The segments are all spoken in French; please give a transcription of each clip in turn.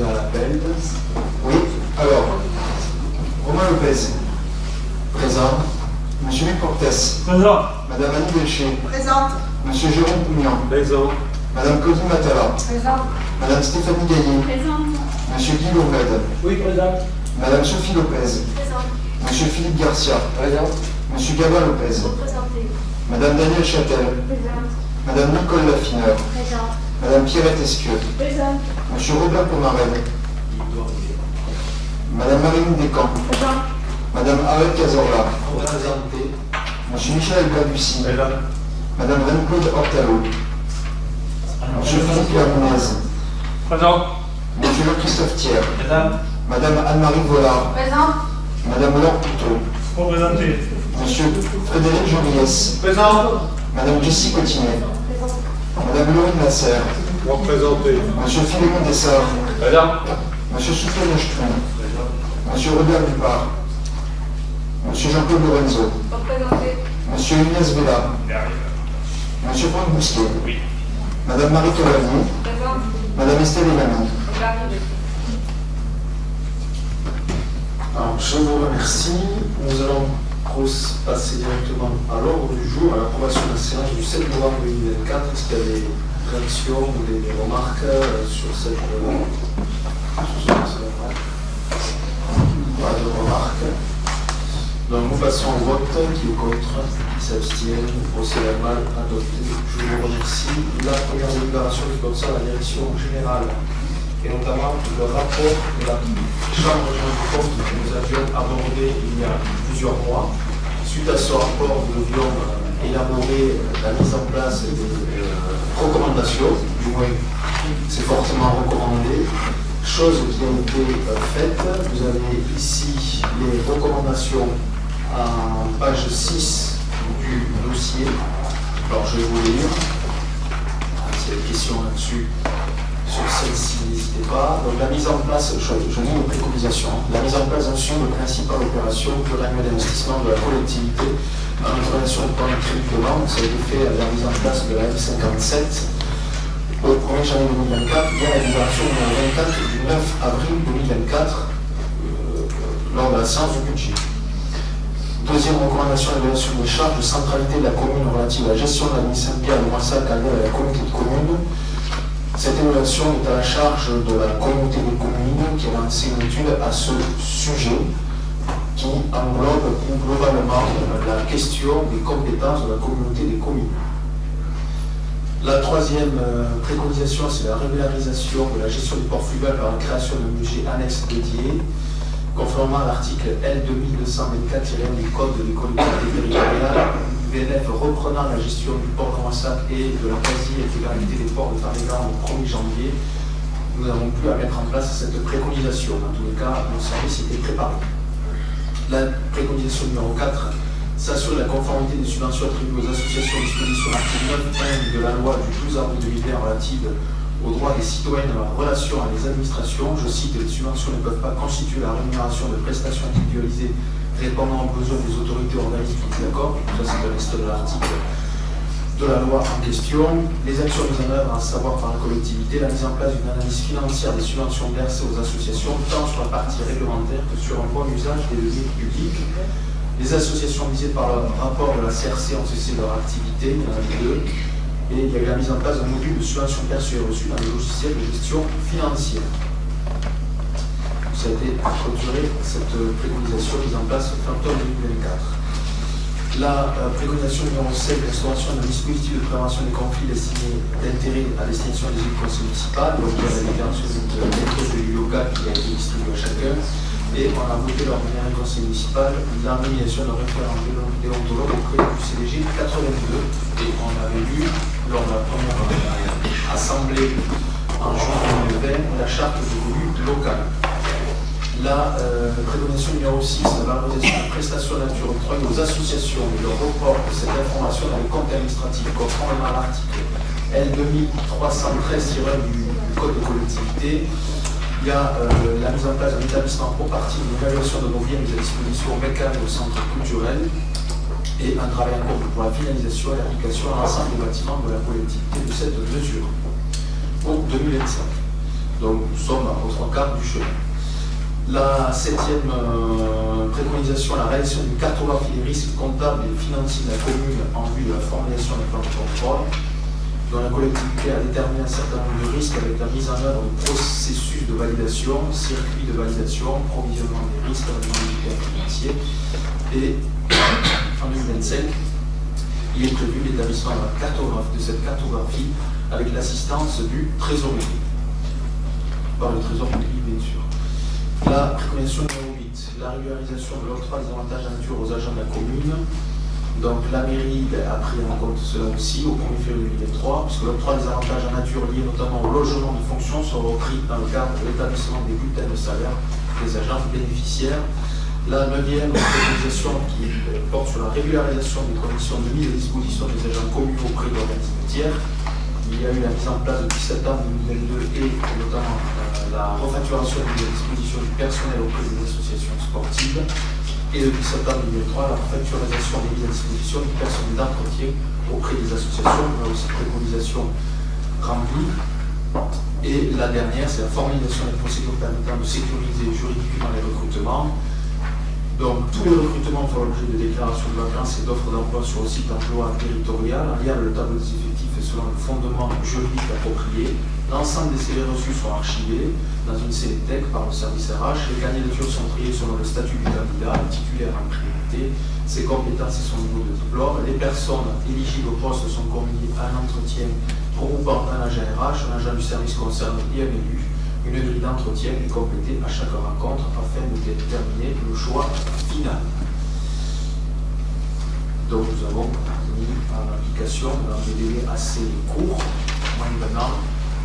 procéder à l'appel. Oui, alors, Romain Lopez, présent. Monsieur Luc Cortés, Présent. Madame Annie Belcher, Présente. Monsieur Jérôme Pougnan, Présent. Madame Claudine Matala, Présente. Madame Stéphanie Gailly, Présente. Monsieur Guy Lourmed, Oui, présent. Madame Sophie Lopez, Présente. Monsieur Philippe Garcia, Présent. Monsieur Gabin Lopez, Représentée. Madame Danielle Châtel, Présente. Madame Nicole Laffineur, Présente. Madame Pierrette Esquieu, Présente. Monsieur Robert Pomarel, Madame Marine Descamps, Présente. Madame Arlette Cazorla, Représenté. Monsieur Michel Alberducci, Présent. Madame Reine-Claude Hortalo, Monsieur Philippe Lamounez, Présent. Monsieur Jean-Christophe Thiers, Présent. Madame Anne-Marie Vollard, Présente. Madame Laure Couteau, Représenté. Monsieur Frédéric Joliès, Présent. Madame Jessie Cotinet, Présente. Madame Laurine Lasserre, Représenté. Monsieur Philémon Dessart, Présent. Monsieur Souffle Nechtron, Monsieur Robert Dupart, Monsieur Jean-Claude Lorenzo, Représentée. Monsieur Inès Vella, Monsieur Franck Bousquet, Oui. Madame Marie Cavalier, Présente. Madame Estelle Emmanuel. Alors, je vous remercie. Nous allons passer directement à l'ordre du jour, à l'approbation de la séance du 7 novembre 2024. Est-ce qu'il y a des réactions ou des remarques sur cette Pas de remarques. Donc nous passons au vote. Qui est contre? Qui s'abstient? Le procès est mal adopté. Je vous remercie. La première délibération qui concerne la direction générale et notamment le rapport de la Chambre de compte que nous avions abordé il y a plusieurs mois. Suite à ce rapport, nous devions élaborer la mise en place des recommandations, du moins c'est fortement recommandé, chose qui a été faite. Vous avez ici les recommandations en page 6 du dossier. Alors je vais vous les lire. S'il y a des questions là-dessus, sur celle-ci, n'hésitez pas. Donc la mise en place, je lis une préconisation, la mise en place d'un suivi de principale opération pluriannuelle d'investissement de la collectivité en autorisation de plan de crédit de vente. Ça a été fait à la mise en place de la M57 au 1er janvier 2024 via la libération numéro 24 du 9 avril 2024 lors de la séance du budget. Deuxième recommandation, l'évaluation des charges de centralité de la commune relative à la gestion de l'administration de Moissac à la communauté de communes. Cette évaluation est à la charge de la communauté des communes qui a lancé une étude à ce sujet qui englobe plus globalement la question des compétences de la communauté des communes. La troisième préconisation, c'est la régularisation de la gestion du port fluvial par la création d'un budget annexe dédié. Conformément à l'article L 2224-1 du Code des collectivités territoriales, l'UVNF reprenant la gestion du port de Moissac et de la quasi-intégralité des ports de Tarn-et-Garonne au 1er janvier, nous n'avons plus à mettre en place cette préconisation. En tous les cas, nos services étaient préparés. La préconisation numéro 4 s'assure de la conformité des subventions attribuées aux associations dispositions de l'article 9.1 de la loi du 12 avril 2020 relative aux droits des citoyens dans leur relation avec les administrations. Je cite, les subventions ne peuvent pas constituer la rémunération de prestations individualisées répondant aux besoins des autorités organismes qui l'accordent. Ça, c'est un extrait de l'article de la loi en question. Les actions mises en œuvre, à savoir par la collectivité, la mise en place d'une analyse financière des subventions versées aux associations, tant sur la partie réglementaire que sur un bon usage des deniers publics. Les associations visées par le rapport de la CRC ont cessé leur activité, il y en a deux. Et il y a eu la mise en place d'un module de subvention perçue et reçue dans le logiciel de gestion financière. Ça a été clôturé, cette préconisation mise en place fin octobre 2024. La préconisation numéro 7, l'instauration d'un dispositif de prévention des conflits destinés d'intérêt à destination des élus du conseil municipal. Donc il y a la libération de méthode de l'élu local qui a été distribuée à chacun. Et on a voté lors du dernier conseil municipal la nomination d'un référent déontologue auprès du CDG 82. Et on avait lu lors de la première assemblée en juin 2020 la charte de l'élu local. La préconisation numéro 6, la valorisation des prestations de nature octroyées aux associations et le report de cette information dans les comptes administratifs conformément à l'article L 2313-1 du Code des collectivités. Il y a la mise en place d'un établissement pour partie, une évaluation de nos biens mis à disposition mécanique au centre culturel et un travail en cours pour la finalisation et l'application à l'ensemble des bâtiments de la collectivité de cette mesure pour 2025. Donc nous sommes aux 3/4 du chemin. La 7e préconisation, la réalisation d'une cartographie des risques comptables et financiers de la commune en vue de la formulation des plans de contrôle, dont la collectivité a déterminé un certain nombre de risques avec la mise en œuvre du processus de validation, circuit de validation, provisionnement des risques, règlement financier. Et en 2025, il est prévu l'établissement de cette cartographie avec l'assistance du trésorier, par le trésor public bien sûr. La préconisation numéro 8, la régularisation de l'octroi des avantages en nature aux agents de la commune. Donc la mairie a pris en compte cela aussi au 1er février 2023, puisque l'octroi des avantages en nature liés notamment au logement de fonction sera repris dans le cadre de l'établissement des bulletins de salaire des agents bénéficiaires. La 9e préconisation qui porte sur la régularisation des conditions de mise à disposition des agents communaux auprès d'organismes tiers. Il y a eu la mise en place depuis septembre 2022 et notamment la refacturation de mise à disposition du personnel auprès des associations sportives. Et depuis septembre 2023, la refacturisation des mises à disposition du personnel d'entretien auprès des associations, mais aussi préconisation remplie. Et la dernière, c'est la formalisation des procédures permettant de sécuriser juridiquement les recrutements. Donc tous les recrutements font l'objet de déclarations de vacances et d'offres d'emploi sur le site emploi territorial, en lien avec le tableau des effectifs et selon le fondement juridique approprié. L'ensemble des CV reçus sont archivés dans une Selectech par le service RH. Les candidatures sont triées selon le statut du candidat, le titulaire en priorité, ses compétences et son niveau de diplôme. Les personnes éligibles au poste sont conviées à un entretien regroupant un agent RH, un agent du service concerné et un élu. Une grille d'entretien est complétée à chaque rencontre afin de déterminer le choix final. Donc nous avons mis en application dans des délais assez courts, moins d'un an,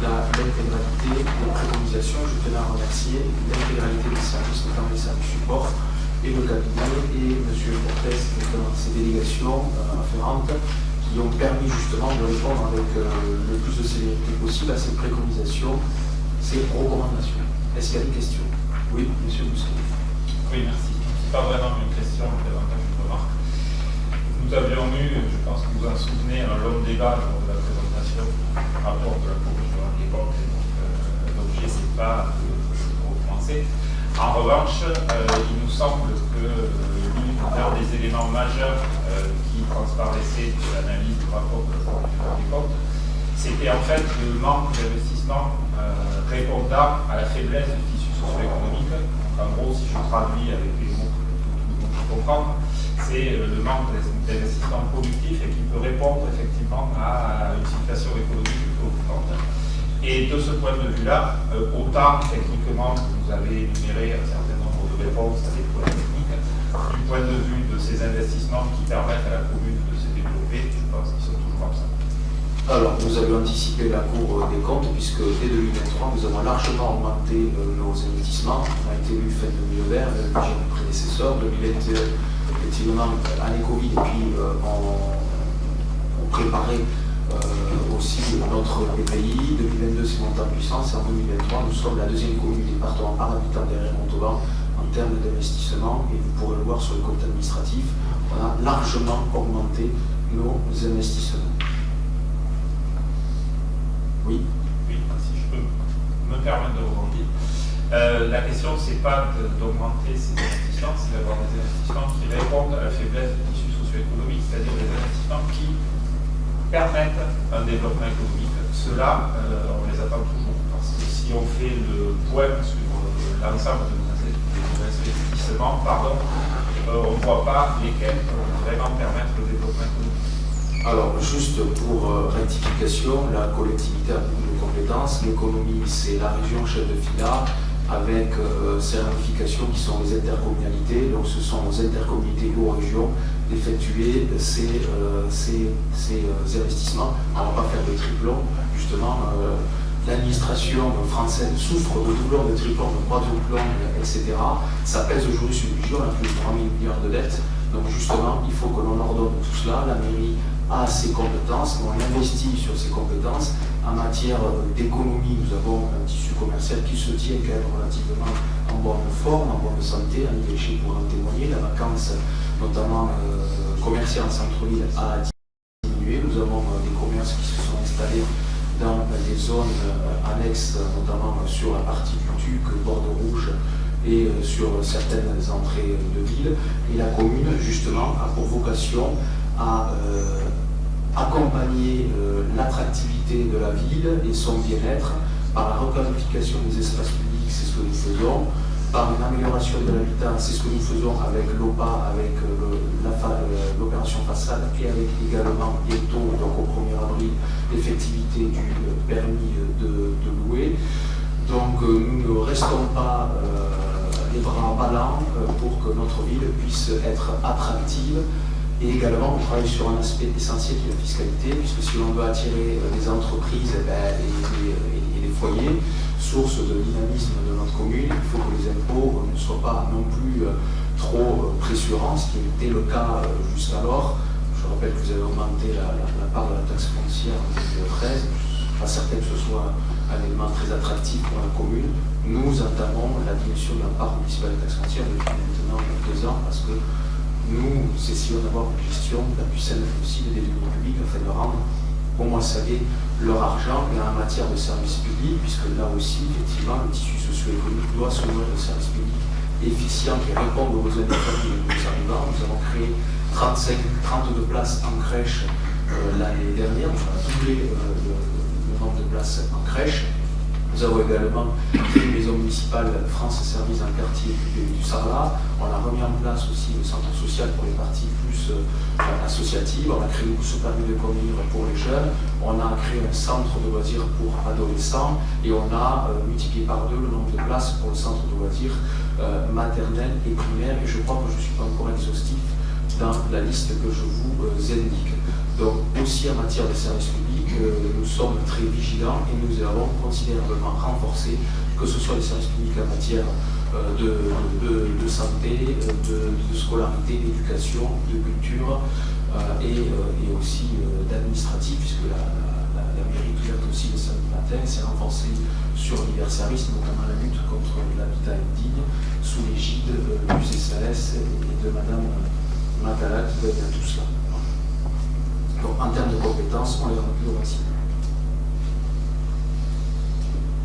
l'intégralité des préconisations. Je tenais à remercier l'intégralité des services, notamment les services support et le cabinet et M. Cortès, notamment ses délégations afférentes, qui ont permis justement de répondre avec le plus de célérité possible à ces préconisations, ces recommandations. Est-ce qu'il y a des questions? Oui, M. Bousquet. Oui, merci. Ce n'est pas vraiment une question, mais davantage une remarque. Nous avions eu, je pense que vous en souvenez, un long débat lors de la présentation du rapport de la Cour des comptes, et donc l'objet n'est pas de recommencer. En revanche, il nous semble que l'un des éléments majeurs qui transparaissait de l'analyse du rapport de la Cour des comptes, c'était en fait le manque d'investissement répondant à la faiblesse du tissu socio-économique. En gros, si je traduis avec les mots que tout le monde peut comprendre, c'est le manque d'investissement productif et qui peut répondre effectivement à une situation économique préoccupante. Et de ce point de vue-là, autant techniquement vous avez énuméré un certain nombre de réponses à des problèmes techniques, du point de vue de ces investissements qui permettent à la commune de se développer, je pense qu'ils sont toujours absents. Alors, nous avions anticipé la Cour des comptes puisque dès 2023, nous avons largement augmenté nos investissements. On a été élu fin 2020, le budget de prédécesseur. 2021, effectivement, année Covid, et puis on préparait aussi notre pays. 2022, c'est monté en puissance. Et en 2023, nous sommes la deuxième commune du département par habitant derrière Montauban en termes d'investissement. Et vous pourrez le voir sur le compte administratif, on a largement augmenté nos investissements. Oui. Oui, si je peux me permettre de rebondir. La question, c'est pas d'augmenter ces investissements, c'est d'avoir des investissements qui répondent à la faiblesse du tissu socio-économique, c'est-à-dire des investissements qui permettent un développement économique. Ceux-là, on les attend toujours. Parce que si on fait le point sur l'ensemble de nos investissements, on ne voit pas lesquels peuvent vraiment permettre le développement économique. Alors, juste pour rectification, la collectivité a beaucoup de compétences. L'économie, c'est la région chef de fila, avec ces ramifications qui sont les intercommunalités. Donc, ce sont aux intercommunalités ou aux régions d'effectuer ces investissements. On ne va pas faire de triplons. Justement, l'administration française souffre de doublons, de triplons, de quadruplons, etc. Ça pèse aujourd'hui sur le budget. On a plus de 3 000 milliards de dettes. Donc, justement, il faut que l'on ordonne tout cela. La mairie a ses compétences, on investit sur ses compétences. En matière d'économie, nous avons un tissu commercial qui se tient quand même relativement en bonne forme, en bonne santé. Annie Léché pourra en témoigner. La vacance, notamment commerciale en centre-ville, a diminué. Nous avons des commerces qui se sont installés dans des zones annexes annexes, notamment sur la partie du Tuc, Bordeaux Rouge, et sur certaines entrées de ville. Et la commune, justement, a pour vocation à accompagner l'attractivité de la ville et son bien-être par la requalification des espaces publics, c'est ce que nous faisons, par une amélioration de l'habitat, c'est ce que nous faisons avec l'OPA, avec l'opération façade et avec également bientôt, donc au 1er avril, l'effectivité du permis de louer. Donc nous ne restons pas les bras ballants pour que notre ville puisse être attractive. Et également, on travaille sur un aspect essentiel qui est la fiscalité, puisque si l'on veut attirer des entreprises et des foyers, source de dynamisme de notre commune, il faut que les impôts ne soient pas non plus trop pressurants, ce qui était le cas jusqu'alors. Je rappelle que vous avez augmenté la part de la taxe foncière en 2013. Je ne suis pas certain que ce soit un élément très attractif pour la commune. Nous entamons la diminution de la part municipale de taxe foncière depuis maintenant 2 ans, parce que nous essayons d'avoir une gestion la plus saine possible des deniers publics afin de rendre au moins savez leur argent et en matière de services publics, puisque là aussi, effectivement, le tissu socio-économique doit se nourrir de services publics efficients qui répondent aux besoins des familles et des arrivants. Nous avons créé 32 places en crèche l'année dernière, on a doublé le nombre de places en crèche. Nous avons également créé une maison municipale France Service dans le quartier du Sarlat. On a remis en place aussi le centre social pour les parties plus associatives. On a créé ce permis de conduire pour les jeunes. On a créé un centre de loisirs pour adolescents et on a multiplié par 2 le nombre de places pour le centre de loisirs maternel et primaire. Et je crois que je ne suis pas encore exhaustif dans la liste que je vous indique. Donc aussi en matière de services publics, nous sommes très vigilants et nous avons considérablement renforcé, que ce soit les services publics en matière de santé, de scolarité, d'éducation, de culture et aussi d'administratif, puisque la mairie est ouverte aussi le samedi matin, s'est renforcée sur divers services, notamment la lutte contre l'habitat indigne, sous l'égide du CCAS et de Madame Matala qui veille à tout cela. Donc en termes de compétences, on les remplit au maximum.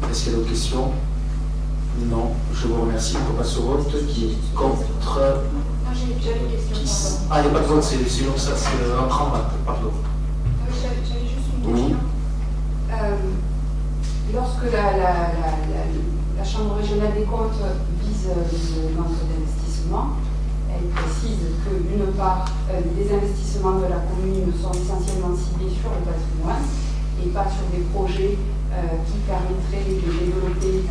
Est-ce qu'il y a d'autres questions? Non, je vous remercie. On passe au vote. Qui est contre? J'avais une question. Ah, il n'y a pas de vote, c'est long, ça, c'est un prendre, pardon. J'avais juste une Oui. question. Lorsque la Chambre régionale des comptes vise le manque d'investissement, elle précise que d'une part, les investissements de la commune sont essentiellement ciblés sur le patrimoine et pas sur des projets qui permettraient de développer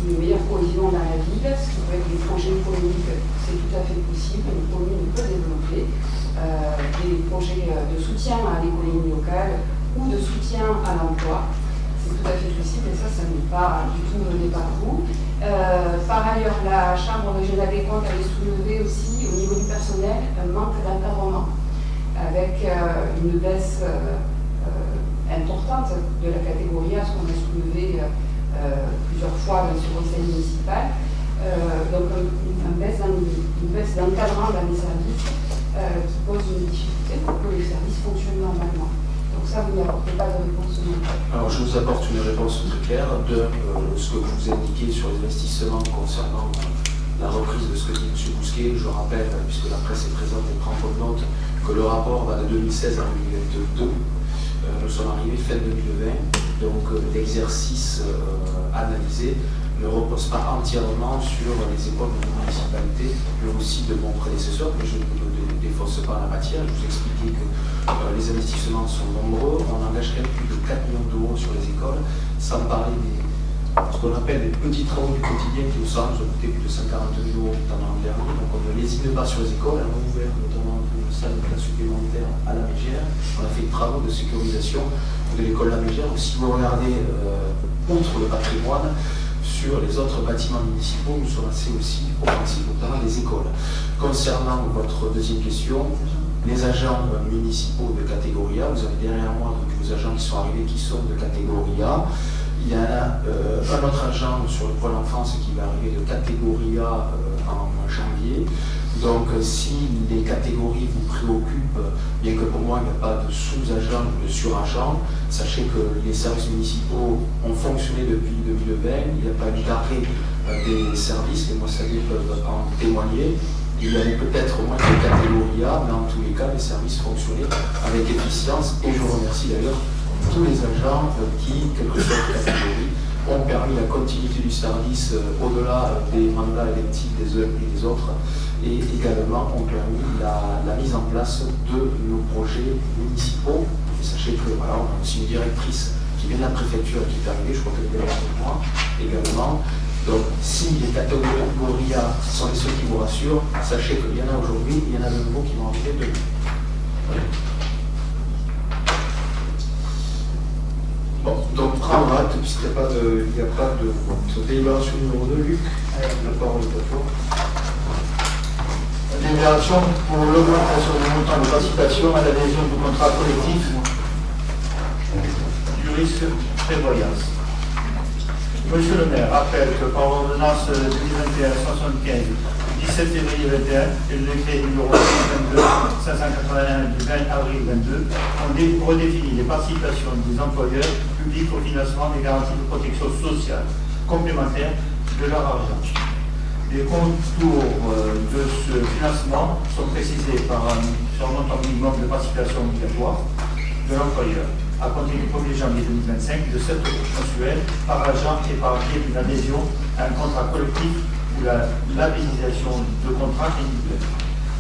une meilleure cohésion dans la ville, ce qui peut être des projets économiques, c'est tout à fait possible, une commune peut développer des projets de soutien à l'économie locale ou de soutien à l'emploi. C'est tout à fait possible et ça n'est pas du tout mené par vous. Par ailleurs, la Chambre régionale des comptes avait soulevé aussi au niveau du personnel un manque d'encadrement avec une baisse importante de la catégorie A, ce qu'on a soulevé plusieurs fois dans ce conseil municipal. Donc une baisse d'encadrement dans les services qui pose une difficulté pour que les services fonctionnent normalement. Donc ça, vous n'apportez pas de réponse non plus. Alors je vous apporte une réponse très claire de ce que vous indiquez sur les investissements concernant la reprise de ce que dit M. Bousquet. Je rappelle, puisque la presse est présente et prend bonne note, que le rapport va de 2016 à 2022. Nous sommes arrivés fin 2020, donc l'exercice analysé ne repose pas entièrement sur les écoles de la municipalité, mais aussi de mon prédécesseur, mais je ne me défausse pas en la matière. Je vous expliquais que les investissements sont nombreux, on engage quand même plus de 4 millions d'euros sur les écoles, sans parler ce qu'on appelle les petits travaux du quotidien qui, au centre, nous ont coûté plus de 140 000 euros notamment l'an dernier. Donc on ne lésine pas sur les écoles. On a ouvert notamment une salle de classe supplémentaire à la Mégère. On a fait des travaux de sécurisation de l'école de la Mégère. Donc si vous regardez outre le patrimoine, sur les autres bâtiments municipaux, nous sommes assez aussi offensifs, notamment les écoles. Concernant votre deuxième question, les agents municipaux de catégorie A, vous avez derrière moi donc, vos agents qui sont arrivés qui sont de catégorie A. il y a un autre agent sur le Pôle enfance qui va arriver de catégorie A en janvier. Donc si les catégories vous préoccupent, bien que pour moi il n'y a pas de sous-agent ou de sur-agent, sachez que les services municipaux ont fonctionné depuis 2020, il n'y a pas eu d'arrêt des services, les Moissadiers peuvent en témoigner. Il y avait peut-être moins de catégorie A, mais en tous les cas les services fonctionnaient avec efficience et je remercie d'ailleurs tous les agents qui, quelle que soit la catégorie, ont permis la continuité du service au-delà des mandats électifs des uns et des autres et également ont permis la mise en place de nos projets municipaux. Et sachez que voilà, on a aussi une directrice qui vient de la préfecture qui est arrivée, je crois qu'elle est avec moi également. Donc si les catégories A sont les seuls qui vous rassurent, sachez qu'il y en a aujourd'hui, il y en a de nouveaux qui vont arriver demain. Voilà. Bon, donc prendre acte, puisqu'il n'y a pas de vote. Délibération numéro 2, Luc, la parole est à toi. Délibération pour l'augmentation du montant de participation à l'adhésion du contrat collectif du risque prévoyance. Monsieur le maire rappelle que par l'ordonnance 2021-175 du 17 février 2021 et le décret numéro 581 du 20 avril 2022 ont redéfini les participations des employeurs publics au financement des garanties de protection sociale complémentaires de leur argent. Les contours de ce financement sont précisés par un montant minimum de participation obligatoire de l'employeur à compter du 1er janvier 2025 de 7 euros mensuels par agent et par biais d'une adhésion à un contrat collectif ou la labellisation de contrat individuel.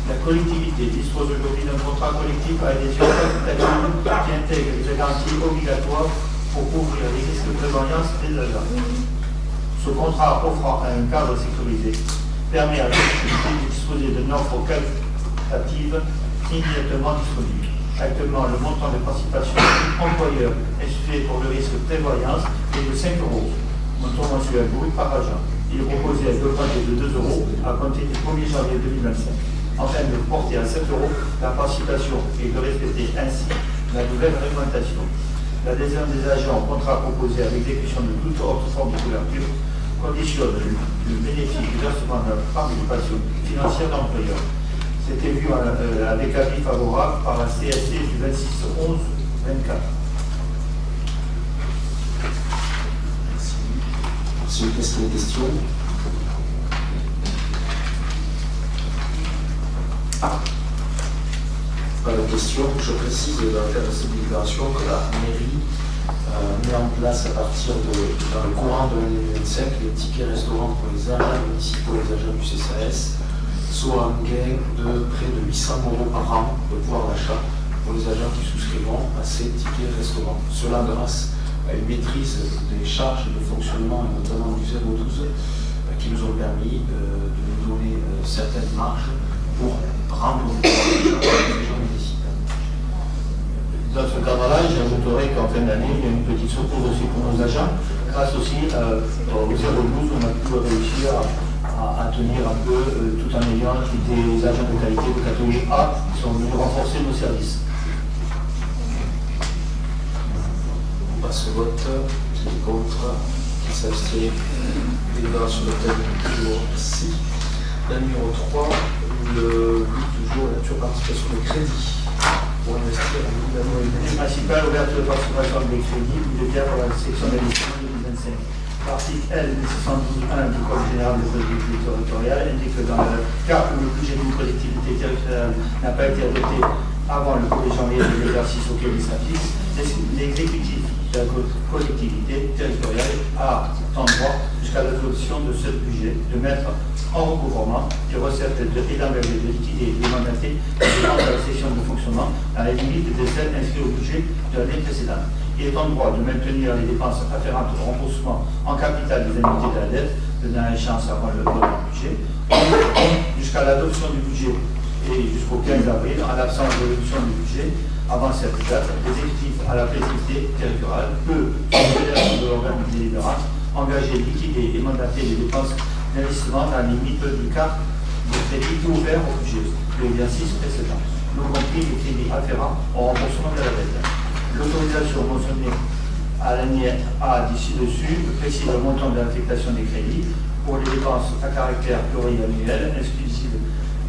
La collectivité dispose aujourd'hui d'un contrat collectif à adhésion facultative qui intègre des garanties obligatoires pour couvrir les risques de prévoyance des agents. Ce contrat offrant un cadre sécurisé permet à la collectivité de disposer d'une offre qualitative immédiatement disponible. Actuellement, le montant de participation employeur institué pour le risque de prévoyance est de 5 euros, montant mensuel brut par agent. Il est proposé d'augmenter de 2 euros à compter du 1er janvier 2025, afin de porter à 7 euros la participation et de respecter ainsi la nouvelle réglementation. L'adhésion des agents au contrat proposé à l'exécution de toute autre forme de couverture conditionne le bénéfice du versement de la participation financière d'employeur. C'était vu avec avis favorable par la CSC du 26/11/24. Merci. Est-ce qu'il y a des questions? Pas de questions. Je précise dans le cadre de cette délibération que la mairie met en place à partir dans le courant de l'année 2025 les tickets restaurants pour les agents municipaux et les agents du CCAS, soit un gain de près de 800 euros par an de pouvoir d'achat pour les agents qui souscrivent à ces tickets restaurants. Cela grâce à une maîtrise des charges de fonctionnement et notamment du 012 qui nous ont permis de nous donner certaines marges pour rendre le pouvoir d'achat aux agents municipaux. Dans ce cadre-là, j'ajouterai qu'en fin d'année, il y a une petite surprise aussi pour nos agents, grâce aussi au 012, on a pu réussir à tenir un peu tout en ayant des agents de qualité de catégorie A qui sont venus renforcer nos services. On passe au vote. Qui est contre? Qui s'abstient? Délibération de thème numéro 6. La numéro 3, le but toujours la nature participation de crédit pour investir en Le principal, ouverture de participation des crédits, il est bien pour la section d'élection 2025. L'article L 612.1 du Code général des collectivités territoriales indique que dans le cas où le budget d'une collectivité territoriale n'a pas été adopté avant le 1er janvier de l'exercice auquel il s'applique, l'exécutif de la collectivité territoriale a en droit, jusqu'à l'adoption de ce budget, de mettre en recouvrement les recettes et d'engager de liquider et de mandater les dépenses de la section de fonctionnement à la limite de celles inscrites au budget de l'année précédente. Il est en droit de maintenir les dépenses afférentes au remboursement en capital des indemnités de la dette donnant échéance avant le budget, jusqu'à l'adoption du budget et jusqu'au 15 avril, en l'absence de réduction du budget. Avant cette date, l'exécutif à la collectivité territoriale peut, en fédération de l'organe délibérant, engager, liquider et mandater les dépenses d'investissement dans la limite du quart de crédit ouvert au budget de l'exercice précédent, y compris les crédits afférents au remboursement de la dette. L'autorisation mentionnée à l'année A d'ici-dessus précise le montant de l'affectation des crédits pour les dépenses à caractère pluriannuel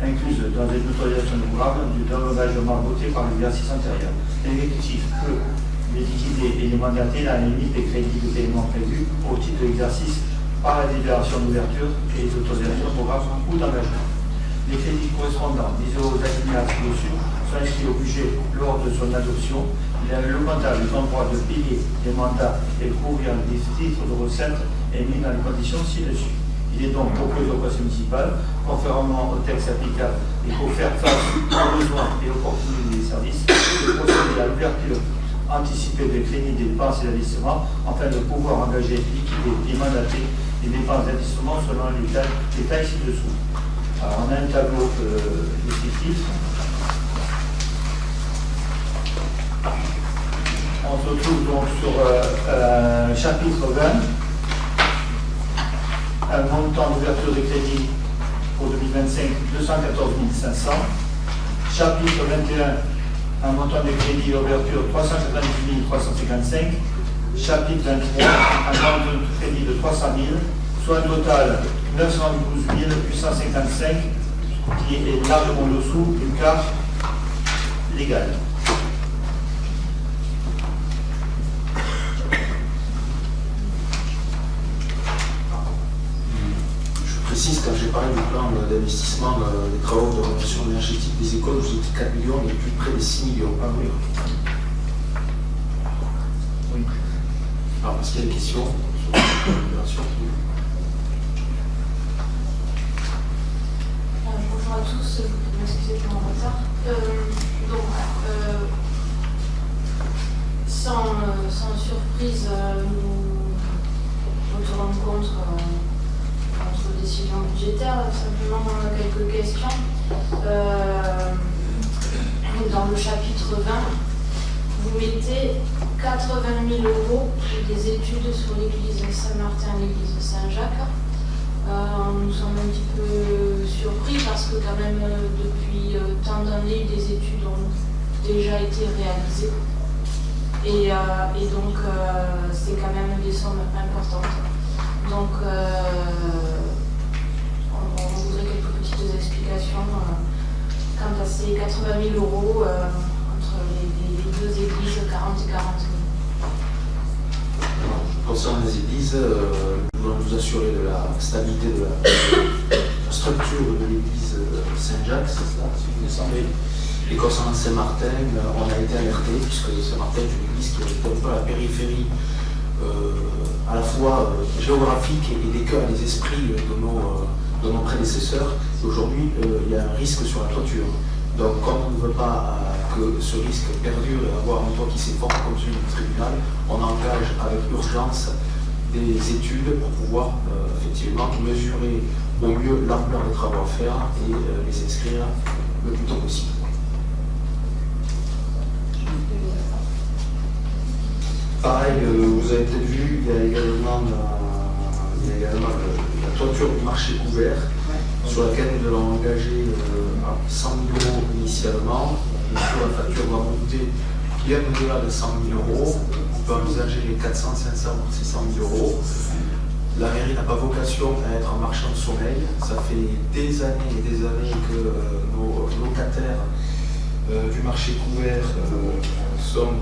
incluses dans une autorisation de programme de l'engagement voté par l'exercice antérieur. L'exécutif peut les liquider et les mandater dans la limite des crédits de paiement prévus au titre de l'exercice par la délibération d'ouverture et d'autorisation de programme ou d'engagement. Les crédits correspondants visés aux alinéas ci-dessus sont inscrits au budget lors de son adoption. Le comptable est en droit de payer les mandats et couvrir des titres de recettes et mis dans les conditions ci-dessus. Il est donc proposé au Conseil municipal, conformément au texte applicable et pour faire face aux besoins et aux opportunités des services, de procéder à l'ouverture anticipée des crédits des dépenses et d'investissement afin de pouvoir engager, liquider et mandater les dépenses d'investissement selon les détails ci-dessous. Alors, on a un tableau descriptif. On se retrouve donc sur chapitre 20. Un montant d'ouverture de crédit pour 2025, 214 500. Chapitre 21, un montant de crédit d'ouverture 398 355. Chapitre 23, un montant de crédit de 300 000, soit un total 912 855, qui est largement au-dessous du cadre légal. Quand j'ai parlé du plan d'investissement des travaux de rénovation énergétique des écoles, je vous ai dit 4 millions, on est plus près des 6 millions. Ah oui. Oui. Alors, est-ce qu'il y a des questions sur la libération? Bonjour à tous, je vous m'excuser pour mon retard. Sans surprise, nous voterons contre décision budgétaire, simplement quelques questions. Dans le chapitre 20, vous mettez 80 000 € pour des études sur l'église Saint-Martin et l'église Saint-Jacques. Nous sommes un petit peu surpris parce que quand même depuis tant d'années, des études ont déjà été réalisées. Et donc c'est quand même des sommes importantes. Donc on voudrait quelques petites explications quant à ces 80 000 € entre les deux églises, 40 et 40 000. Concernant les églises, nous voulons nous assurer de la stabilité de la structure de l'église Saint-Jacques, c'est cela, si vous descendez. Et concernant Saint-Martin, on a été alerté, puisque Saint-Martin est une église qui est un peu à la périphérie à la fois géographique et des cœurs et des esprits de nos prédécesseurs. Aujourd'hui, il y a un risque sur la toiture. Donc, comme on ne veut pas que ce risque perdure et avoir un toit qui s'effondre comme celui du tribunal, on engage avec urgence des études pour pouvoir effectivement mesurer au mieux l'ampleur des travaux à faire et les inscrire le plus tôt possible. Pareil, vous avez peut-être vu, il y a également la toiture du marché couvert, sur laquelle nous allons engager 100 000 € initialement. Bien sûr, la facture va monter bien au-delà de 100 000 €. On peut envisager les 400, 500 ou 600 000 €. La mairie n'a pas vocation à être un marchand de sommeil. Ça fait des années et des années que nos locataires du marché couvert sont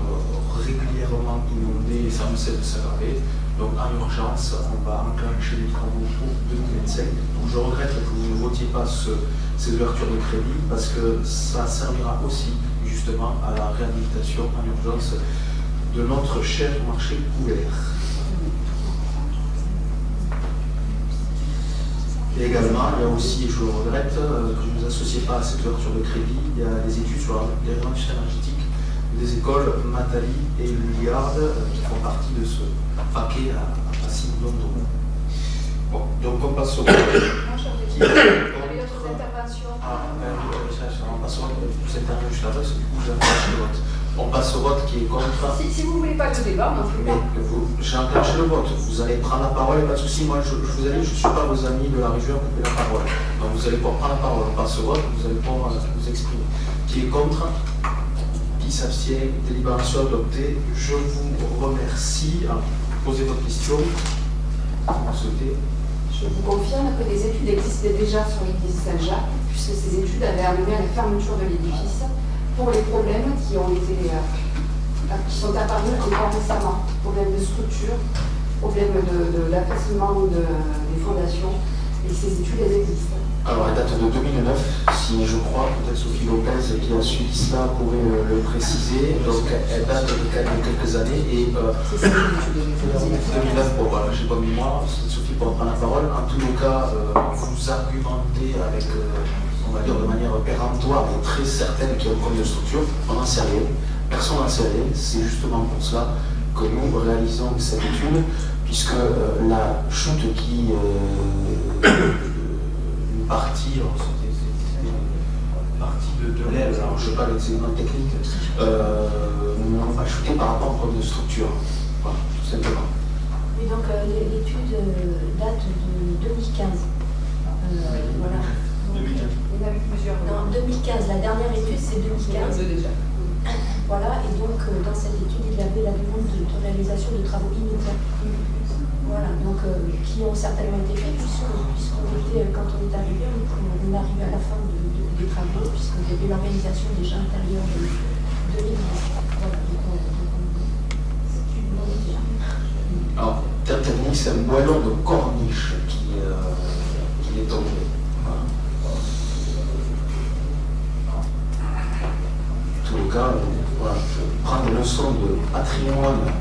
régulièrement inondés et ça ne cesse de s'aggraver. Donc en urgence, on va enclencher les travaux pour 2025. Donc je regrette que vous ne votiez pas ces ouvertures de crédit parce que ça servira aussi justement à la réhabilitation en urgence de notre cher marché couvert. Et également, il y a aussi, je le regrette, que je ne vous associez pas à cette ouverture de crédit, il y a des études sur les rénovations énergétiques des écoles Matali et Lulliard qui font partie de ce paquet à 6 millions d'euros. Bon, donc on passe au vote. Qui est contre intervention. On passe au vote, vous intervenez juste là-bas, du coup j'ai enclenché le vote. On passe au vote qui est contre. Si vous ne voulez pas de débat, non plus. J'ai enclenché le vote, vous allez prendre la parole, pas de souci. Moi je vous ai dit, je ne suis pas vos amis de la région à couper la parole. Donc vous allez pouvoir prendre la parole, on passe au vote, vous allez pouvoir vous exprimer. Qui est contre? Qui qui s'abstient, délibération adoptée. Je vous remercie. Alors, posez votre question, si vous souhaitez. Je vous confirme que des études existaient déjà sur l'église Saint-Jacques, puisque ces études avaient amené à la fermeture de l'édifice pour les problèmes qui sont apparus encore récemment. Problèmes de structure, problèmes d'affaissement des fondations, et ces études, elles existent. Alors, elle date de 2009, si je crois, peut-être Sophie Lopez qui a suivi cela pourrait le préciser. Donc, elle date de quelques années et C'est ça, les études 2009, bon voilà, j'ai pas de mémoire, Sophie pour prendre la parole. En tous les cas, vous argumentez avec, on va dire de manière péremptoire et très certaine qu'il y a un problème de structure. On n'en sait rien, personne n'en sait rien. C'est justement pour cela que nous réalisons cette étude, puisque la chute qui partie, de l'aile, alors je ne sais pas l'examen technique, n'ont pas chuté par rapport au problème de structure. Voilà, tout simplement. Oui, donc l'étude date de 2015. Voilà. Donc, 2015. Il y en a eu plusieurs. Non, 2015, la dernière étude c'est 2015. Déjà. Voilà, et donc dans cette étude, il y avait la demande de réalisation de travaux immédiats. Voilà, donc qui ont certainement été faits, puisqu'on était, quand on est arrivé, on est arrivé à la fin des travaux, puisqu'il y avait l'organisation déjà intérieure de l'église. Voilà, donc c'est une bonne idée. Alors, terme technique, c'est un moellon de corniche qui est tombé. Voilà. En tous les cas, voilà, je prends des leçons de patrimoine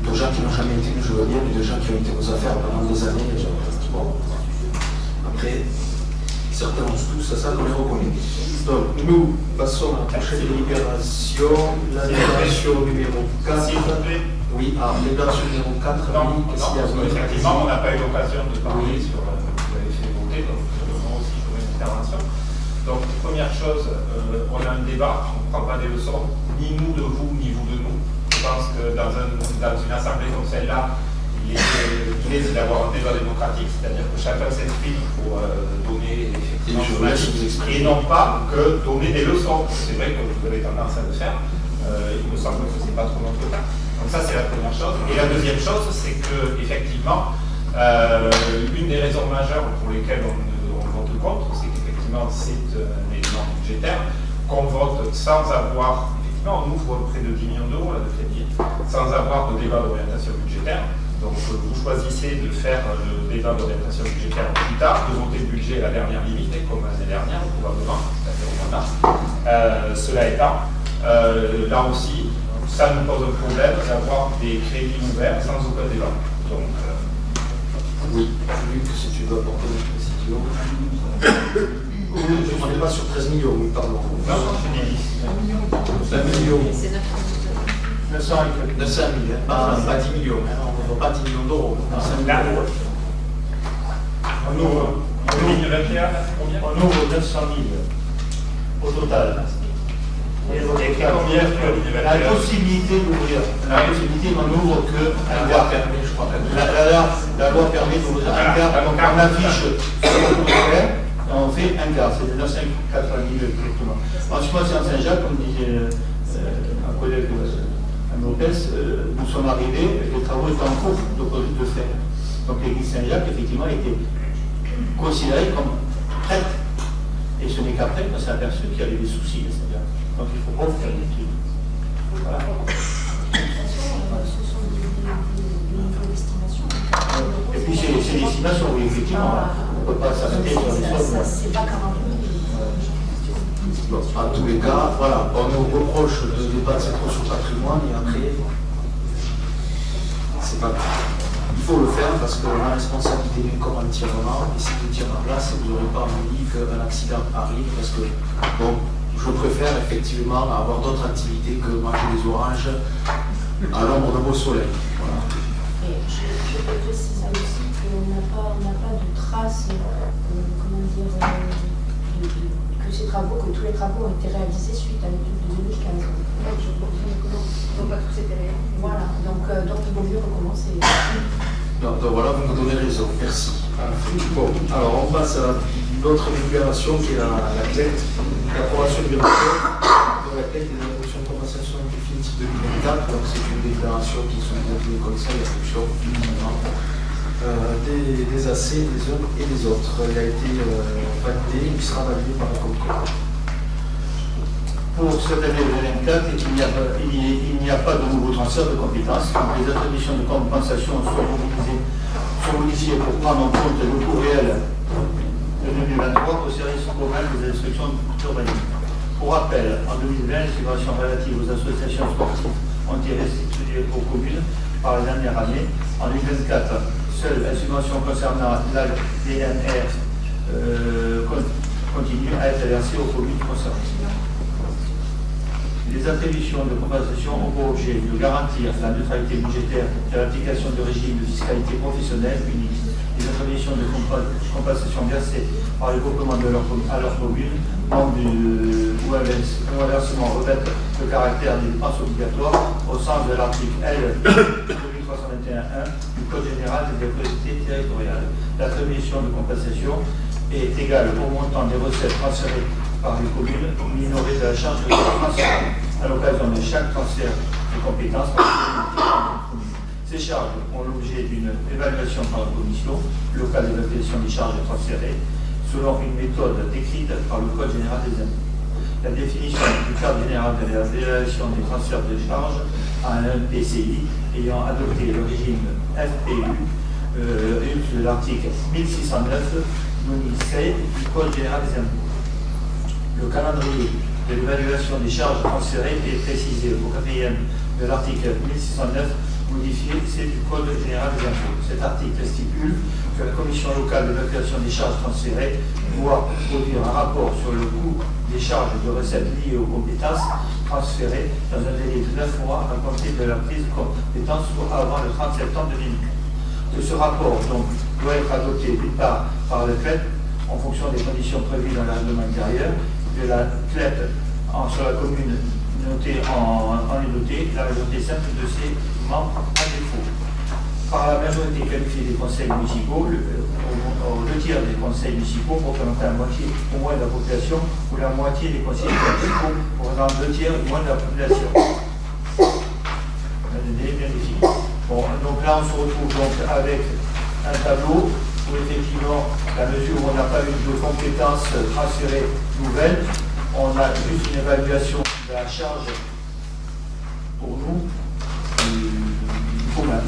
de gens qui n'ont jamais été, je veux dire, de gens qui ont été aux affaires pendant des années. Bon. Après, certains ont tous ça, on les reconnaît. Donc, nous passons à la prochaine délibération, la délibération numéro 4. S'il vous plaît. Oui, alors, délibération numéro 4, Non, oui, qu'est-ce qu'il y a? effectivement, on n'a pas eu l'occasion de parler sur ce que vous avez fait voter, donc moi aussi j'aurai une intervention. Donc, première chose, on a un débat, on ne prend pas des leçons, ni nous de vous, ni vous de nous. Je pense que dans une assemblée comme celle-là, il est d'avoir un débat démocratique, c'est-à-dire que chacun s'exprime pour donner effectivement son avis, et non pas que donner des leçons. C'est vrai que vous avez tendance à le faire, il me semble que ce n'est pas trop notre cas. Donc ça, c'est la première chose. Et la deuxième chose, c'est que effectivement, une des raisons majeures pour lesquelles on vote contre, c'est qu'effectivement, c'est un élément budgétaire qu'on vote sans avoir. On ouvre près de 10 millions d'euros de crédit, sans avoir de débat d'orientation budgétaire. Donc vous choisissez de faire le débat d'orientation budgétaire plus tard, de voter le budget à la dernière limite, comme l'année dernière, probablement, c'est-à-dire au mois de mars. Cela étant, là aussi, ça nous pose un problème d'avoir des crédits ouverts sans aucun débat. Donc, oui, Luc, si tu veux apporter une précision. Je ne pas sur 13 millions, oui, pardon. non, c'est des 1 million. C'est 900 et 900 000, pas 10 millions, hein. On ne voit pas 10 millions d'euros. 900 000 euros. on ouvre, En 2021, combien? on ouvre 900 000 au total. Et la possibilité d'ouvrir, la possibilité n'en ouvre que un quart. Je crois. La loi permet d'ouvrir un quart, donc on affiche ce qu'on peut faire, on fait un quart, c'est de 980 000 exactement. En ce qui concerne Saint-Jacques, comme disait un collègue Lopez, nous sommes arrivés, les travaux étaient en cours de faire. Donc l'église Saint-Jacques, effectivement, a été considérée comme prête. Et ce n'est qu'après qu'on s'est aperçu qu'il y avait des soucis, c'est-à-dire. Donc il faut pas faire une étude. Voilà. De toute façon, ce sont des niveaux d'estimation. Et puis c'est des estimations, oui, effectivement. On ne peut pas s'arrêter sur les sommes. C'est pas 40 000. Bon, en tous les cas, voilà, on nous reproche de débattre trop sur le patrimoine et après, c'est pas grave. Il faut le faire parce que la responsabilité du corps entièrement, et si vous tirez en place, vous n'aurez pas envie qu'un accident arrive parce que, bon, je préfère effectivement avoir d'autres activités que manger des oranges à l'ombre de beau soleil. Voilà. Et je peux préciser aussi qu'on n'a pas de traces, comment dire, que ces travaux, que tous les travaux ont été réalisés suite à l'étude de 2015. Je confirme que non. Donc pas tous ces derrière. Voilà, donc il vaut mieux recommencer. Donc voilà, vous me donnez raison, merci. Bon, alors on passe à l'autre délibération qui est la clé, l'approbation du rapport. Donc collecte des attributions de compensation définitive 2024, donc c'est une déclaration qui sont contenues comme ça, l'attribution des AC, des uns et des autres. Il a été validé, il sera validé par la Comcom. Pour cette année 2024, il n'y a pas de nouveau transfert de compétences. Donc les attributions de compensation sont modifiées pour prendre en compte le coût réel de 2023 au service commun des instructions d'urbanisme. Pour rappel, en 2020, les subventions relatives aux associations sportives ont été restituées aux communes par la dernière année. En 2024, seule la subvention concernant l'ADNR continue à être versée aux communes concernées. Les attributions de compensation ont pour objet de garantir la neutralité budgétaire de l'application du régime de fiscalité professionnelle unique. Les attributions de compensation versées par les groupements à leur commune ou inversement revêtent le caractère des dépenses obligatoires au sens de l'article L. 2321.1 du Code général des collectivités territoriales. L'attribution de compensation est égale au montant des recettes transférées par les communes minorées de la charge de transfert à l'occasion de chaque transfert de compétences par les communes. Ces charges ont l'objet d'une évaluation par la commission locale d'évaluation des charges transférées selon une méthode décrite par le Code général des impôts. La définition du cadre général de l'évaluation des transferts de charges à un PCI ayant adopté le régime FPU de l'article 1609 C du Code général des impôts. Le calendrier de l'évaluation des charges transférées est précisé au 4e de l'article 1609 modifié, c'est du Code général des impôts. Cet article stipule que la commission locale d'évaluation des charges transférées doit produire un rapport sur le coût des charges de recettes liées aux compétences transférées dans un délai de 9 mois à compter de la prise de compétence avant le 30 septembre 2008. Que ce rapport donc doit être adopté d'une part par le CLEP en fonction des conditions prévues dans le règlement intérieur, de la CLEP sur la commune notée en est dotée, la majorité simple de ses membres à défaut. Par la majorité qualifiée des conseils municipaux, le tiers des conseils municipaux représentant la moitié au moins de la population ou la moitié des conseils municipaux représentant 2 tiers au moins de la population. Un délai bien défini. Bon, donc là on se retrouve donc avec un tableau où effectivement, la mesure où on n'a pas eu de compétences transférées nouvelles, on a juste une évaluation de la charge pour nous du commun.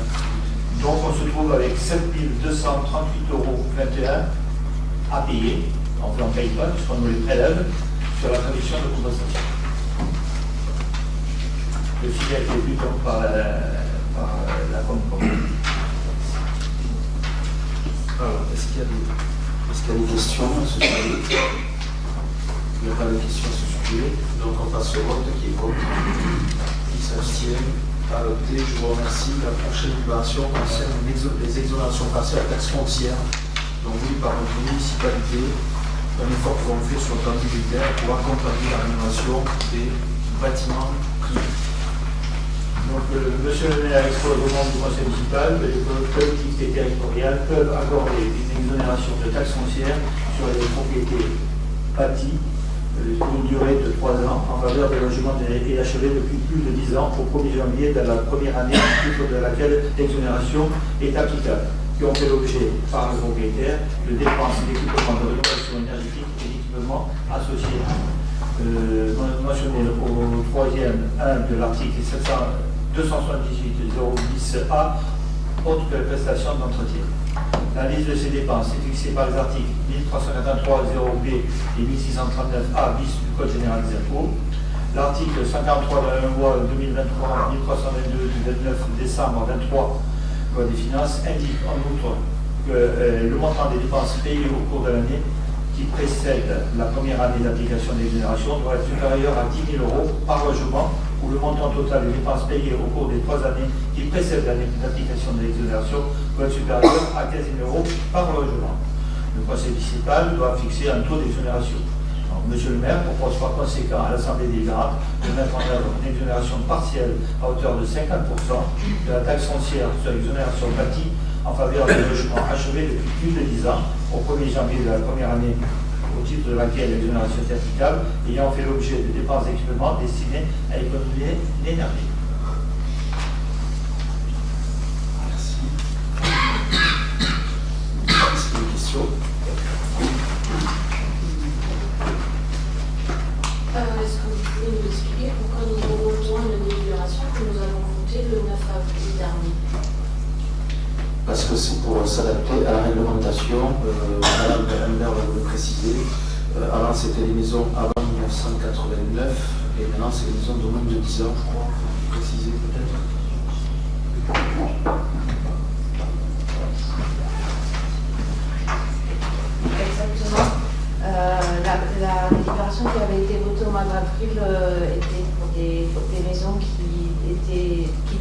Donc on se trouve avec 7 238,21 € à payer, enfin on ne paye pas puisqu'on nous les prélève sur la commission de compensation. Le filet a été vu donc par la Comcom. Alors, est-ce qu'il y a des questions à ce sujet? Il n'y a pas de questions à ce sujet. Donc on passe au vote qui est contre. Qui s'abstient? Adopté. Je vous remercie. La prochaine libération concerne les exonérations partielles à taxes foncières. Donc oui, par notre municipalité, un effort que l'on fait sur le plan budgétaire pour accompagner la rénovation des bâtiments privés. Donc, monsieur le maire expose au membre du conseil municipal que les collectivités territoriales peuvent accorder une exonération de taxes foncières sur les propriétés bâties pour une durée de 3 ans en faveur des logements achevés depuis plus de 10 ans au 1er janvier de la première année au titre de laquelle l'exonération est applicable, qui ont fait l'objet par le propriétaire de dépenses d'équipement de rénovation énergétique et d'équipements associés. Mentionné au 3e 1 de l'article 278.010A, autre que la prestation d'entretien. La liste de ces dépenses est fixée par les articles 1383.0B et 1639A bis du Code général des impôts. L'article 143 de la loi 2023-1322 du 29 décembre 23 loi des finances indique en outre que le montant des dépenses payées au cours de l'année qui précède la première année d'application de l'exonération doit être supérieur à 10 000 € par logement, ou le montant total des dépenses payées au cours des 3 années qui précèdent l'année d'application de l'exonération doit être supérieur à 15 000 € par logement. Le conseil municipal doit fixer un taux d'exonération. Monsieur le maire propose par conséquent à l'Assemblée délibérante de mettre en œuvre une exonération partielle à hauteur de 50% de la taxe foncière sur l'exonération bâtie en faveur des logements achevés depuis plus de 10 ans au 1er janvier de la première année au titre de laquelle l'exonération est applicable, ayant fait l'objet de dépenses d'exploitement destinées à économiser l'énergie. Merci. Est-ce qu'il y a une question? Est-ce que vous pouvez nous expliquer pourquoi nous revotons une délibération que nous avons votée le 9 avril dernier? Parce que c'est pour s'adapter à la réglementation. Madame Berner va vous le préciser. Avant, c'était les maisons avant 1989 et maintenant, c'est les maisons de moins de 10 ans, je crois. Vous préciser peut-être. Exactement. La délibération qui avait été votée au mois d'avril était pour des maisons qui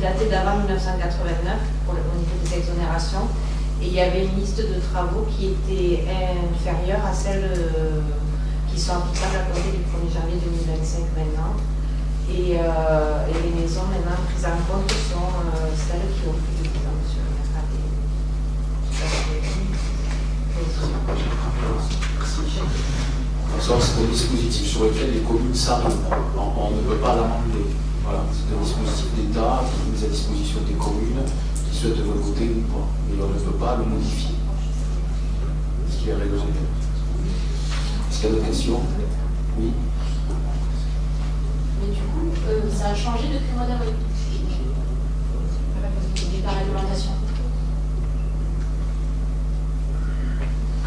dataient d'avant 1989 au niveau des exonérations. Et il y avait une liste de travaux qui était inférieure à celles qui sont applicables à compter du 1er janvier 2025 maintenant. Et les maisons maintenant prises en compte sont celles qui ont plus de 10 ans sur le maire. C'est un dispositif sur lequel les communes s'arrêtent. On ne peut pas l'amender. Voilà, c'est un dispositif d'État qui est mis à disposition des communes qui souhaitent le voter ou pas. Mais on ne peut pas le modifier. Ce qui est réglementaire. Est-ce qu'il y a d'autres questions? Oui. Mais du coup, ça a changé depuis le mois d'avril. La réglementation.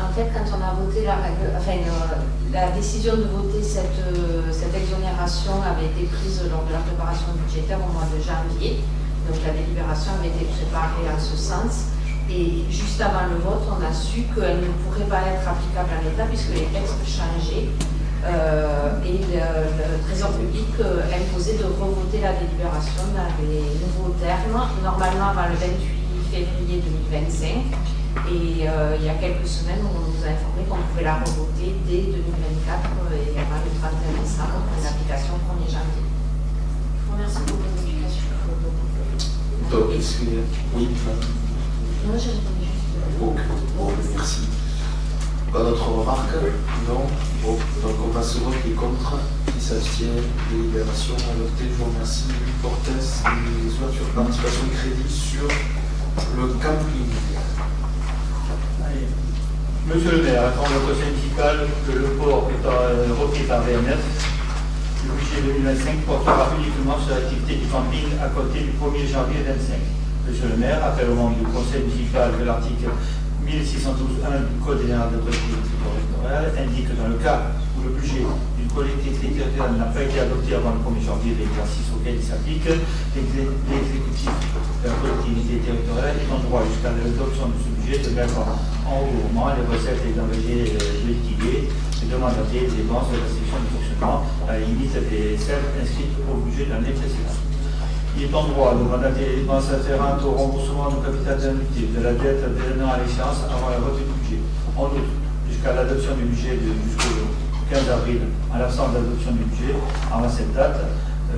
En fait, quand on a voté la décision de voter cette exonération avait été prise lors de la préparation budgétaire au mois de janvier. Donc la délibération avait été préparée en ce sens. Et juste avant le vote, on a su qu'elle ne pourrait pas être applicable en l'état puisque les textes changeaient. Et le Trésor public imposait de revoter la délibération dans les nouveaux termes, normalement avant le 28 février 2025. Et il y a quelques semaines, on nous a informé qu'on pouvait la revoter dès 2024 et avant le 31 décembre pour une application 1er janvier. Je vous remercie pour vos explications. Donc, est-ce qu'il y a... Oui, Non, j'ai répondu juste. Bon, merci. Pas d'autres remarques? Non. Bon, donc on passe au vote qui est contre, qui s'abstient, délibération adoptée. Je vous remercie. Portes, les ouvertures de participation de crédit sur le camping. Monsieur le maire, informe le conseil municipal que le port étant repris par VNF, le budget 2025 portera uniquement sur l'activité du camping à compter du 1er janvier 2025. Monsieur le maire, appelle au membre du conseil municipal de l'article 1612.1 du Code général de collectivité territoriale indique que dans le cas où le budget d'une collectivité territoriale n'a pas été adopté avant le 1er janvier de l'exercice auquel il s'applique, l'exécutif de la collectivité territoriale est en droit jusqu'à l'adoption de ce budget de mettre en recouvrement les recettes et les engagés liquidés et de mandater les dépenses de la section de fonctionnement à la limite des celles inscrites au budget de l'année précédente. Il est en droit de mandater les dépenses afférentes au remboursement du capital d'indemnité de la dette des années à l'échéance avant la vote du budget. En outre, jusqu'à l'adoption du budget jusqu'au 15 avril, en l'absence d'adoption du budget, avant cette date,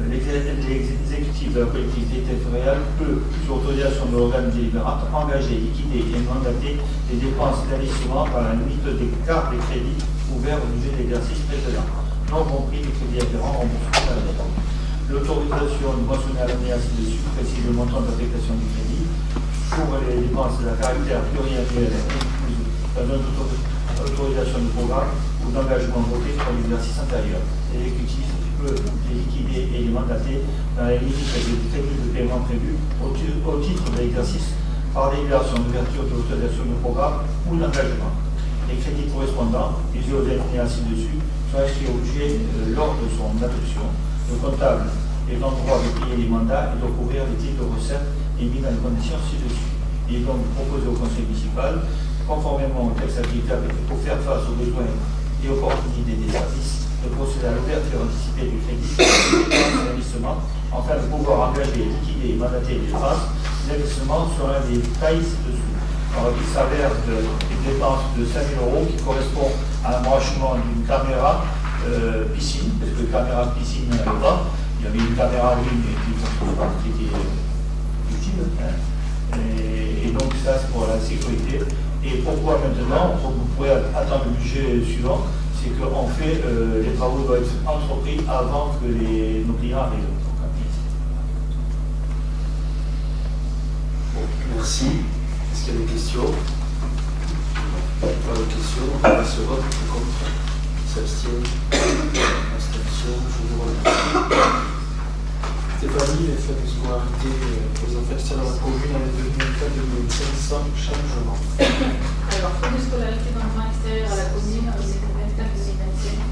l'exécutif de la collectivité territoriale peut, sur autorisation de l'organe délibérante, engager, liquider et mandater les dépenses d'investissement par la limite des cartes des crédits ouverts au budget de l'exercice précédent, non compris les crédits afférents remboursement de la dette. L'autorisation de mentionner à l'année ci-dessus précise le montant d'affectation du crédit pour les dépenses de caractère pluriannuel incluses dans une autorisation de programme ou d'engagement voté pour l'exercice antérieur. L'exécutif peut les liquider et les mandater dans les limites des crédits de paiement prévus au titre de l'exercice par délibération d'ouverture de l'autorisation de programme ou d'engagement. Les crédits correspondants, visés aux alinéas ci-dessus, sont inscrits au budget lors de son adoption. Le comptable est en droit de payer les mandats et de couvrir les titres de recettes émis dans les conditions ci-dessus. Il est donc proposé au conseil municipal, conformément au texte applicable pour faire face aux besoins et opportunités des services, de procéder à l'ouverture anticipée du crédit d'investissement afin de pouvoir engager, liquider et mandater les dépenses d'investissement sur un des tailles ci-dessous. Alors, il s'avère une dépense de 5 000 € qui correspond à un branchement d'une caméra piscine, parce que caméra piscine n'avait pas. Il y avait une caméra ligne qui était utile. Et donc ça c'est pour la sécurité. Et pourquoi maintenant? Vous pourrez attendre le budget suivant. c'est qu'en fait, les travaux doivent être entrepris avant que nos clients arrivent. Bon, merci. Est-ce qu'il y a des questions? Pas de questions. On passe au vote. Contre? S'abstiennent? Abstention. Je vous remercie. Stéphanie, les frais de scolarité pour les enfants extérieurs de la commune en 2024-2025 sans changement. Alors, frais de scolarité d'enfants extérieurs à la commune en 2024-2025.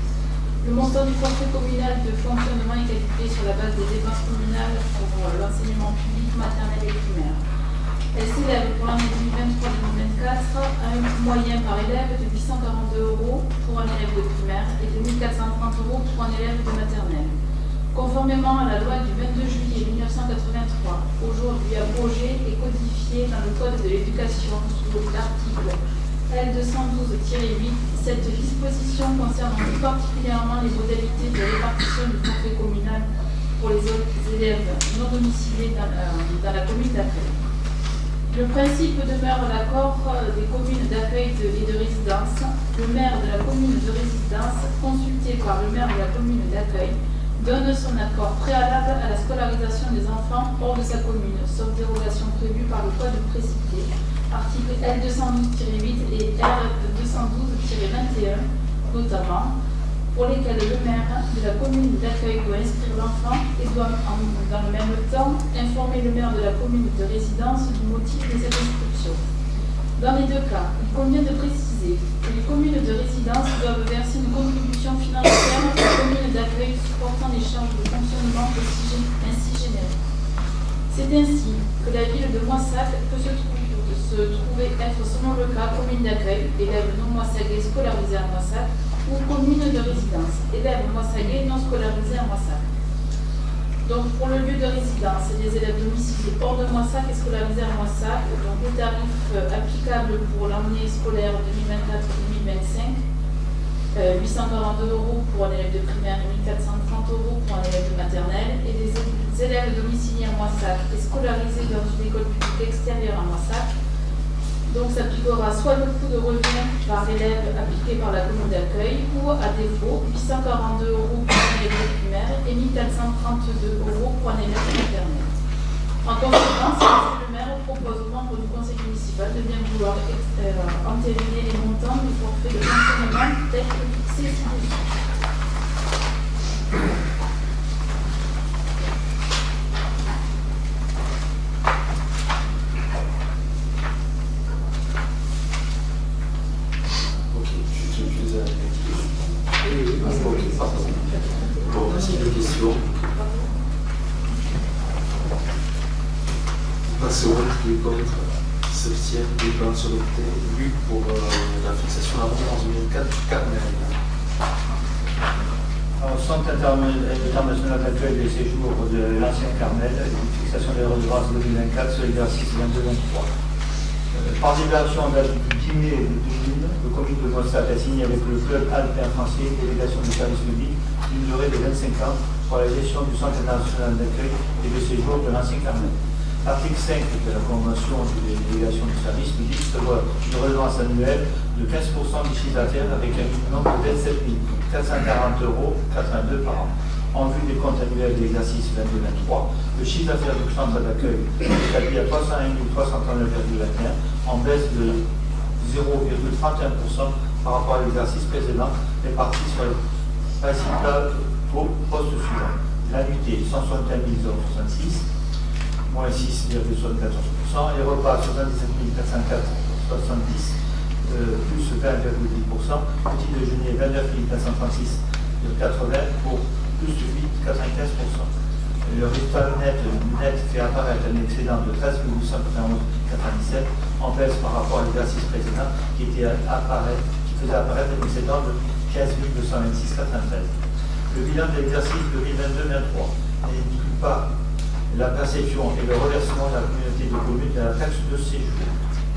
Le montant du forfait communal de fonctionnement est calculé sur la base des dépenses communales pour l'enseignement public, maternel et primaire. Elle s'élève pour l'année 2023-2024 à un moyen par élève de 842 € pour un élève de primaire et de 1430 € pour un élève de maternelle. Conformément à la loi du 22 juillet 1983, aujourd'hui abrogée et codifiée dans le Code de l'éducation sous l'article L212-8, cette disposition concerne tout particulièrement les modalités de répartition du forfait communal pour les autres élèves non domiciliés dans la commune d'accueil. Le principe demeure l'accord des communes d'accueil et de résidence. Le maire de la commune de résidence, consulté par le maire de la commune d'accueil, donne son accord préalable à la scolarisation des enfants hors de sa commune, sauf dérogation prévue par le code précité, article L212-8 et R212-21, notamment, pour lesquels le maire de la commune d'accueil doit inscrire l'enfant et doit, dans le même temps, informer le maire de la commune de résidence du motif de cette inscription. Dans les deux cas, il convient de préciser que les communes de résidence doivent verser une contribution financière aux communes d'accueil supportant les charges de fonctionnement ainsi générées. C'est ainsi que la ville de Moissac peut se trouver être, selon le cas, commune d'accueil, élèves non moissagais scolarisés à Moissac, ou commune de résidence, élèves moissagais non scolarisés à Moissac. Donc, pour le lieu de résidence, les élèves domiciliés hors de Moissac et scolarisés à Moissac, donc le tarif applicable pour l'année scolaire 2024-2025, 842 € pour un élève de primaire et 1430 € pour un élève de maternelle, et les élèves domiciliés à Moissac et scolarisés dans une école publique extérieure à Moissac. Donc, s'appliquera soit le coût de revient par élève appliqué par la commune d'accueil, ou à défaut, 842 € pour un élève de primaire et 1432 € pour un élève de maternelle. En conséquence, le maire propose aux membres du conseil municipal de bien vouloir entériner les montants du forfait de fonctionnement tel que fixé ci-dessus. Bon, merci de questions. Passez au vote qui est contre, qui s'abstiennent, qui est sur le lu pour la fixation à l'année en 2004 du Carmel. Alors, Centre international d'accueil des séjours de l'ancien Carmel, une fixation des redevances 2024 sur l'exercice 22-23. Par délibération en date du 10 mai 2000, le comité de Moissac a signé avec le club alpin français délégation du service public d'une durée de 25 ans pour la gestion du centre international d'accueil et de séjour de l'ancien Carmel. L'article 5 de la convention de délégation du service public prévoit une redevance annuelle de 15% du chiffre d'affaires avec un minimum de 27 440 € 82 par an. En vue des comptes annuels de l'exercice 22-23, le chiffre d'affaires du centre d'accueil est établi à 301 339,21 en baisse de 0,31% par rapport à l'exercice précédent, réparti sur les principales au poste suivant. L'annuité 161 066, moins 6,74%, les repas 77 404,70, plus 20,10%, petit déjeuner 29 436,80 pour plus de 8,95%. Le résultat net fait apparaître un excédent de 13 891,97 en baisse par rapport à l'exercice précédent qui faisait apparaître un excédent de 15 226,93. Le bilan de l'exercice 2022-23 n'indique pas la perception et le reversement de la communauté de communes de la taxe de séjour.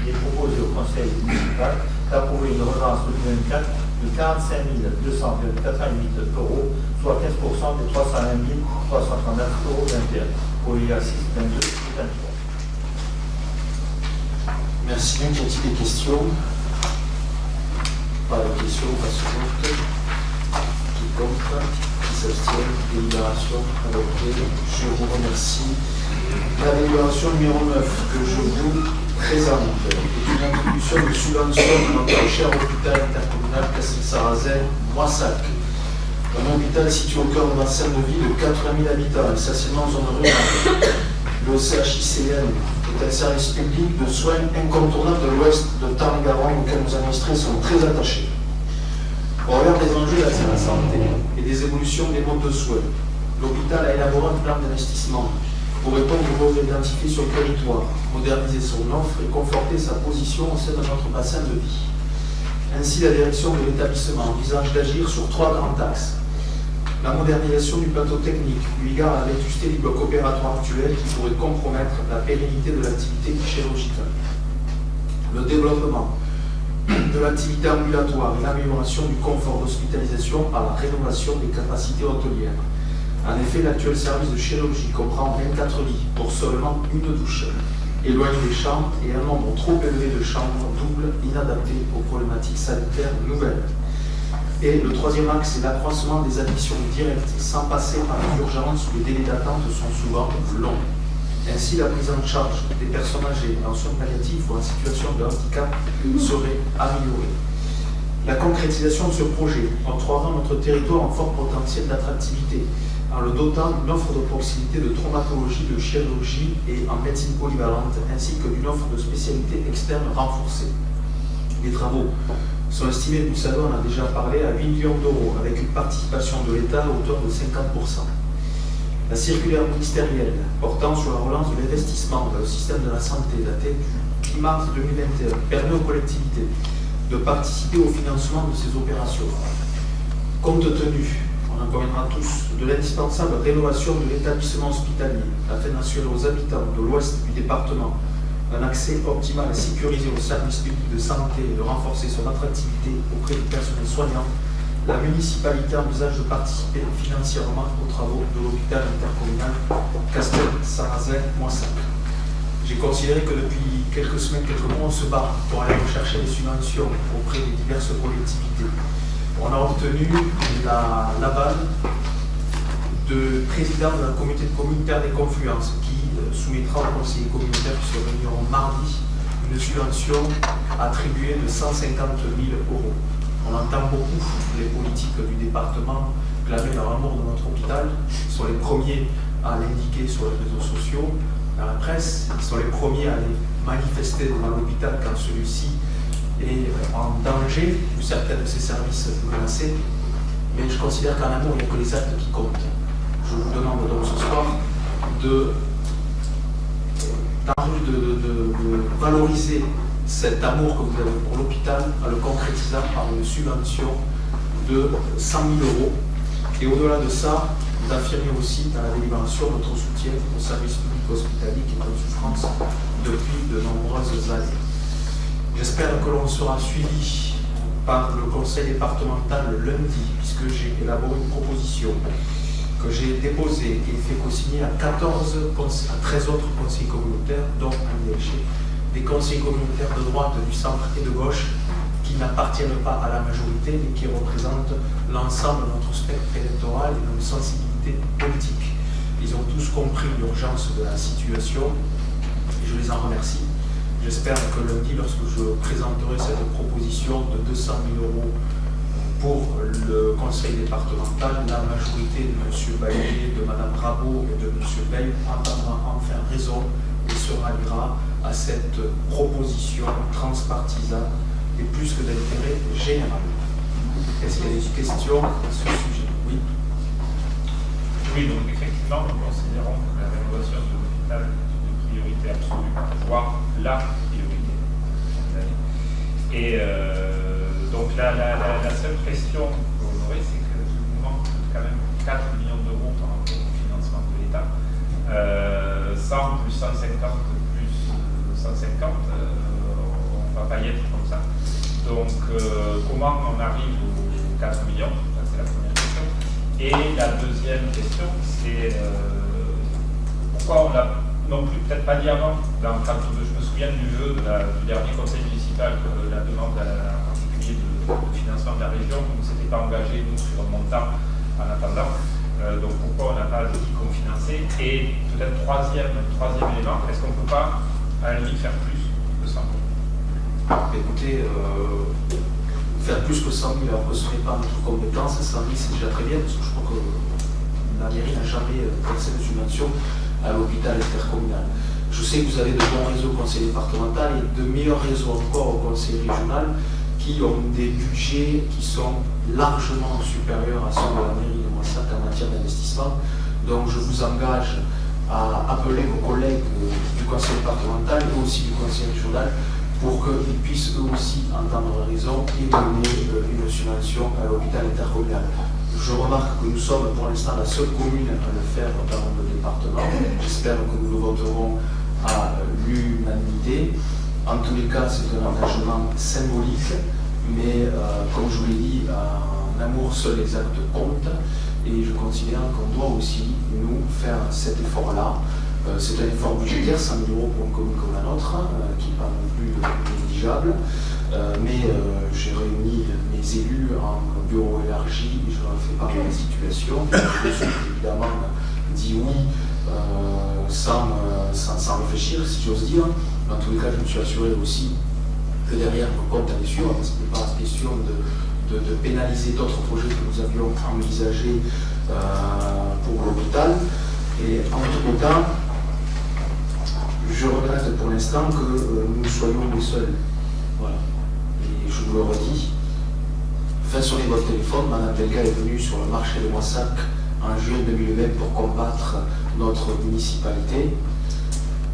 Il est proposé au conseil municipal d'approuver une redevance 2024 de 45 200,88 €, soit 15% des 301 339,21 € pour l'exercice 22 et 23. Merci. Y a-t-il des questions? Pas de questions, on passe au vote. qui est contre, qui s'abstient, délibération adoptée. Je vous remercie. La délibération numéro 9 que je vous présente est une attribution de subvention de notre cher hôpital intercommunal Castel-Sarrazin-Moissac. Un hôpital situé au cœur d'un bassin de vie de 80 000 habitants, essentiellement en zone rurale. Le CHICN est un service public de soins incontournable de l'ouest de Tarn-et-Garonne auquel nos administrés sont très attachés. Au regard des enjeux de la santé et des évolutions des modes de soins, l'hôpital a élaboré un plan d'investissement pour répondre aux besoins identifiés sur le territoire, moderniser son offre et conforter sa position au sein de notre bassin de vie. Ainsi, la direction de l'établissement envisage d'agir sur 3 grands axes. La modernisation du plateau technique, eu égard à la vétusté du bloc opératoire actuel qui pourrait compromettre la pérennité de l'activité chirurgicale. Le développement de l'activité ambulatoire et l'amélioration du confort d'hospitalisation par la rénovation des capacités hôtelières. En effet, l'actuel service de chirurgie comprend 24 lits pour seulement une douche, éloigné des chambres et un nombre trop élevé de chambres doubles inadaptées aux problématiques sanitaires nouvelles. Et le troisième axe, c'est l'accroissement des admissions directes sans passer par les urgences où les délais d'attente sont souvent longs. Ainsi, la prise en charge des personnes âgées en soins palliatifs ou en situation de handicap serait améliorée. La concrétisation de ce projet octroiera notre territoire un fort potentiel d'attractivité en le dotant d'une offre de proximité de traumatologie, de chirurgie et en médecine polyvalente, ainsi que d'une offre de spécialité externe renforcée. Les travaux sont estimés, vous le savez, on a déjà parlé, à 8 millions d'euros, avec une participation de l'État à hauteur de 50%. La circulaire ministérielle portant sur la relance de l'investissement dans le système de la santé, datée du 10 mars 2021, permet aux collectivités de participer au financement de ces opérations. Compte tenu, on en conviendra tous, de l'indispensable rénovation de l'établissement hospitalier, afin d'assurer aux habitants de l'ouest du département un accès optimal et sécurisé aux services publics de santé et de renforcer son attractivité auprès du personnel soignant, la municipalité envisage de participer financièrement aux travaux de l'hôpital intercommunal Castel-Sarrazin-Moissac. J'ai considéré que depuis quelques semaines, quelques mois, on se bat pour aller rechercher des subventions auprès des diverses collectivités. On a obtenu l'aval de président de la communauté de communes Terre des Confluences qui soumettra au conseiller communautaire qui se réuniront mardi une subvention attribuée de 150 000 €. On entend beaucoup les politiques du département clamer leur amour de notre hôpital. Ils sont les premiers à l'indiquer sur les réseaux sociaux, dans la presse. Ils sont les premiers à aller manifester devant l'hôpital quand celui-ci est en danger, ou certains de ses services menacés. Mais je considère qu'en amour, il n'y a que les actes qui comptent. Je vous demande donc ce soir de valoriser cet amour que vous avez pour l'hôpital en le concrétisant par une subvention de 100 000 €. Et au-delà de ça, d'affirmer aussi dans la délibération notre soutien au service public hospitalier qui est en souffrance depuis de nombreuses années. J'espère que l'on sera suivi par le conseil départemental le lundi, puisque j'ai élaboré une proposition que j'ai déposée et fait co-signer à 13 autres conseillers communautaires, dont un DLG, des conseillers communautaires de droite, du centre et de gauche, qui n'appartiennent pas à la majorité, mais qui représentent l'ensemble de notre spectre électoral et de notre sensibilité politique. Ils ont tous compris l'urgence de la situation, et je les en remercie. J'espère que lundi, lorsque je présenterai cette proposition de 200 000 € pour le conseil départemental, la majorité de M. Bailly, de Mme Rabot et de M. Veil entendra enfin raison et se ralliera à cette proposition transpartisane et plus que d'intérêt général. Est-ce qu'il y a des questions à ce sujet? Oui. Oui, donc effectivement, nous considérons que la rénovation de l'hôpital est une priorité absolue, voire la priorité. Et donc la seule question que vous aurez, c'est que nous manque quand même 4 millions d'euros par rapport au financement de l'État. 100 plus 150 plus 150, on ne va pas y être comme ça. Donc comment on arrive aux 4 millions? Ça, c'est la première question. Et la deuxième question, c'est pourquoi on l'a non plus peut-être pas dit avant. Je me souviens du vœu du dernier conseil municipal, que la demande en particulier de financement de la région, on ne s'était pas engagé, nous, sur un montant en attendant. Donc pourquoi on n'a pas dit confinancé? Et peut-être troisième élément, est-ce qu'on ne peut pas à la limite faire plus de 100 000? Écoutez, faire plus que 100 000, alors que ce n'est pas notre compétence, 100 000 c'est déjà très bien, parce que je crois que la mairie n'a jamais versé de subvention à l'hôpital intercommunal. Je sais que vous avez de bons réseaux au conseil départemental et de meilleurs réseaux encore au conseil régional qui ont des budgets qui sont largement supérieurs à ceux de la mairie de Moissac en matière d'investissement. Donc je vous engage à appeler vos collègues du conseil départemental et aussi du conseil régional pour qu'ils puissent eux aussi entendre raison et donner une subvention à l'hôpital intercommunal. Je remarque que nous sommes pour l'instant la seule commune à le faire dans le département. J'espère que nous le voterons à l'unanimité. En tous les cas, c'est un engagement symbolique, mais comme je vous l'ai dit, en amour, seuls les actes comptent. Et je considère qu'on doit aussi, nous, faire cet effort-là. C'est un effort budgétaire, 100 000 € pour une commune comme la nôtre, qui n'est pas non plus négligeable. Mais j'ai réuni mes élus en bureau élargi, je leur ai fait part de la situation. Je suis évidemment dit oui sans réfléchir, si j'ose dire. En tous les cas, je me suis assuré aussi que derrière le compte allait suivre, parce qu'il n'est pas question de pénaliser d'autres projets que nous avions envisagés pour l'hôpital. Et en tout cas, je regrette pour l'instant que nous soyons les seuls. Voilà. Et je vous le redis, faites sonner votre téléphone. Madame Delga est venue sur le marché de Moissac en juillet 2020 pour combattre notre municipalité.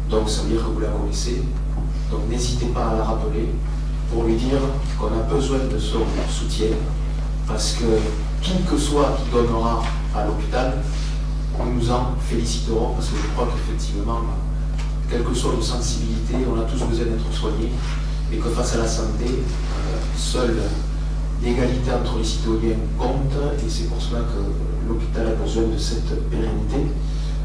Donc ça veut dire que vous la connaissez. Donc n'hésitez pas à la rappeler pour lui dire qu'on a besoin de son soutien, parce que qui que soit qui donnera à l'hôpital, nous en féliciterons, parce que je crois qu'effectivement, quelle que soit nos sensibilités, on a tous besoin d'être soignés, et que face à la santé, seule l'égalité entre les citoyens compte, et c'est pour cela que l'hôpital a besoin de cette pérennité.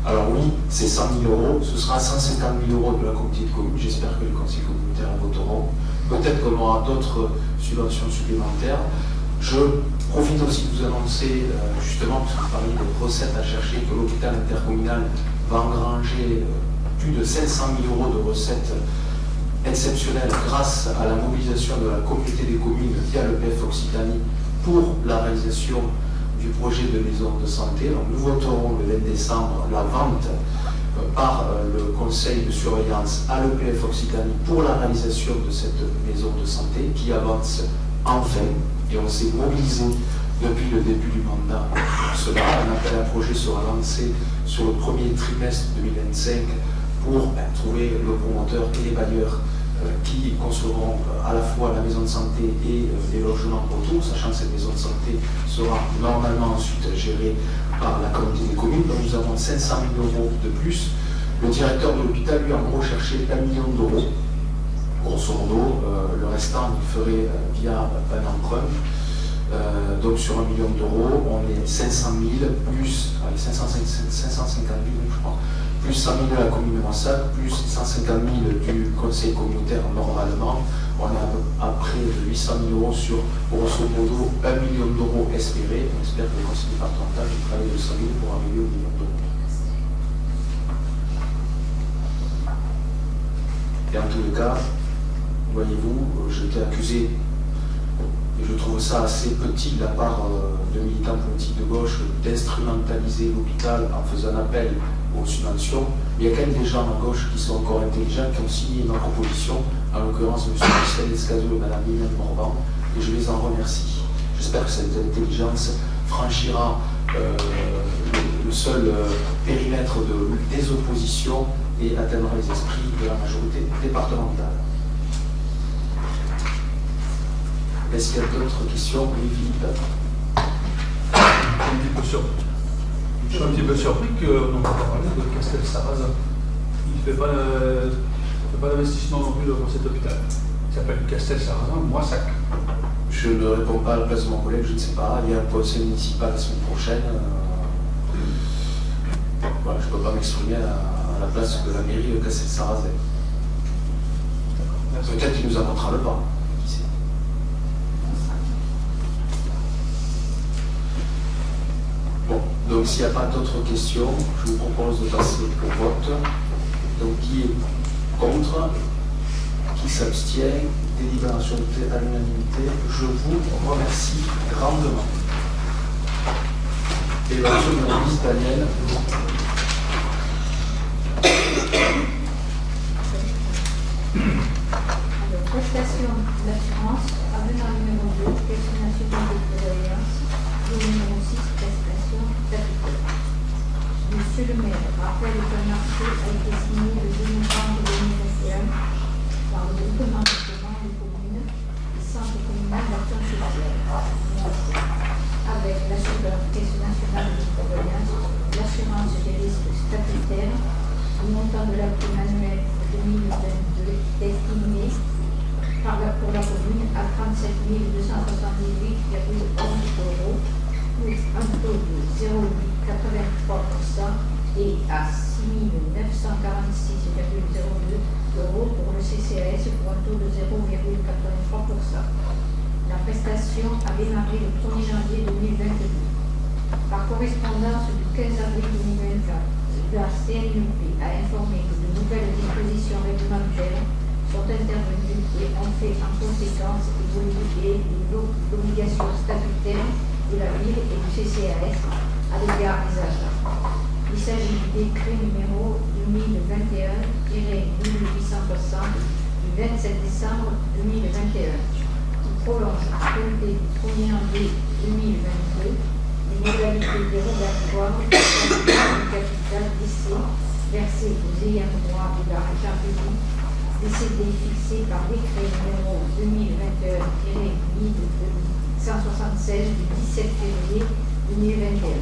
Alors oui, c'est 100 000 €, ce sera 150 000 € de la communauté de communes, j'espère que les conseils communautaires la voteront. Peut-être qu'on aura d'autres subventions supplémentaires. Je profite aussi de vous annoncer, justement, parce que vous parliez des recettes à chercher, que l'hôpital intercommunal va engranger plus de 500 000 € de recettes exceptionnelles grâce à la mobilisation de la communauté des communes via le PF Occitanie pour la réalisation du projet de maison de santé. Donc, nous voterons le 20 décembre la vente par le conseil de surveillance à l'EPF Occitanie pour la réalisation de cette maison de santé qui avance enfin, et on s'est mobilisé depuis le début du mandat pour cela. Un appel à projet sera lancé sur le premier trimestre 2025 pour trouver le promoteur et les bailleurs qui concevront à la fois la maison de santé et les logements autour, sachant que cette maison de santé sera normalement ensuite gérée par la communauté des communes. Donc nous avons 500 000 € de plus. Le directeur de l'hôpital, lui, en gros, cherchait 1 million d'euros. Grosso modo, le restant, il ferait via un emprunt. Donc sur 1 million d'euros, on est 500 000 plus, allez, 550 000, je crois, plus 100 000 de la commune de Moissac, plus 150 000 du conseil communautaire normalement. On est à près de 800 000 € sur, grosso modo, 1 million d'euros espérés. On espère que le conseil départemental va travailler de 100 000 pour arriver au million d'euros. Et en tous les cas, voyez-vous, j'étais accusé, et je trouve ça assez petit de la part de militants politiques de gauche, d'instrumentaliser l'hôpital en faisant appel aux subventions. Il y a quand même des gens à gauche qui sont encore intelligents, qui ont signé ma proposition, en l'occurrence M. Michel Escazot et Mme Liliane Morvan, et je les en remercie. J'espère que cette intelligence franchira le seul périmètre des oppositions et atteindra les esprits de la majorité départementale. Est-ce qu'il y a d'autres questions? Oui, Philippe. Je suis un petit peu surpris qu'on va parler de Castel-Sarrazin. Il ne fait pas d'investissement non plus dans cet hôpital. Il s'appelle Castel-Sarrazin, Moissac. Je ne réponds pas à la place de mon collègue, je ne sais pas. Il y a un conseil municipal la semaine prochaine. Voilà, je ne peux pas m'exprimer à la place de la mairie de Castel-Sarrazin. Peut-être qu'il nous inventera le pas. Qui sait. Donc s'il n'y a pas d'autres questions, je vous propose de passer au vote. Donc qui est contre? Qui s'abstient? Délibération à l'unanimité. Je vous remercie grandement. Et monsieur le ministre Daniel. Alors, prestation d'assurance, avenant numéro 2, Caisse nationale de prévoyance, et numéro 6, prestation statutaire. Monsieur le maire, rappelle qu'un marché a été signé le 2 novembre 2021 par le groupement d'assurance des communes et centre communal d'action sociale, avec l'assureur Caisse nationale de prévoyance, l'assurance des risques statutaires, le montant de la prime annuelle 2022 estimé pour la commune à 37 278,11 euros pour un taux de 0,83% et à 6 946,02 euros pour le CCAS pour un taux de 0,83%. La prestation a démarré le 1er janvier 2022. Par correspondance du 15 avril 2024, la CNUP a informé que de nouvelles dispositions réglementaires sont intervenues et ont fait en conséquence évoluer l'obligation statutaire de la ville et du CCAS à l'égard des agents. Il s'agit du décret numéro 2021-1860 du 27 décembre 2021 qui prolonge à compter du 1er janvier 2022 les modalités dérogatoires du capital d'essai versé aux ayants droit de l'argent public décédé fixé par décret numéro 2021-1176 du 17 février 2021.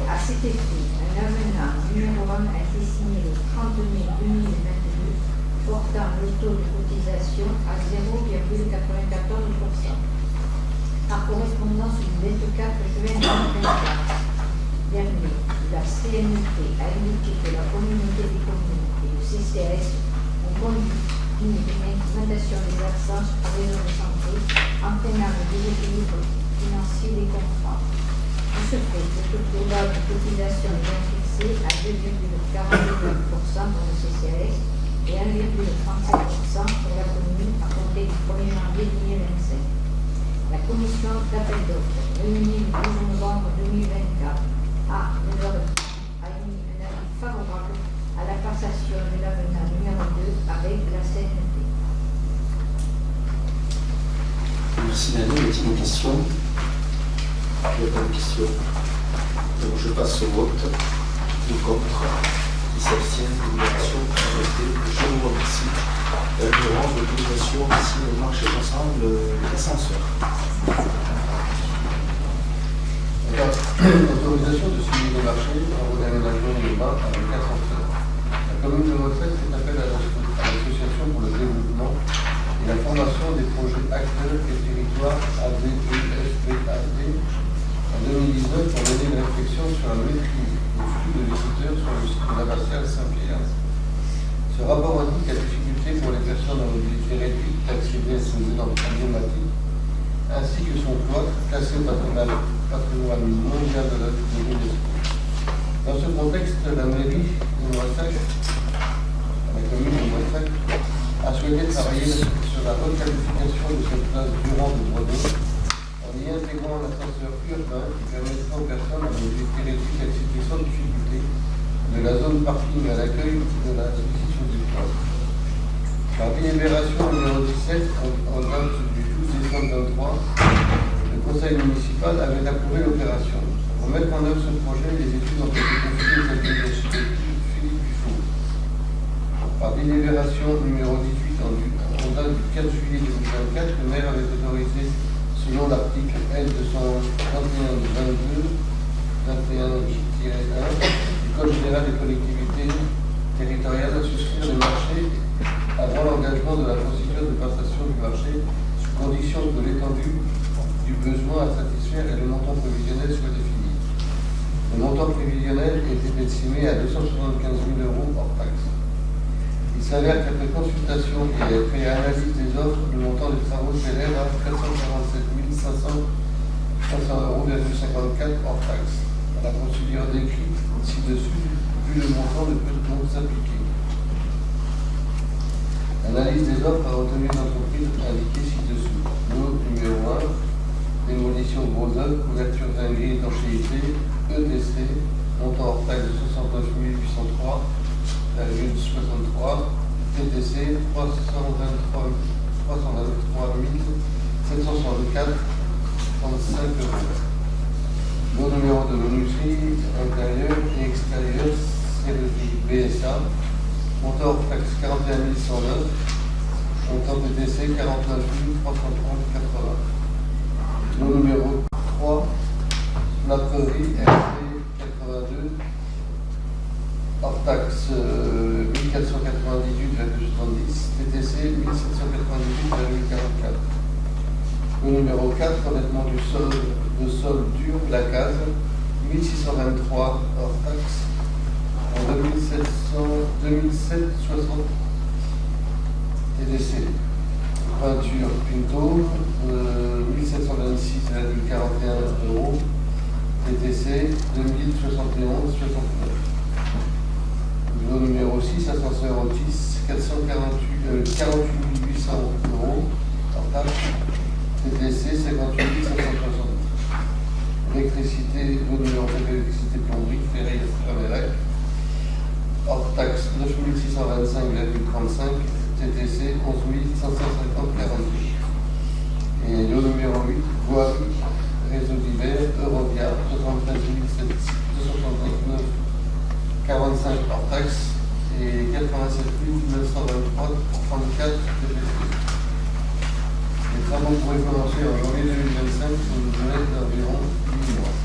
À cet effet, un avenant numéro 1 a été signé le 30 mai 2022 portant le taux de cotisation à 0,94%. Par correspondance du 24 juin 2024 dernier, la CNUP a indiqué que la communauté des communes et le CCAS ont conduit une implémentation des absences pour raison de santé entraînant le déséquilibre financier des contrats. De ce fait, le taux global de cotisation est fixé à 2,49% pour le CCAS et 1,37% pour la commune à compter du 1er janvier 2025. La commission d'appel d'offres, réunie le 12 novembre 2024, a émis un avis favorable à la passation de l'avenant numéro 2 avec la CNP. Merci Daniel. Y a-t-il une question? Il n'y a pas de question. Donc je passe au vote. Qui est contre? Qui s'abstient? Délibération adoptée. Je vous remercie. L'assurance de cotisation ici au marché ensemble l'ascenseur. Autorisation de signer le marché en d'aménagement urbain avec ascenseur. La commune de Moissette fait appel à l'association pour le développement et la formation des projets acteurs et territoires ADESPAD en 2019 pour mener une réflexion sur la maîtrise des flux de visiteurs sur le site de l'abbatiale Saint-Pierre. Ce rapport indique la difficulté pour les personnes à mobilité réduite d'accéder à ces zones emblématiques, ainsi que son cloître classé au patrimoine mondial de l'UNESCO. Dans ce contexte, la mairie de Moissac, la commune de Moissac, a souhaité travailler sur la requalification de cette place Durand de Bredon en y intégrant un ascenseur urbain qui permettra aux personnes à mobilité réduite d'accéder sans difficulté de la zone parking à l'accueil de la disposition du cloître. Par délibération numéro 17 en date du 12 décembre 2023, le conseil municipal avait approuvé l'opération. Pour mettre en œuvre ce projet, les études ont été confiées au cabinet d'architecture Philippe Dufault. Par délibération numéro 18 en date du 15 juillet 2024, le maire avait autorisé, selon l'article L221-22-21-1 du Code général des collectivités territoriales, à souscrire le marché avant l'engagement de la procédure de passation du marché, sous condition que l'étendue du besoin à satisfaire et le montant prévisionnel soit défini. Le montant prévisionnel était estimé à 275 000 euros hors taxe. Il s'avère qu'après consultation et après analyse des offres, le montant des travaux s'élève à 447 500,54 € hors taxe. La procédure décrite ci-dessus, vu le montant, ne peut donc s'appliquer. Analyse des offres à retenue d'entreprise indiquées ci-dessous. Lot numéro 1, démolition gros œuvres, couverture zinguée, étanchéité, EDC, montant hors taxe de 69 803,63, TTC 323 764,35 €. Lot numéro de menuiserie intérieure et extérieure, serrurerie BSA, montant hors taxe 41 109, montant TTC 49 330,80. Lot numéro 3, plâtrerie RT 82, hors taxe 1498,70, TTC 1798,44. Le numéro 4, revêtement du sol de sol dur, la case 1623 hors taxe en 2760 TTC. Peinture Pinto 1726,41 €, TTC 2071,69. Le numéro 6, ascenseur Otis 48 800 €, hors taxe, TTC 58 560. Électricité, le numéro d'électricité plomberie, Ferry Traverec, hors taxe 9625,35, TTC 11 550,48. Et le numéro 8, voirie, réseau divers, Eurovia 73 269,45 hors taxe et 87 923,34 TTC. Les travaux pourraient commencer en janvier 2025 sur une durée d'environ 8 mois.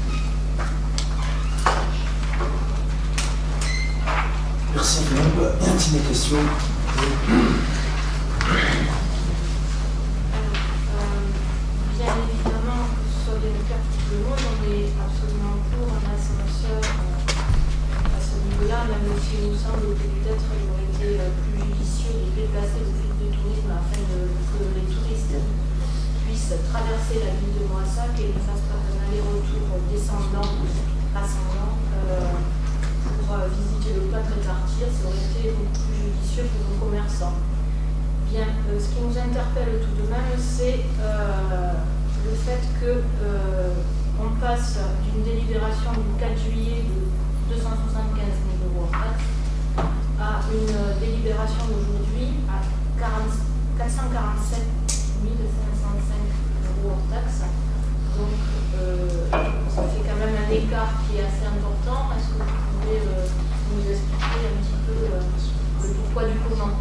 Merci Philippe. Y a-t-il des questions? Bien évidemment, que ce soit bien clair pour tout le monde, on est absolument pour un ascenseur à ce niveau-là, même si il nous semble que peut-être il aurait été plus judicieux de déplacer le site de tourisme afin que les touristes puissent traverser la ville de Moissac et ne fassent pas un aller-retour descendant, ascendant, pour visiter le plâtre et Tartire. Ça aurait été beaucoup plus judicieux pour nos commerçants. Bien, ce qui nous interpelle tout de même, c'est le fait qu'on passe d'une délibération du 4 juillet de 275 000 € hors taxe à une délibération d'aujourd'hui à 447 505 € hors taxe. Donc, ça fait quand même un écart qui est assez important. Est-ce que vous pouvez nous expliquer un petit peu le pourquoi du comment?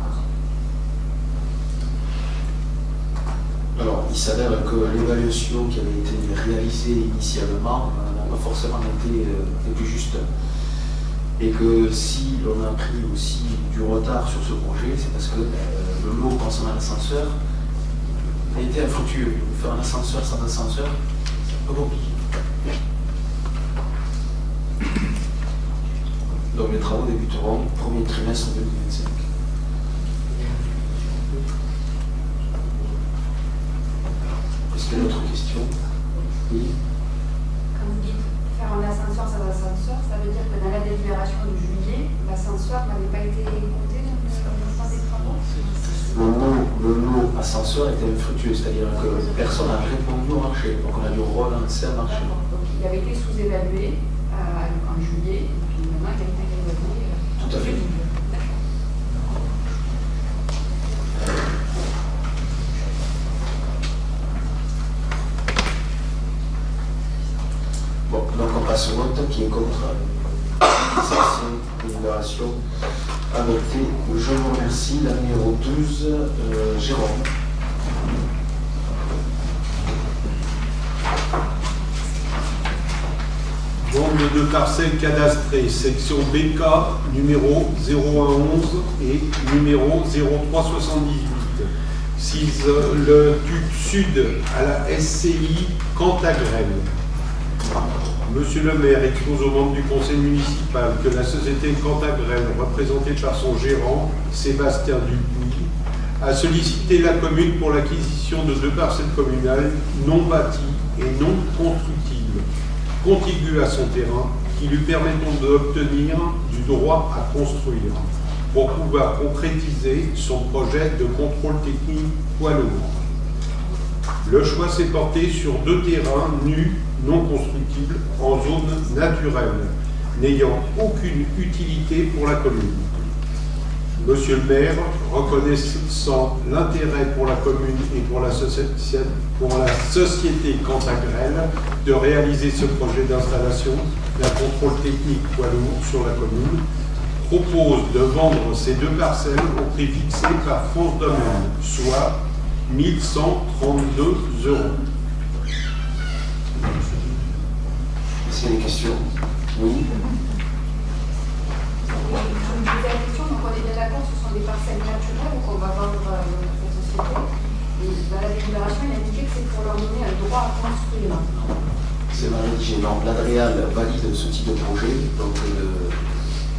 Alors, il s'avère que l'évaluation qui avait été réalisée initialement n'a pas forcément été plus juste. Et que si l'on a pris aussi du retard sur ce projet, c'est parce que le lot concernant l'ascenseur a été infructueux. Faire un ascenseur sans ascenseur, c'est un peu compliqué. Donc les travaux débuteront au premier trimestre 2025. Est-ce qu'il y a d'autres questions? Oui. Quand vous dites faire un ascenseur sans ascenseur, ça veut dire que dans la délibération de juillet, l'ascenseur n'avait pas été compté dans le montant des travaux? Le lot ascenseur était infructueux, c'est-à-dire que personne n'a répondu au marché, donc on a dû relancer un marché. Donc il avait été sous-évalué en juillet, et puis maintenant il a été évalué. Tout à fait. Bon, donc on passe au vote qui est contre cette délibération adoptée. Je vous remercie. La numéro 12, Jérôme. Vente de parcelles cadastrées, section BK, numéro 0111 et numéro 0378. 6 le sud à la SCI Cantagrel. Monsieur le maire expose aux membres du conseil municipal que la société Cantagrel, représentée par son gérant, Sébastien Dupuis, a sollicité la commune pour l'acquisition de 2 parcelles communales non bâties et non constructibles, contiguës à son terrain, qui lui permettront d'obtenir du droit à construire pour pouvoir concrétiser son projet de contrôle technique poids lourd. Le choix s'est porté sur 2 terrains nus, non constructibles, en zone naturelle, n'ayant aucune utilité pour la commune. Monsieur le maire, reconnaissant l'intérêt pour la commune et pour la société Cantagrel de réaliser ce projet d'installation d'un contrôle technique poids lourd sur la commune, propose de vendre ces 2 parcelles au prix fixé par France Domaine, soit 1 132 €. Est-ce qu'il y a des questions? Oui. Oui, je me posais la question, donc on est bien d'accord, ce sont des parcelles naturelles qu'on va vendre à notre société. Et dans la délibération, il a indiqué que c'est pour leur donner un droit à construire. C'est mal rédigé. Donc l'Adréal valide ce type de projet, donc le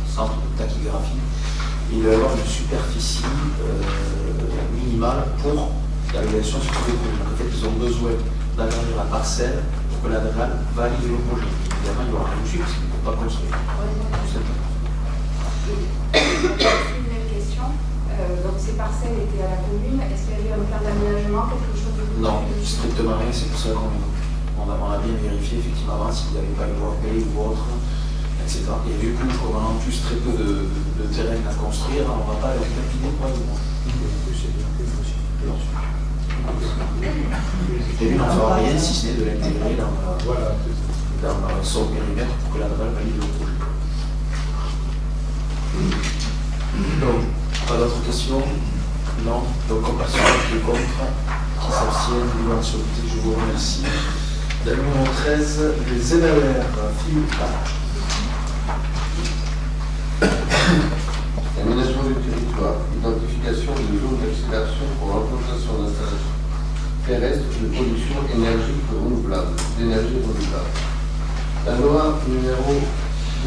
centre de tachygraphie. Il va y avoir une superficie minimale pour la réalisation sur tous les projets. En fait, ils ont besoin d'agrandir la parcelle pour que l'Adréal valide le projet. Évidemment, il y aura rien dessus parce qu'il ne peut pas construire. Une même question. Donc ces parcelles étaient à la commune. Est-ce qu'il y avait un plan d'aménagement, quelque chose de plus? Non, strictement rien, c'est pour ça qu'on a bien vérifié effectivement s'il n'y avait pas une voie payée ou autre, etc. Et du coup, comme on a en plus très peu de terrain à construire, on ne va pas les capiner pour le moment. Et lui, on ne fera rien si ce n'est de l'intégrer dans son périmètre pour que la DRAL valide le projet. Donc, pas d'autres questions? Non. Donc, on passe sur qui est contre, qui s'abstiennent, l'université, je vous remercie. Le numéro 13, les ZAER, Philippe. Aménagement du territoire, identification de zones d'accélération pour l'implantation d'installations terrestres de production d'énergie renouvelable. La loi numéro 2023-175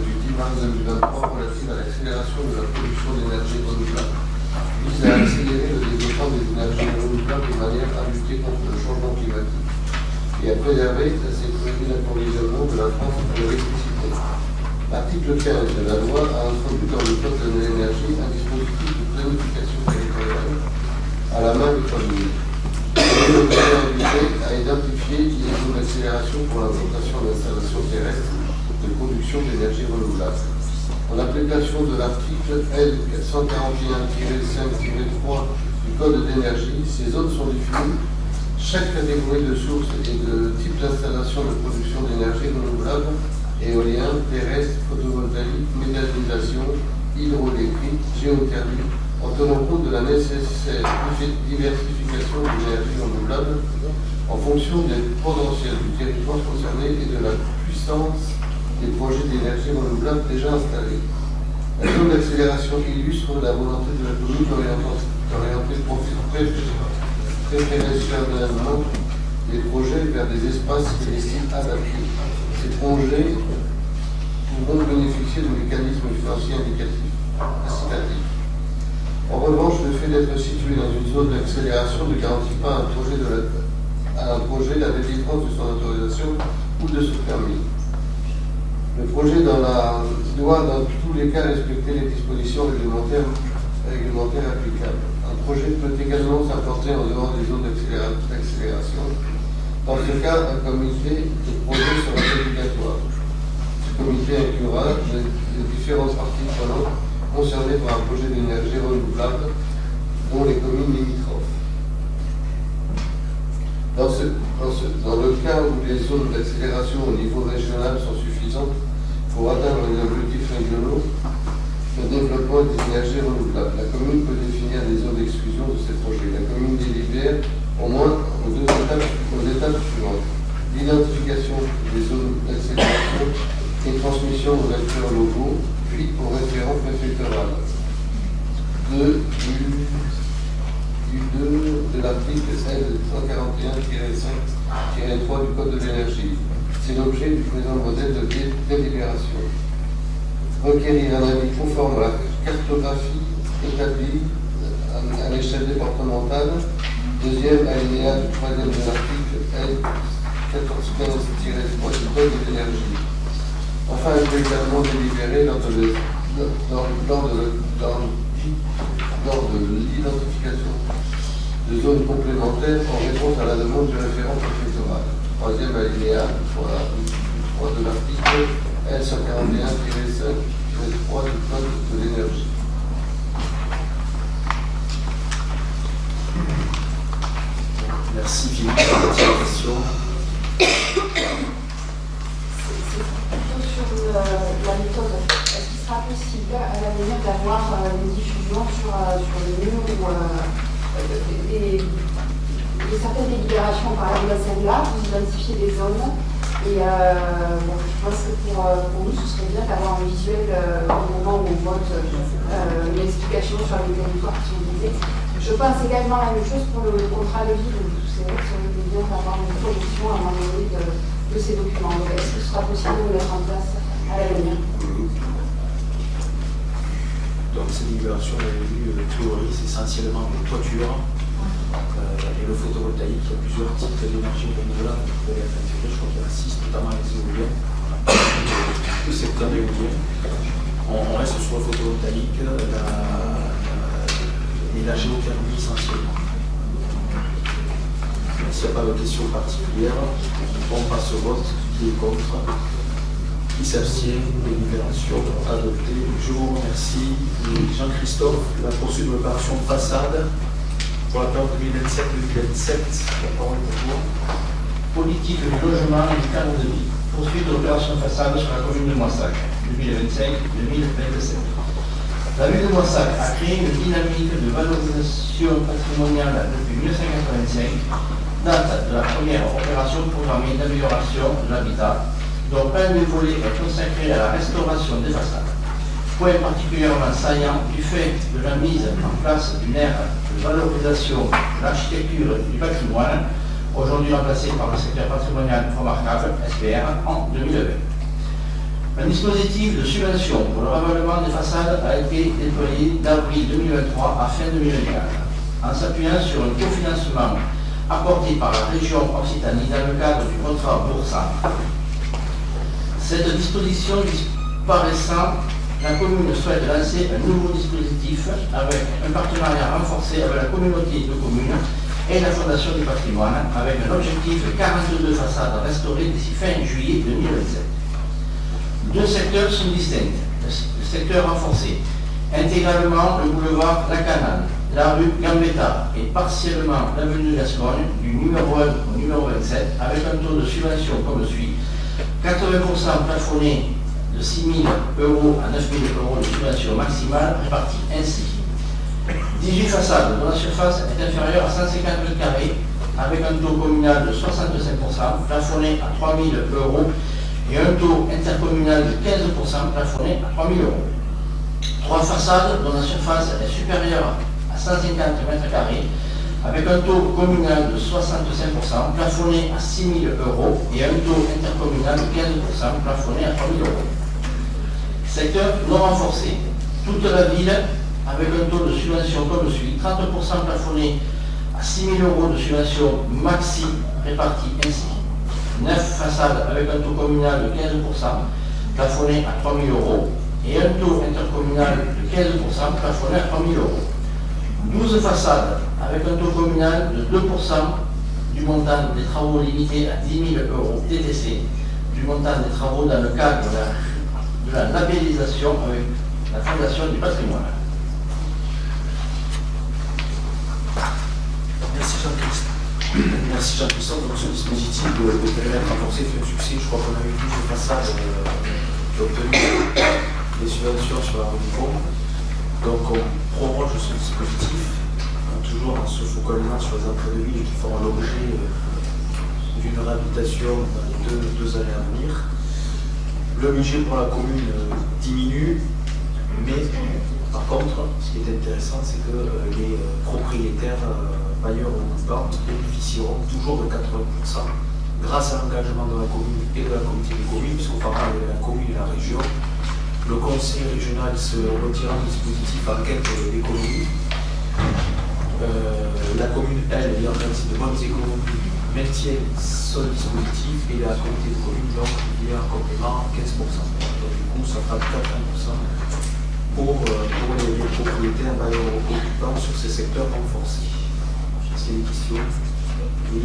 du 10 mars 2023 relative à l'accélération de la production d'énergie renouvelable vise à accélérer le développement des énergies renouvelables de manière à lutter contre le changement climatique et à préserver la sécurité d'approvisionnement de la France en électricité. L'article 15 de la loi a introduit dans le code de l'énergie un dispositif de planification territoriale à la main des communes. Le gouvernement a identifié les zones d'accélération pour l'implantation d'installations terrestres de production d'énergie renouvelable. En application de l'article L 441-5-3 du Code de l'énergie, ces zones sont définies. Chaque catégorie de sources et de type d'installation de production d'énergie renouvelable, éolien, terrestre, photovoltaïque, méthanisation, hydroélectrique, géothermie, en tenant compte de la nécessaire diversification de l'énergie renouvelable en fonction des potentiels du territoire concerné et de la puissance des projets d'énergie renouvelable déjà installés. La zone d'accélération illustre la volonté de la commune d'orienter préférentiellement les projets vers des espaces et des sites adaptés. Ces projets pourront bénéficier de mécanismes financiers incitatifs. En revanche, le fait d'être situé dans une zone d'accélération ne garantit pas à un projet la délivrance de son autorisation ou de son permis. Le projet doit dans tous les cas respecter les dispositions réglementaires applicables. Un projet peut également s'implanter en dehors des zones d'accélération. Dans ce cas, un comité de projet sera obligatoire. Ce comité inclura les différentes parties prenantes concernées par un projet d'énergie renouvelable, dont les communes limitrophes. Dans le cas où les zones d'accélération au niveau régional sont suffisantes pour atteindre les objectifs régionaux de développement des énergies renouvelables, la commune peut définir des zones d'exclusion de ces projets. La commune délibère au moins aux étapes suivantes: l'identification des zones d'accélération et transmission aux acteurs locaux, puis au référent préfectoral. Du 2 de l'article L 141-5-3 du Code de l'énergie. C'est l'objet du présent modèle de délibération. Requérir un avis conforme à la cartographie établie à l'échelle départementale. Deuxième alinéa du 3e de l'article L 1415-3 du Code de l'énergie. Enfin, il peut également délibérer lors de l'identification de zones complémentaires en réponse à la demande du référent préfectoral. Troisième alinéa, 3 de l'article L141-5-3 du Code de l'énergie. Merci Philippe. Question. C'est plutôt sur la méthode. Est-ce qu'il sera possible à l'avenir d'avoir une diffusion sur le mur ou certaines délibérations, par exemple celle-là, vous identifiez des zones et je pense que pour nous ce serait bien d'avoir un visuel au moment où on vote une explication sur les territoires qui sont visés. Je pense également la même chose pour le contrat de ville. C'est vrai que ça aurait été bien d'avoir une production à un moment donné de ces documents. Donc, est-ce que ce sera possible de le mettre en place à l'avenir? Donc ces délibérations, on avait vu, théorise essentiellement les toitures et le photovoltaïque. Il y a plusieurs types d'énergie renouvelable qui peuvent être intégrés. Je crois qu'il y en a 6, notamment les éoliens. Le secteur éolien. On reste sur le photovoltaïque et la géothermie essentiellement. S'il n'y a pas de questions particulières, on passe au vote. Qui est contre? Qui s'abstient? Délibération adoptée. Je vous remercie. Jean-Christophe, la poursuite de l'opération façade pour la période 2027-2027. La parole est pour vous. Politique du logement et du cadre de vie. Poursuite de l'opération façade sur la commune de Moissac, 2025-2027. La ville de Moissac a créé une dynamique de valorisation patrimoniale depuis 1985, date de la première opération programmée d'amélioration de l'habitat, dont un des volets est consacré à la restauration des façades. Point particulièrement saillant du fait de la mise en place d'une ère de valorisation de l'architecture et du patrimoine, aujourd'hui remplacée par le secteur patrimonial remarquable, SPR, en 2020. Un dispositif de subvention pour le ravalement des façades a été déployé d'avril 2023 à fin 2024, en s'appuyant sur un cofinancement apporté par la région Occitanie dans le cadre du contrat Boursan. Cette disposition disparaissant, la commune souhaite lancer un nouveau dispositif avec un partenariat renforcé avec la communauté de communes et la Fondation du patrimoine, avec un objectif de 42 façades restaurées d'ici fin juillet 2027. Deux secteurs sont distincts. Le secteur renforcé, intégralement le boulevard La Canale, la rue Gambetta et partiellement l'avenue Gascogne, du numéro 1 au numéro 27, avec un taux de subvention comme suit: 80% plafonné de 6 000 € à 9 000 € de subvention maximale répartie ainsi. 18 façades dont la surface est inférieure à 150 m², avec un taux communal de 65%, plafonné à 3 000 € et un taux intercommunal de 15% plafonné à 3 000 €. 3 façades dont la surface est supérieure à 150 m², avec un taux communal de 65% plafonné à 6 000 € et un taux intercommunal de 15% plafonné à 3 000 €. Secteur non renforcé, toute la ville avec un taux de subvention comme suit: 30% plafonné à 6 000 € de subvention maxi répartie ainsi. 9 façades avec un taux communal de 15% plafonné à 3 000 € et un taux intercommunal de 15% plafonné à 3 000 €. 12 façades avec un taux communal de 2% du montant des travaux limités à 10 000 € TTC, du montant des travaux dans le cadre de la labellisation avec la Fondation du patrimoine. Merci Jean-Christophe. Merci Jean-Christophe. Donc ce dispositif de périmètre renforcé fait un succès. Je crois qu'on a eu 12 façades qui ont obtenu des subventions sur leur niveau. Donc on proroge ce dispositif, toujours en se focalisant sur les entrées de ville qui feront l'objet d'une réhabilitation dans les deux années à venir. Le budget pour la commune diminue, mais par contre, ce qui est intéressant, c'est que les propriétaires, bailleurs ou occupants bénéficieront toujours de 80% grâce à l'engagement de la commune et de la communauté des communes, puisqu'au parlant de la commune et de la région, le conseil régional se retire du dispositif en quête d'économie. La commune, elle, est en principe de bonnes économies maintient son dispositif et la communauté de communes donc via un complément 15%. Donc, du coup, ça fera 80% pour les propriétaires bailleurs occupants sur ces secteurs renforcés. Est-ce qu'il y a des questions? Oui.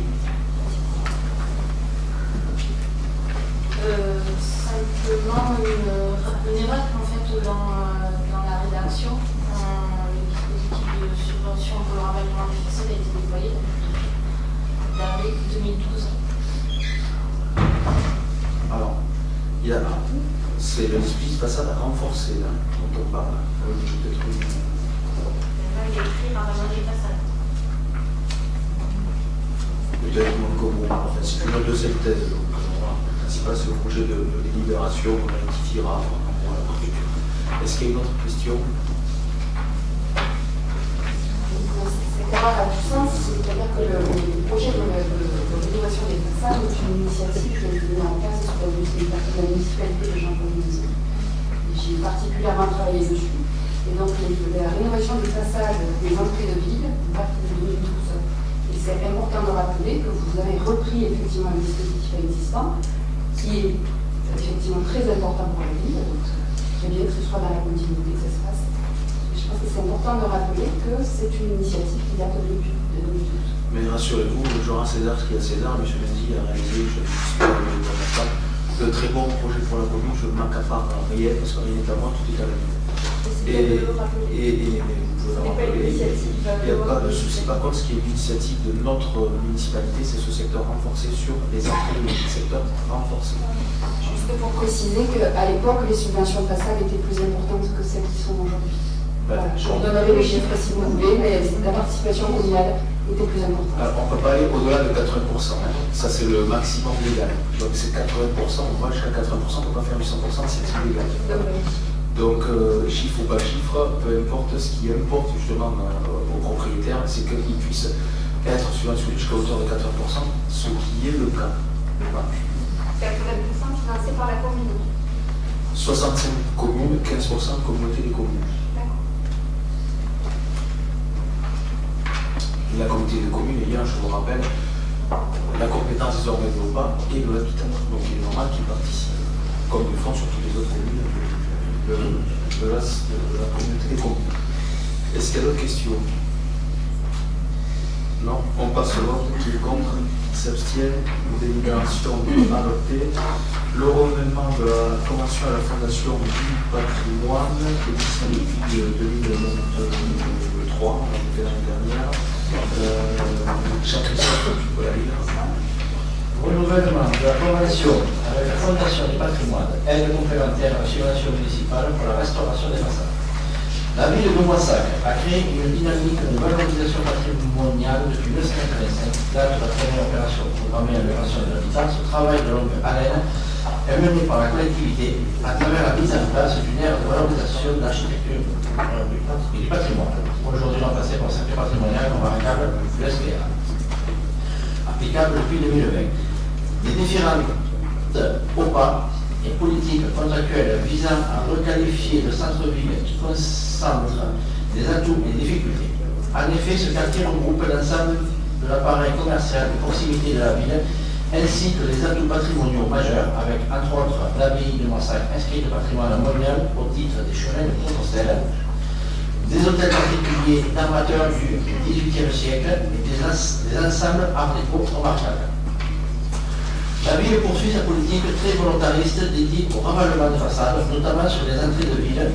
Simplement une erreur en fait dans la rédaction. Le dispositif de subvention pour le ravalement des façades a été déployé d'avril 2012. Alors, c'est le dispositif façade renforcé là, dont on parle. Peut-être Il y a écrit ravalement des façades. peut-être moins commun. Enfin, c'est une deuxième thèse. Donc, le principal, c'est le projet de délibération qu'on identifiera pour la préfecture. Est-ce qu'il y a une autre question? Cette erreur a du sens, c'est-à-dire que le projet de rénovation des façades est une initiative que je mets en place sur la municipalité de Jean-Paul II. J'ai particulièrement travaillé dessus. Et donc, la rénovation des façades des entrées de ville date de 2012. Et c'est important de rappeler que vous avez repris effectivement un dispositif existant qui est effectivement très important pour la ville. Donc, c'est bien que ce soit dans la continuité que ça se passe. Je pense que c'est important de rappeler que c'est une initiative qui date de 2012. Mais rassurez-vous, Jean César, ce qu'il y a César, M. Mendy a réalisé, de très bons projets pour la commune. Je ne manque à part rien, parce que rien n'est à moi, tout est à la ville. Et vous pouvez le rappeler, il n'y a pas de souci. Par contre, ce qui est l'initiative de notre municipalité, c'est ce secteur renforcé sur les entrées du secteur renforcé. Juste pour préciser qu'à l'époque, les subventions de façade étaient plus importantes que celles qui sont aujourd'hui. Voilà, je vous donnerai les chiffres si vous voulez, mais la participation communale était plus importante. Alors, on ne peut pas aller au-delà de 80%. Ça, c'est le maximum légal. Donc, c'est 80%. On va jusqu'à 80%, on ne peut pas faire du 100%, c'est illégal. Donc, chiffre ou pas chiffre, peu importe, ce qui importe justement aux propriétaires, c'est qu'ils puissent être subventionnés jusqu'à hauteur de 80%, ce qui est le cas. Voilà. 80% financé par la commune. 65 communes, 15% communauté des communes. La communauté des communes ayant, je vous rappelle, la compétence désormais de l'OPA et de l'habitat. Donc il est normal qu'ils participent, comme le font sur toutes les autres communes de la communauté des communes. Est-ce qu'il y a d'autres questions? Non? On passe au vote. Qui est contre? Qui s'abstiennent? Une délibération adoptée. Le renouvellement de la convention à la Fondation du patrimoine qui est disponible depuis 2023, on l'a fait l'année dernière. Chaque question, tu peux la lire. Renouvellement de la convention avec la Fondation du patrimoine, aide complémentaire à la subvention municipale pour la restauration des façades. La ville de Moissac a créé une dynamique de valorisation patrimoniale depuis 1985, date de la première opération programmée à l'opération de l'habitat. Ce travail de longue haleine est mené par la collectivité à travers la mise en place d'une aire de valorisation de l'architecture et du patrimoine, aujourd'hui remplacée par le secteur patrimonial convaincable de l'SPA, applicable depuis 2020. Les différentes OPA et politiques contractuelles visant à requalifier le centre-ville qui concentre des atouts et des difficultés. En effet, ce quartier regroupe l'ensemble de l'appareil commercial de proximité de la ville, ainsi que les atouts patrimoniaux majeurs, avec entre autres l'abbaye de Moissac inscrite au patrimoine mondial au titre des chemins de Compostelle, des hôtels particuliers d'amateurs du XVIIIe siècle et des ensembles art déco remarquables. La ville poursuit sa politique très volontariste dédiée au ravalement de façades, notamment sur les entrées de ville,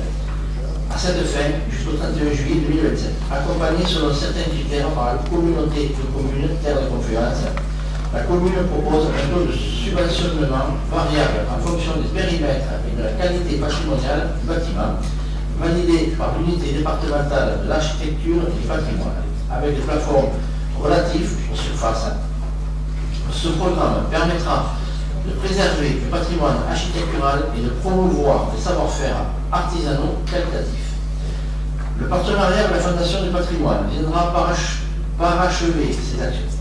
à cette fin jusqu'au 31 juillet 2027. Accompagnée selon certains critères par la communauté de communes Terre de Confluence, la commune propose un taux de subventionnement variable en fonction des périmètres et de la qualité patrimoniale du bâtiment, validé par l'unité départementale de l'architecture et du patrimoine, avec des plafonds relatifs aux surfaces. Ce programme permettra de préserver le patrimoine architectural et de promouvoir les savoir-faire artisanaux qualitatifs. Le partenariat avec la Fondation du patrimoine viendra parachever ces actions.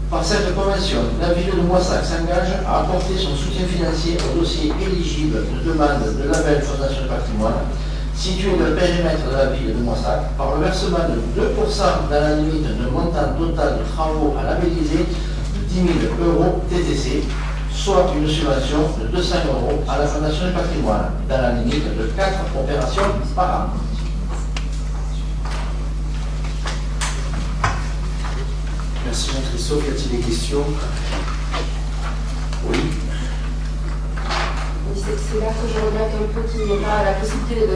Par cette convention, la ville de Moissac s'engage à apporter son soutien financier au dossier éligible de demande de label Fondation du patrimoine, situé dans le périmètre de la ville de Moissac, par le versement de 2% dans la limite d'un montant montant total de travaux à labelliser de 10 000 euros TTC, soit une subvention de 200 euros à la Fondation du patrimoine, dans la limite de 4 opérations par an. Merci Jean-Christophe. Y a-t-il des questions? Oui. C'est là que je regrette un peu qu'il n'y ait pas la possibilité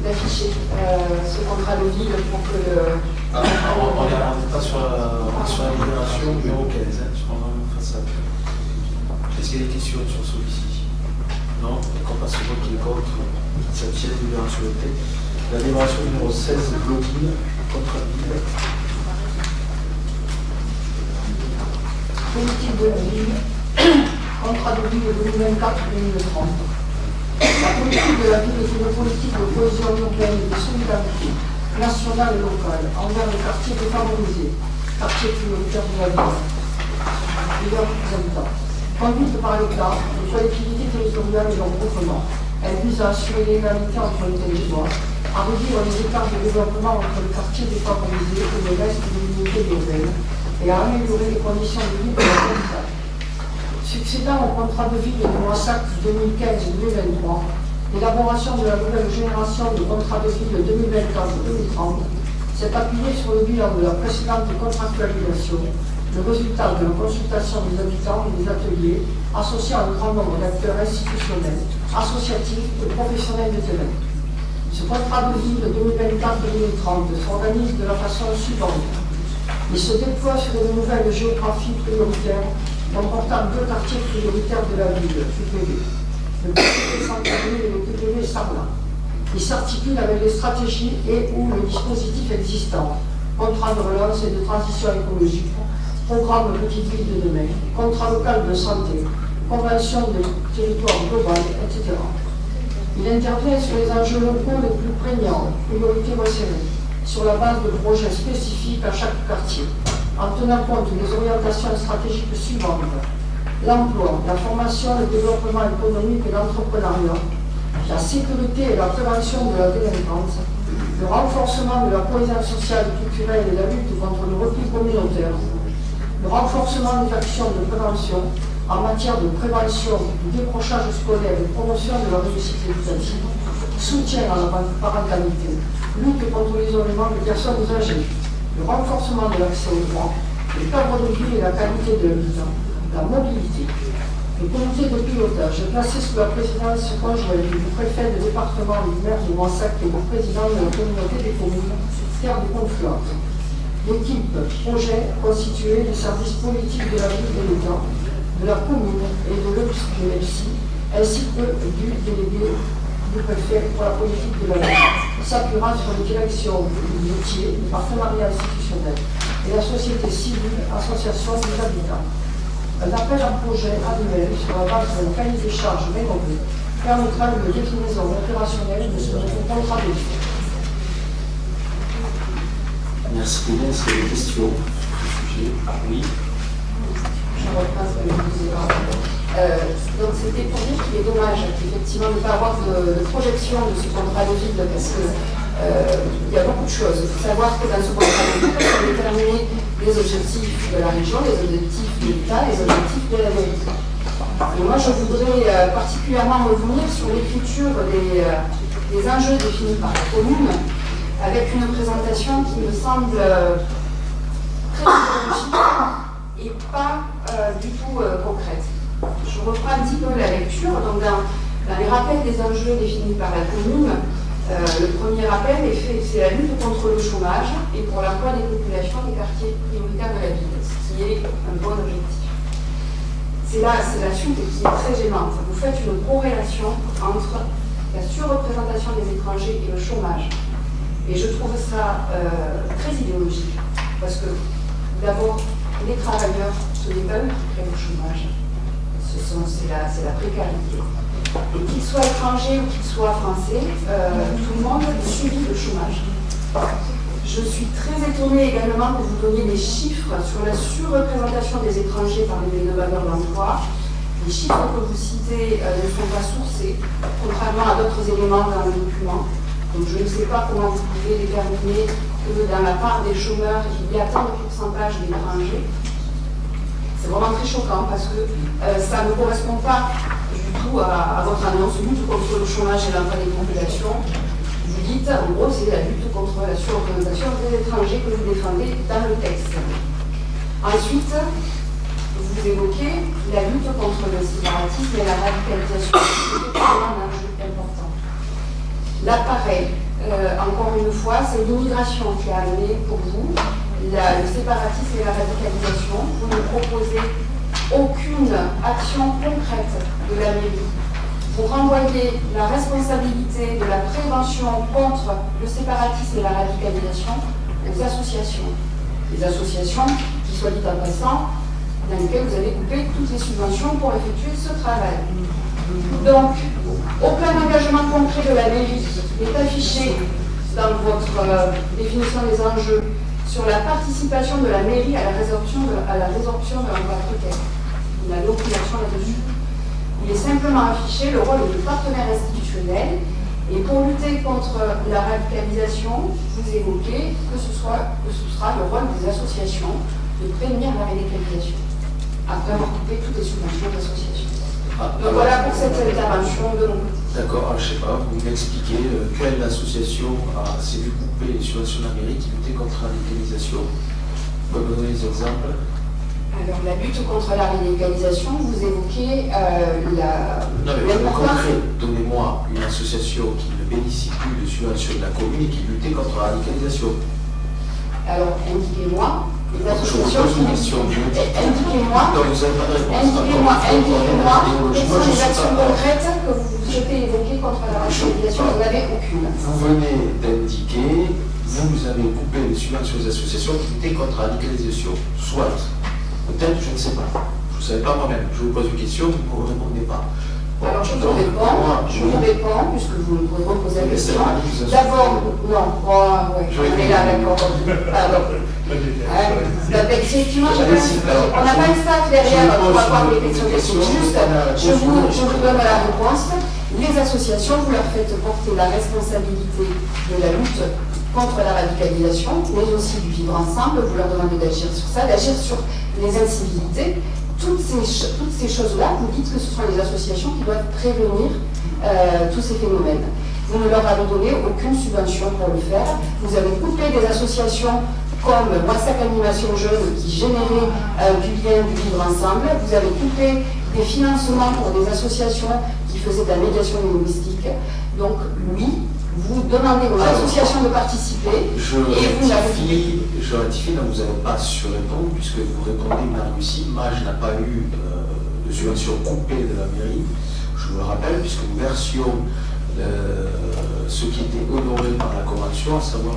d'afficher ce contrat de ville pour que on n'est pas sur la libération numéro 15, hein, sur la façade. Est-ce qu'il y a des questions sur celui-ci? Non. Donc on passe au vote qui est contre. Qui s'abstient, libération votée. La libération numéro 16, Bloquine, contrat de ville. Politique de la ville, contrat de ville 2024-2030. La politique de la ville est une politique de cohésion urbaine et de solidarité nationale et locale envers les quartiers défavorisés, quartiers prioritaires de la ville et leurs habitants. Conduite par l'État, les collectivités territoriales et leurs groupements, elle vise à assurer l'égalité entre les territoires, à réduire les écarts de développement entre les quartiers défavorisés et le reste de l'unité urbaine, et à améliorer les conditions de vie de la capitale. Succédant au contrat de ville de Moissac 2015-2023, l'élaboration de la nouvelle génération de contrat de ville 2024-2030 s'est appuyée sur le bilan de la précédente contractualisation, le résultat de la consultation des habitants et des ateliers associant un grand nombre d'acteurs institutionnels, associatifs et professionnels de terrain. Ce contrat de ville 2024-2030 s'organise de la façon suivante. Il se déploie sur une nouvelle géographie prioritaire comportant 2 quartiers prioritaires de la ville, QPV, le QPV Centre-Ville et le QPV Sarlat. Il s'articule avec les stratégies et ou le dispositif existant, contrat de relance et de transition écologique, programme Petite Ville de demain, contrat local de santé, convention de territoire global, etc. Il intervient sur les enjeux locaux les plus prégnants, priorités resserrées, sur la base de projets spécifiques à chaque quartier, en tenant compte des orientations stratégiques suivantes: l'emploi, la formation, le développement économique et l'entrepreneuriat, la sécurité et la prévention de la délinquance, le renforcement de la cohésion sociale et culturelle et la lutte contre le repli communautaire, le renforcement des actions de prévention en matière de prévention du décrochage scolaire et promotion de la réussite éducative, soutien à la parentalité, lutte contre l'isolement des personnes âgées, le renforcement de l'accès aux droits, le cadre de vie et la qualité de l'habitat, la mobilité. Le comité de pilotage est placé sous la présidence conjointe du préfet de département et du maire de Moissac et du président de la communauté des communes, Terre de Confluence. L'équipe projet constituée du service politique de la ville de l'État, de la commune et de l'EPSI, ainsi que du délégué du préfet pour la politique de la ville, s'appuiera sur les directions du métier, les partenariats institutionnels et la société civile, association des habitants. Un appel à projet annuel sur la base d'un cahier des charges rénové permettra une déclinaison opérationnelle de ce nouveau contrat de vie. Merci. Est-ce qu'il y a des questions sur ce sujet? Oui. Je reprends ce que je disais. Donc c'était pour dire qu'il est dommage effectivement de ne pas avoir de projection de ce contrat de ville parce que il y a beaucoup de choses. Il faut savoir que dans ce contrat de ville, on a déterminé les objectifs de la région, les objectifs de l'État, les objectifs de la ville. Et moi je voudrais particulièrement revenir sur l'écriture des enjeux définis par la commune avec une présentation qui me semble très idéologique et pas du tout concrète. Je reprends un petit peu la lecture. Donc dans les rappels des enjeux définis par la commune, le premier rappel est fait, c'est la lutte contre le chômage et pour l'emploi des populations des quartiers prioritaires de la ville, ce qui est un bon objectif. C'est la suite qui est très gênante. Vous faites une corrélation entre la surreprésentation des étrangers et le chômage. Et je trouve ça très idéologique, parce que d'abord, les travailleurs, ce n'est pas eux qui créent le chômage, c'est la précarité. Et qu'ils soient étrangers ou qu'ils soient français, tout le monde subit le chômage. Je suis très étonnée également que vous donniez des chiffres sur la surreprésentation des étrangers parmi les demandeurs d'emploi. Les chiffres que vous citez ne sont pas sourcés, contrairement à d'autres éléments dans le document. Donc je ne sais pas comment vous pouvez déterminer que dans la part des chômeurs, il y a tant de pourcentage d'étrangers. C'est vraiment très choquant parce que ça ne correspond pas du tout à votre annonce, lutte contre le chômage et l'emploi des populations. Vous dites, en gros, c'est la lutte contre la surreprésentation des étrangers que vous défendez dans le texte. Ensuite, vous évoquez la lutte contre le séparatisme et la radicalisation. C'est vraiment un enjeu important. Là, pareil, encore une fois, c'est l'immigration qui a amené pour vous le séparatisme et la radicalisation. Vous ne proposez aucune action concrète de la mairie pour renvoyer la responsabilité de la prévention contre le séparatisme et la radicalisation aux associations. Les associations qui, soit dit en passant, dans lesquelles vous avez coupé toutes les subventions pour effectuer ce travail. Donc, aucun engagement concret de la mairie n'est affiché dans votre définition des enjeux sur la participation de la mairie à la résorption de l'emploi précaire. Vous n'avez aucune action là-dessus. Il est simplement affiché le rôle de partenaire institutionnel et pour lutter contre la radicalisation, vous évoquez que ce sera le rôle des associations de prévenir la radicalisation après avoir coupé toutes les subventions d'associations. Donc voilà pour cette intervention de mon côté. D'accord, je ne sais pas, vous m'expliquez quelle association s'est vu couper les subventions de la mairie qui luttait contre la radicalisation. Vous pouvez me donner des exemples? Alors, la lutte contre la radicalisation, vous évoquez la... Non, mais je concret, donnez-moi une association qui ne bénéficie plus de subventions de la commune et qui luttait contre la radicalisation. Alors, indiquez-moi les associations qui... Indiquez-moi quelles sont les actions concrètes que vous souhaitez évoquer contre la radicalisation. Vous n'avez aucune. Vous venez d'indiquer, vous avez coupé les subventions des associations qui luttaient contre la radicalisation. Soit. Peut-être, je ne sais pas. Je ne savais pas moi-même. Je vous pose une question, vous ne répondez pas. Bon, alors je vous réponds, puisque vous me reposez la question. D'abord, non, on est là, d'accord. Pardon. Effectivement, on n'a pas un staff derrière pour avoir les questions. Juste, je vous donne la réponse. Les associations, vous leur faites porter la responsabilité de la lutte contre la radicalisation, mais aussi du vivre ensemble. Vous leur demandez d'agir sur ça, d'agir sur les incivilités. Toutes ces choses-là, vous dites que ce sont les associations qui doivent prévenir tous ces phénomènes. Vous ne leur avez donné aucune subvention pour le faire. Vous avez coupé des associations comme Moissac Animation Jeune qui générait du lien, du vivre ensemble. Vous avez coupé des financements pour des associations qui faisaient de la médiation linguistique. Donc oui, vous demandez aux associations de participer je rectifie, donc vous n'avez pas su répondre puisque vous répondez mal réussi. Mage n'a pas eu de subvention coupée de la mairie, je vous le rappelle, puisque nous versions ce qui était honoré par la convention, à savoir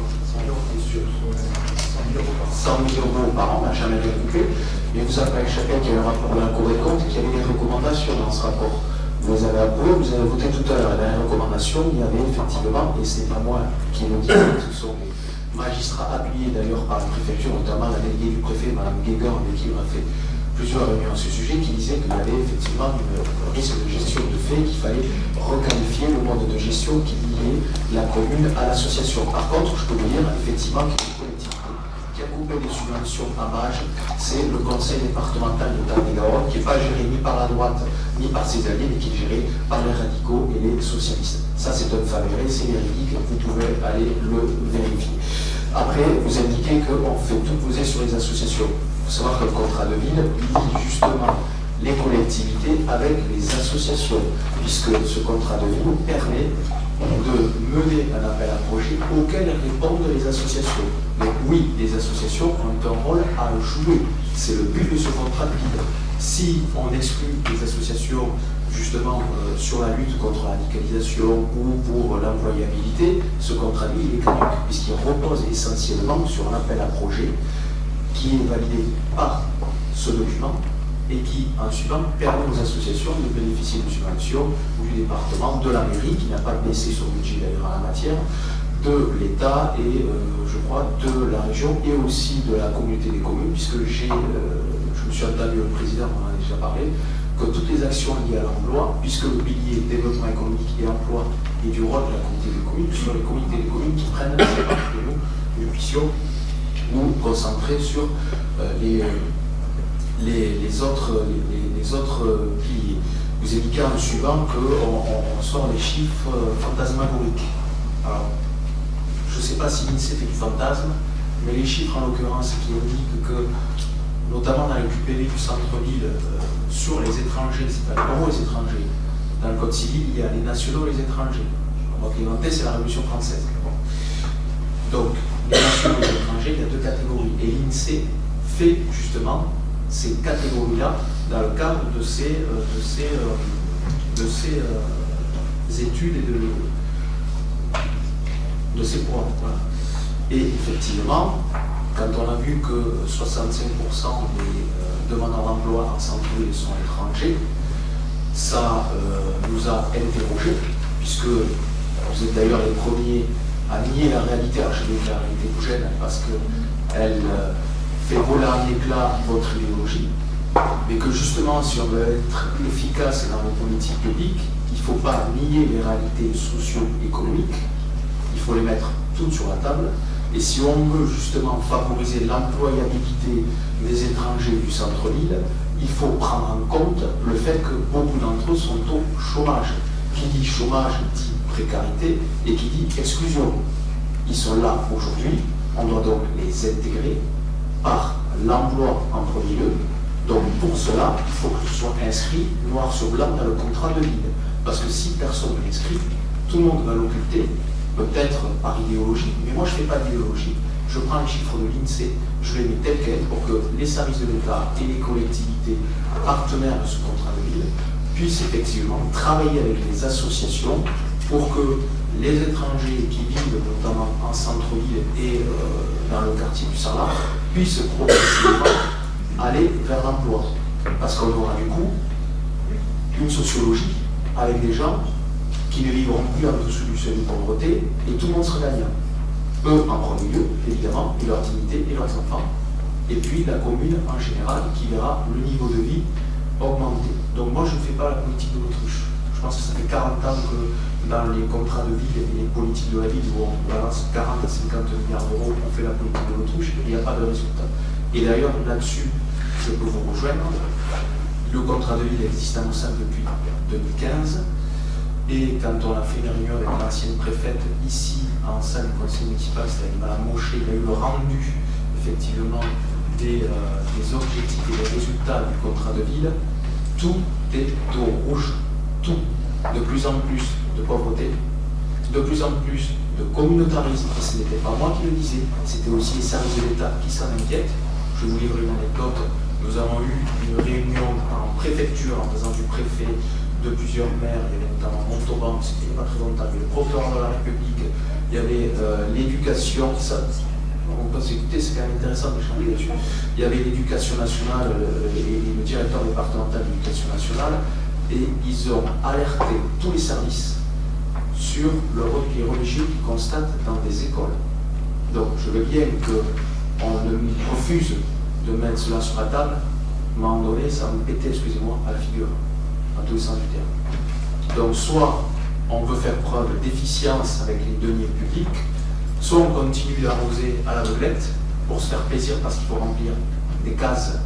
100 000 euros par an, n'a jamais été coupé, mais vous avez échappé qu'il y avait un rapport de la Cour des comptes et qu'il y avait des recommandations dans ce rapport. Vous les avez approuvés, vous avez voté tout à l'heure. Dans les recommandations, il y avait effectivement, et ce n'est pas moi qui le dis, ce sont les magistrats appuyés d'ailleurs par la préfecture, notamment la déléguée du préfet, Mme Guégan, avec qui on a fait plusieurs réunions à ce sujet, qui disait qu'il y avait effectivement un risque de gestion de fait, qu'il fallait requalifier le mode de gestion qui liait la commune à l'association. Par contre, je peux vous dire effectivement qu'il y a une collectivité qui a coupé les subventions à Mage, c'est le conseil départemental de Tarn-et-Garonne, qui n'est pas géré ni par la droite ni par ses alliés, mais qui est géré par les radicaux et les socialistes. Ça, c'est un fait avéré, c'est véridique, vous pouvez aller le vérifier. Après, vous indiquez qu'on fait tout peser sur les associations. Il faut savoir que le contrat de ville lie justement les collectivités avec les associations, puisque ce contrat de ville permet de mener un appel à projet auquel répondent les associations. Donc oui, les associations ont un rôle à jouer. C'est le but de ce contrat de ville. Si on exclut les associations justement sur la lutte contre la radicalisation ou pour l'employabilité, ce contrat de ville est caduc, puisqu'il repose essentiellement sur un appel à projet qui est validé par ce document et qui, en suivant, permet aux associations de bénéficier d'une subvention du département, de la mairie, qui n'a pas baissé son budget d'ailleurs en la matière, de l'État et, je crois, de la région et aussi de la communauté des communes, puisque je me suis entendu, le président m'en a déjà parlé, que toutes les actions liées à l'emploi, puisque le pilier développement économique et emploi est du rôle de la communauté des communes, ce sont les communautés des communes qui prennent, c'est pas de nous, une puissions nous concentrer sur les autres piliers. Vous indiquez en suivant qu'on sort les chiffres fantasmagoriques. Alors, je ne sais pas si l'INSEE fait du fantasme, mais les chiffres en l'occurrence qui indiquent que, notamment dans les QPV du centre-ville, sur les étrangers, c'est pas les les étrangers. Dans le Code civil, il y a les nationaux et les étrangers. Donc l'inventé, c'est la Révolution française. Donc, les nationaux et les étrangers, il y a deux catégories. Et l'INSEE fait justement ces catégories-là dans le cadre de ces études et de ces points. Voilà. Et effectivement, quand on a vu que 65% des demandeurs d'emploi en centre-ville sont étrangers, ça nous a interrogés, puisque vous êtes d'ailleurs les premiers à nier la réalité. Alors je dis que la réalité vous gêne parce qu'elle fait voler en éclat votre idéologie, mais que justement, si on veut être efficace dans nos politiques publiques, il ne faut pas nier les réalités socio-économiques, il faut les mettre toutes sur la table. Et si on veut justement favoriser l'employabilité des étrangers du centre-ville, il faut prendre en compte le fait que beaucoup d'entre eux sont au chômage. Qui dit chômage dit précarité, et qui dit exclusion. Ils sont là aujourd'hui, on doit donc les intégrer par l'emploi en premier lieu. Donc pour cela, il faut que ce soit inscrit noir sur blanc dans le contrat de ville. Parce que si personne ne l'inscrit, tout le monde va l'occulter, peut-être par idéologie, mais moi je ne fais pas d'idéologie. Je prends les chiffres de l'INSEE, je les mets tels quels pour que les services de l'État et les collectivités partenaires de ce contrat de ville puissent effectivement travailler avec les associations pour que les étrangers qui vivent notamment en centre-ville et dans le quartier du Sarlat puissent progressivement aller vers l'emploi. Parce qu'on aura du coup une sociologie avec des gens qui ne vivront plus en dessous du seuil de pauvreté et tout le monde sera gagnant. Eux en premier lieu, évidemment, et leur dignité et leurs enfants, et puis la commune en général qui verra le niveau de vie augmenter. Donc moi je ne fais pas la politique de l'autruche. Je pense que ça fait 40 ans que dans les contrats de ville et les politiques de la ville où on balance 40 à 50 milliards d'euros, on fait la politique de l'autruche et il n'y a pas de résultat. Et d'ailleurs là-dessus, je peux vous rejoindre. Le contrat de ville existe à Moussac depuis 2015. Et quand on a fait une réunion avec l'ancienne préfète ici en salle du conseil municipal, c'est-à-dire Mme Mochet, il y a eu le rendu effectivement des objectifs et des résultats du contrat de ville. Tout est au rouge, tout. De plus en plus de pauvreté, de plus en plus de communautarisme, et ce n'était pas moi qui le disais, c'était aussi les services de l'État qui s'en inquiètent. Je vais vous livrer une anecdote. Nous avons eu une réunion en préfecture en présence du préfet, de plusieurs maires, il y avait notamment Montauban, c'était il n'y a pas très longtemps, il y avait le procureur de la République, il y avait l'éducation, on peut s'écouter, c'est quand même intéressant d'échanger là-dessus. Il y avait l'éducation nationale et le directeur départemental de l'éducation nationale, et ils ont alerté tous les services sur le repli religieux qu'ils constatent dans des écoles. Donc je veux bien qu'on refuse de mettre cela sur la table, mais à un moment donné, ça me pétait, excusez-moi, à la figure, dans tous les sens du terme. Donc soit on veut faire preuve d'efficience avec les deniers publics, soit on continue d'arroser à l'aveuglette pour se faire plaisir parce qu'il faut remplir des cases.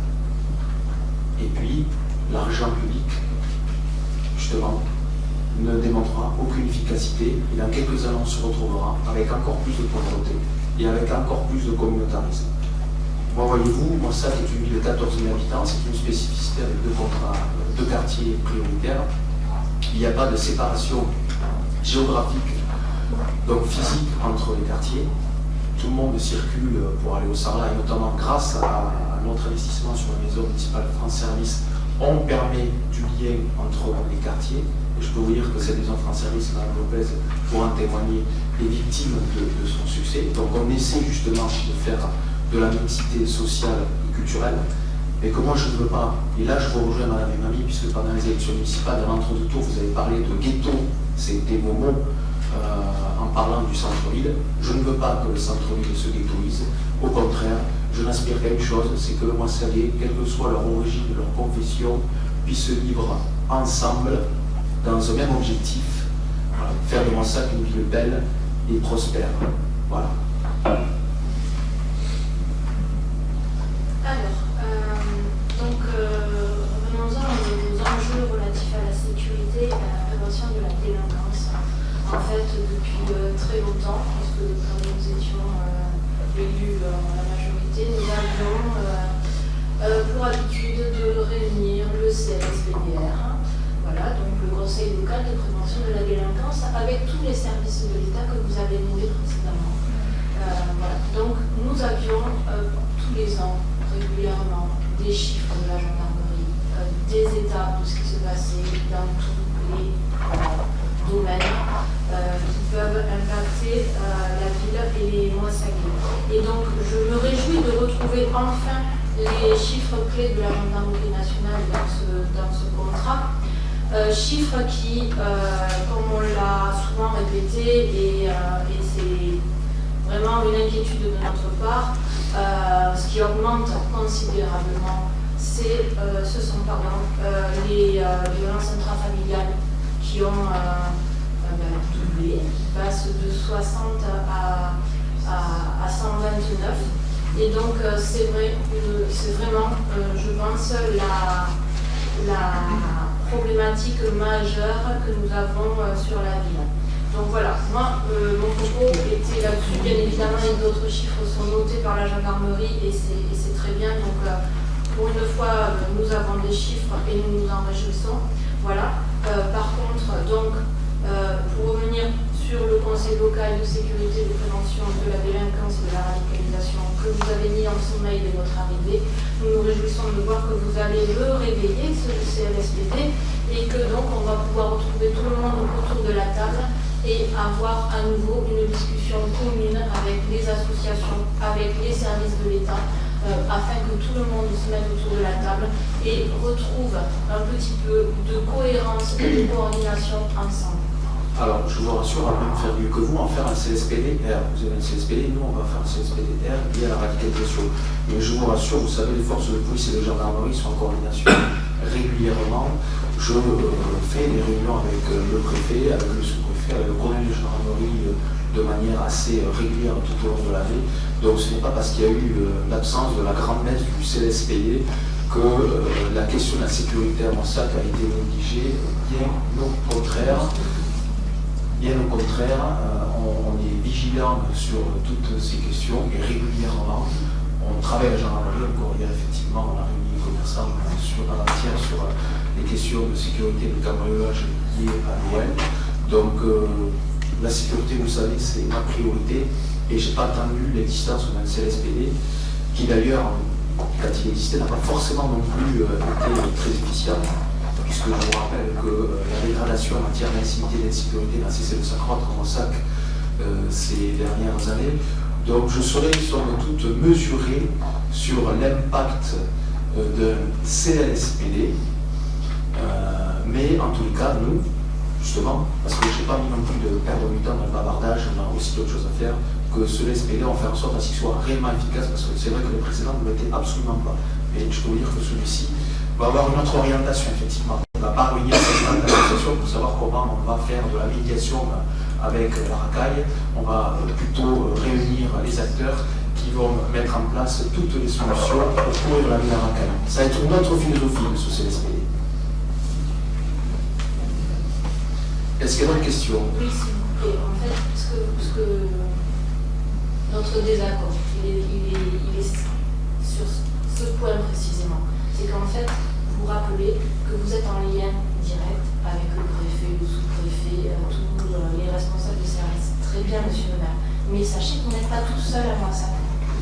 Et puis, l'argent public, justement, ne démontrera aucune efficacité et dans quelques années on se retrouvera avec encore plus de pauvreté et avec encore plus de communautarisme. Moi, voyez-vous, Moissac est une ville de 14 000 habitants, c'est une spécificité avec deux quartiers prioritaires. Il n'y a pas de séparation géographique, donc physique, entre les quartiers. Tout le monde circule pour aller au Sarlat, et notamment grâce à notre investissement sur la maison municipale France Service, on permet du lien entre les quartiers. Et je peux vous dire que cette maison France Service, Mme Lopez, pour en témoigner, est victime de son succès. Donc on essaie justement de faire de la mixité sociale et culturelle, mais que moi je ne veux pas. Et là je vous rejoins Madame et Mamie, puisque pendant les élections municipales, dans l'entre-deux tours, vous avez parlé de ghetto, c'était vos mots en parlant du centre-ville. Je ne veux pas que le centre-ville se ghettoise. Au contraire, je n'aspire qu'à une chose, c'est que le Moissagais, quelle que soit leur origine, leur confession, puissent vivre ensemble dans un même objectif, voilà, faire de Moissac une ville belle et prospère. Voilà. très longtemps, puisque quand nous étions élus à la majorité, nous avions pour habitude de réunir le CLSPDR, voilà, donc le Conseil local de prévention de la délinquance, avec tous les services de l'État que vous avez nommés précédemment. Voilà. Donc nous avions tous les ans, régulièrement, des chiffres de la gendarmerie, des états de ce qui se passait dans tous les domaines qui peuvent impacter la ville et les Moissagais. Et donc je me réjouis de retrouver enfin les chiffres clés de la gendarmerie nationale dans ce contrat. Chiffres qui, comme on l'a souvent répété, et c'est vraiment une inquiétude de notre part, ce qui augmente considérablement, ce sont les violences intrafamiliales qui ont doublé, qui passent de 60 à 129. Et donc c'est vraiment, je pense, la problématique majeure que nous avons sur la ville. Donc voilà, moi, mon propos était là-dessus. Bien évidemment, d'autres chiffres sont notés par la gendarmerie et c'est très bien. Donc pour une fois, nous avons des chiffres et nous nous en réjouissons. Voilà. Par contre, donc, pour revenir sur le Conseil local de sécurité et de prévention de la délinquance et de la radicalisation que vous avez mis en sommeil dès votre arrivée, nous nous réjouissons de voir que vous allez le réveiller, ce CLSPD, et que donc on va pouvoir retrouver tout le monde autour de la table et avoir à nouveau une discussion commune avec les associations, avec les services de l'État, afin que tout le monde se mette autour de la table et retrouve un petit peu de cohérence et de coordination ensemble. Alors, je vous rassure, on va même faire mieux que vous, en faire un CLSPD-R. Vous avez un CLSPD, nous on va faire un CLSPD-R lié à la radicalisation. Mais je vous rassure, vous savez, les forces de police et de gendarmerie sont en coordination régulièrement. Je fais des réunions avec le préfet, avec le sous-préfet, avec le colonel de gendarmerie de manière assez régulière tout au long de l'année. Donc ce n'est pas parce qu'il y a eu l'absence de la grande messe du CLSPD que la question de la sécurité à Moissac a été négligée. Bien au contraire. Bien au contraire, on est vigilant sur toutes ces questions et régulièrement, on travaille à la gendarmerie. Encore hier, effectivement, on a réuni les commerçants sur les questions de sécurité de cambriolage liées à Noël. Donc, la sécurité, vous savez, c'est ma priorité et je n'ai pas attendu l'existence d'un CLSPD qui, d'ailleurs, quand il existait, n'a pas forcément non plus été très efficient. Puisque je vous rappelle que la dégradation en matière d'insécurité et d'insécurité n'a cessé de s'accroître en Moissac ces dernières années. Donc je serai somme toute mesuré sur l'impact d'un CLSPD, mais en tous les cas, nous, justement, parce que je n'ai pas mis non plus de perdre du temps dans le bavardage, on a aussi d'autres choses à faire, que ce CLSPD, on fait en sorte à ce qu'il soit réellement efficace, parce que c'est vrai que le précédent ne l'était absolument pas. Et je peux vous dire que celui-ci va avoir une autre orientation, effectivement. On ne va pas réunir cette association pour savoir comment on va faire de la médiation avec la racaille. On va plutôt réunir les acteurs qui vont mettre en place toutes les solutions pour courir la vie de la racaille. Ça va être une autre philosophie de ce CLSPD. Est-ce qu'il y a d'autres questions? Oui, s'il vous plaît. En fait, ce que notre désaccord, il est sur ce point précisément. C'est qu'en fait, vous rappelez que vous êtes en lien direct avec le préfet, le sous-préfet, tous les responsables de service. Très bien, monsieur le maire. Mais sachez que vous n'êtes pas tout seul à Moissac.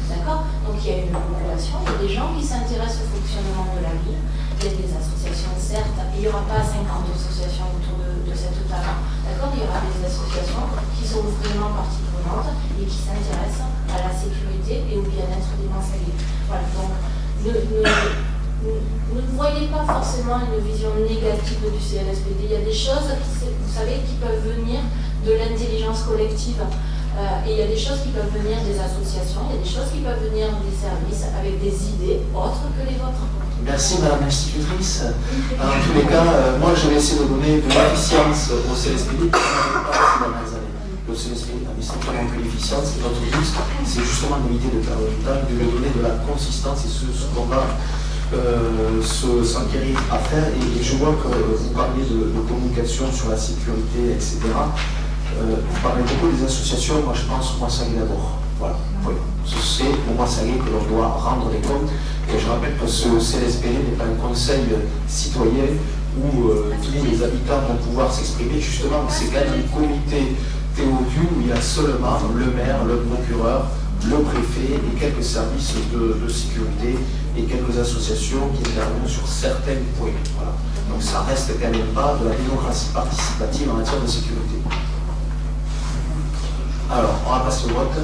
D'accord? Donc il y a une population, il y a des gens qui s'intéressent au fonctionnement de la ville. Il y a des associations, certes, il n'y aura pas 50 associations autour de cette table. D'accord? Il y aura des associations qui sont vraiment partie prenante et qui s'intéressent à la sécurité et au bien-être des Moissagais. Voilà, donc ne voyez pas forcément une vision négative du CLSPD. Il y a des choses, vous savez, qui peuvent venir de l'intelligence collective. Et il y a des choses qui peuvent venir des associations, il y a des choses qui peuvent venir des services avec des idées autres que les vôtres. Merci Madame l'institutrice. En tous les cas, moi je vais essayer de donner de l'efficience au CLSPD qui n'en pas ces dernières années. Le CLSPD n'a simplement que l'efficience et notre but, c'est justement d'éviter de perdre du temps, de lui donner de la consistance et ce qu'on va s'enquérir à faire. Et je vois que vous parliez de communication sur la sécurité, etc. Vous parlez beaucoup des associations, moi je pense au Moissaguet d'abord. Voilà, oui. C'est au Moissaguet que l'on doit rendre les comptes. Et je rappelle que ce CLSPD n'est pas un conseil citoyen où tous les habitants vont pouvoir s'exprimer. Justement, c'est quand même un comité théodu où il y a seulement le maire, le procureur, le préfet et quelques services de sécurité et quelques associations qui interviennent sur certains points. Voilà. Donc ça reste quand même pas de la démocratie participative en matière de sécurité. Alors, on va passer au vote.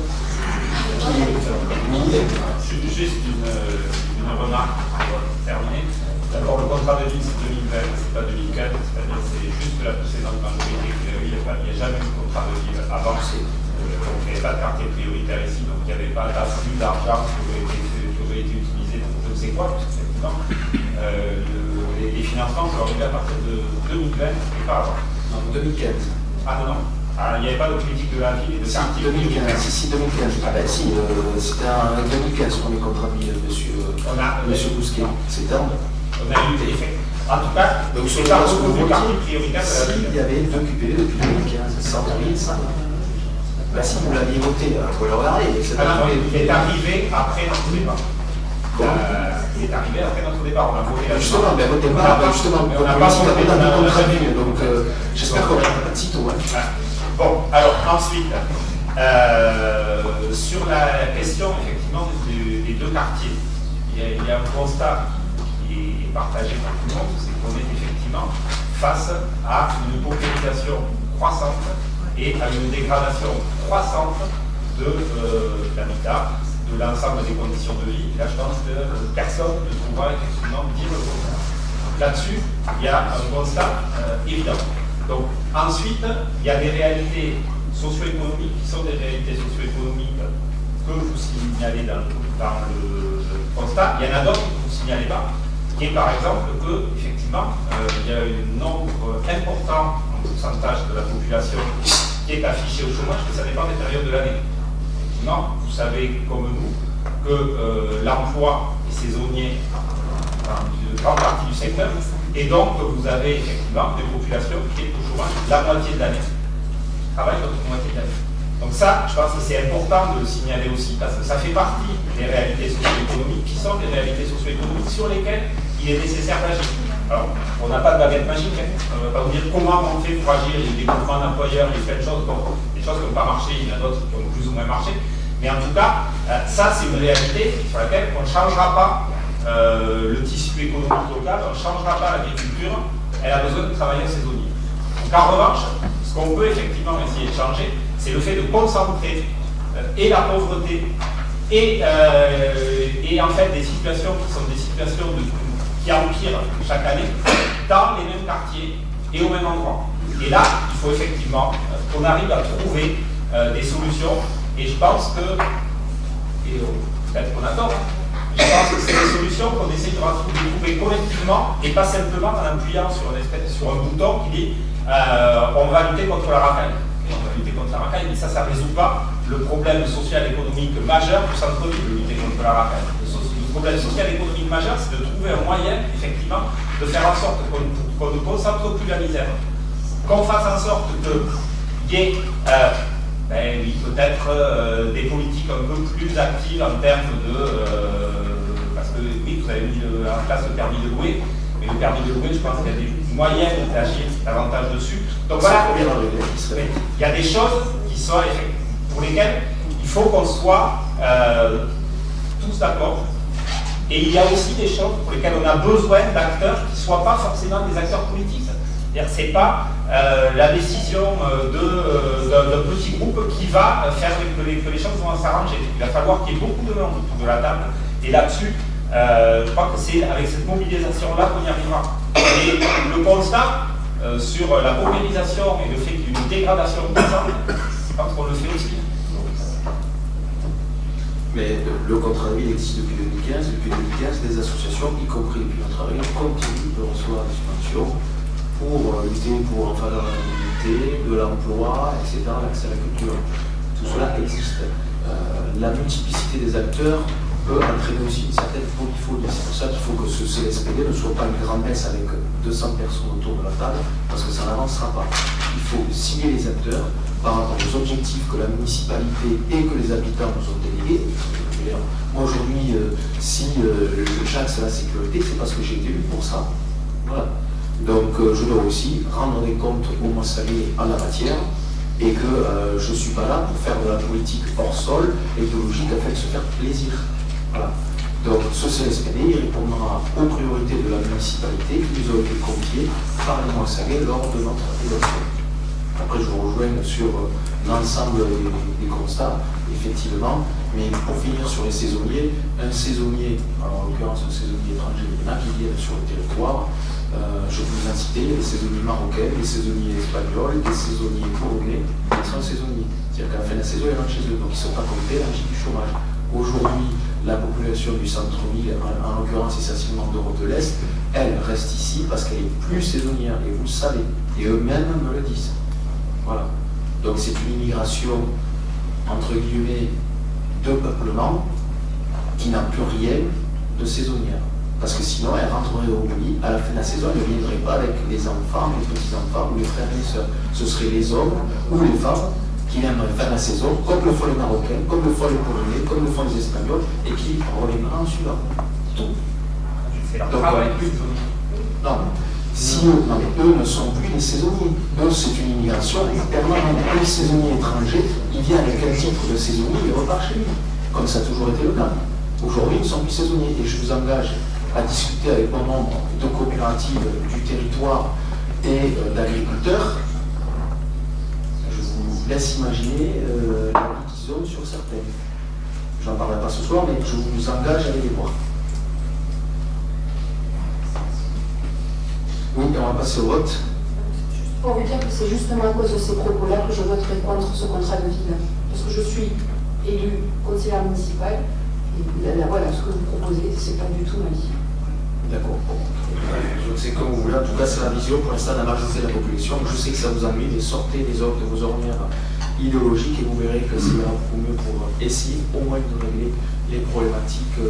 Juste une remarque pour terminer. D'abord, le contrat de ville, c'est 2020, c'est pas 2004, c'est-à-dire c'est juste la précédente majorité qui l'a eu. Il n'y a jamais eu de contrat de ville avancé. Donc il n'y avait pas de quartier prioritaire ici, donc il n'y avait pas d'afflux d'argent qui aurait été utilisé pour je ne sais quoi, parce qu'effectivement, les financements sont arrivés à partir de 2020 et pas avant. Non, 2015. Ah non. Ah, il n'y avait pas de politique de la ville et de quartier 2015. prioritaire. Si, 2015. Ah ben si, c'était en 2015 qu'on est contrat de ville, monsieur Bousquet. C'était en... On a eu des effets. En tout cas, donc sur c'est pas beaucoup de quartier prioritaire de la ville. Il y avait 2 QPE depuis 2015, 100 000, ça. Ben si vous l'aviez voté, vous pouvez le regarder. Ah non, il est arrivé après notre départ. Il est arrivé après notre départ. On a voté la justement, ben votre départ, justement, on n'a pas voté dans le contrat de ville. Donc j'espère qu'on n'aura pas de sitôt. Bon, alors ensuite, sur la question effectivement des deux quartiers, il y a un constat qui est partagé par tout le monde, c'est qu'on est effectivement face à une paupérisation croissante et à une dégradation croissante de l'habitat, de l'ensemble des conditions de vie. Là, je pense que personne ne pourra effectivement dire le contraire. Là-dessus, il y a un constat évident. Donc, ensuite, il y a des réalités socio-économiques qui sont des réalités socio-économiques que vous signalez dans le constat. Il y en a d'autres que vous ne signalez pas, qui est par exemple que, effectivement, il y a un nombre important en pourcentage de la population qui est affiché au chômage, que ça dépend des périodes de l'année. Non, vous savez comme nous que l'emploi est saisonnier dans une grande partie du secteur. Et donc, vous avez effectivement des populations qui sont au chômage la moitié de l'année, travaillent l'autre moitié de l'année. Donc ça, je pense que c'est important de le signaler aussi, parce que ça fait partie des réalités socio-économiques, qui sont des réalités socio-économiques sur lesquelles il est nécessaire d'agir. Alors, on n'a pas de baguette magique, hein. On ne va pas vous dire comment on fait pour agir, il y a des groupements d'employeurs, il y a plein de choses, bon, des choses qui n'ont pas marché, il y en a d'autres qui ont plus ou moins marché, mais en tout cas, ça c'est une réalité sur laquelle on ne changera pas le tissu économique local, on ne changera pas l'agriculture, elle a besoin de travailleurs saisonniers. Donc en revanche, ce qu'on peut effectivement essayer de changer, c'est le fait de concentrer et la pauvreté et en fait des situations qui sont des situations qui empirent chaque année dans les mêmes quartiers et au même endroit. Et là, il faut effectivement qu'on arrive à trouver des solutions, et je pense que, et peut-être qu'on a tort, je pense que c'est des solutions qu'on essaie de trouver collectivement et pas simplement en appuyant sur un bouton qui dit on va lutter contre la racaille. Et on va lutter contre la racaille, mais ça ne résout pas le problème social et économique majeur du centre-ville de lutter contre la racaille. Le problème social et économique majeur, c'est de trouver un moyen, effectivement, de faire en sorte qu'on ne concentre plus la misère. Qu'on fasse en sorte qu'il y ait oui, peut-être des politiques un peu plus actives en termes de... parce que oui, vous avez mis en place le permis de louer, mais le permis de louer, je pense qu'il y a des moyens d'agir davantage dessus. Donc voilà, il y a des choses qui sont pour lesquelles il faut qu'on soit tous d'accord. Et il y a aussi des choses pour lesquelles on a besoin d'acteurs qui ne soient pas forcément des acteurs politiques. C'est-à-dire que ce n'est pas la décision d'un petit groupe qui va faire que les choses vont s'arranger. Il va falloir qu'il y ait beaucoup de monde autour de la table. Et là-dessus, je crois que c'est avec cette mobilisation-là qu'on y arrivera. Et le constat sur la paupérisation et le fait qu'il y ait une dégradation constante, je pense qu'on le fait aussi. Mais le contrat de ville existe depuis 2015. Depuis 2015, les associations, y compris depuis notre arrivée, continuent de recevoir des subventions pour lutter en faveur de la mobilité, de l'emploi, etc., l'accès à la culture. Tout cela existe. La multiplicité des acteurs peut entraîner aussi une certaine polyphonie. C'est pour ça qu'il faut que ce CSPD ne soit pas une grand-messe avec 200 personnes autour de la table, parce que ça n'avancera pas. il faut cibler les acteurs par rapport aux objectifs que la municipalité et que les habitants nous ont délégués. Moi aujourd'hui, si j'axe la sécurité, c'est parce que j'ai été élu pour ça. Voilà. Donc je dois aussi rendre des comptes au Moissaguet en la matière et que je ne suis pas là pour faire de la politique hors sol, idéologique, afin de se faire plaisir. Voilà. Donc ce CSPD, il répondra aux priorités de la municipalité qui nous ont été confiées par les Moissaguet lors de notre élection. Après, je vous rejoins sur l'ensemble des constats, effectivement, mais pour finir sur les saisonniers, un saisonnier, alors en l'occurrence un saisonnier étranger, il y en a qui viennent sur le territoire, je vous en citer, les saisonniers marocains, les saisonniers espagnols, les saisonniers polonais, ils sont saisonniers. C'est-à-dire qu'à la fin de la saison, ils rentrent chez eux, donc ils ne sont pas comptés à la du chômage. Aujourd'hui, la population du centre-ville, en l'occurrence essentiellement d'Europe de l'Est, elle reste ici parce qu'elle est plus saisonnière, et vous le savez, et eux-mêmes me le disent. Voilà. Donc c'est une immigration, entre guillemets, de peuplement qui n'a plus rien de saisonnière. Parce que sinon, elle rentrerait au pays, à la fin de la saison, elle ne viendrait pas avec les enfants, les petits-enfants ou les frères et les sœurs. Ce seraient les hommes ou les femmes qui viendraient faire la saison, comme le font les Marocains, comme le font les Polonais, comme le font les Espagnols, et qui reviendront en suivant. Tout. Donc, non. Si eux, non, mais eux ne sont plus des saisonniers. Eux, c'est une immigration permanente. Un saisonnier étranger, il vient avec un titre de saisonnier, il repart chez lui. Comme ça a toujours été le cas. Aujourd'hui, ils ne sont plus saisonniers. Et je vous engage à discuter avec bon nombre de coopératives du territoire et d'agriculteurs. Je vous laisse imaginer la vie qu'ils ont sur certaines. Je n'en parlerai pas ce soir, mais je vous engage à aller les voir. Oui, on va passer au vote. Pour vous dire que c'est justement à cause de ces propos-là que je voterai contre ce contrat de ville. Parce que je suis élu conseillère municipale, et là, voilà, ce que vous proposez, c'est pas du tout ma vie. D'accord. C'est comme vous voulez, en tout cas c'est la vision pour l'instant de la majorité de la population. Je sais que ça vous ennuie, mais sortez les autres de vos ornières idéologiques et vous verrez que c'est là au mieux pour essayer au moins de régler les problématiques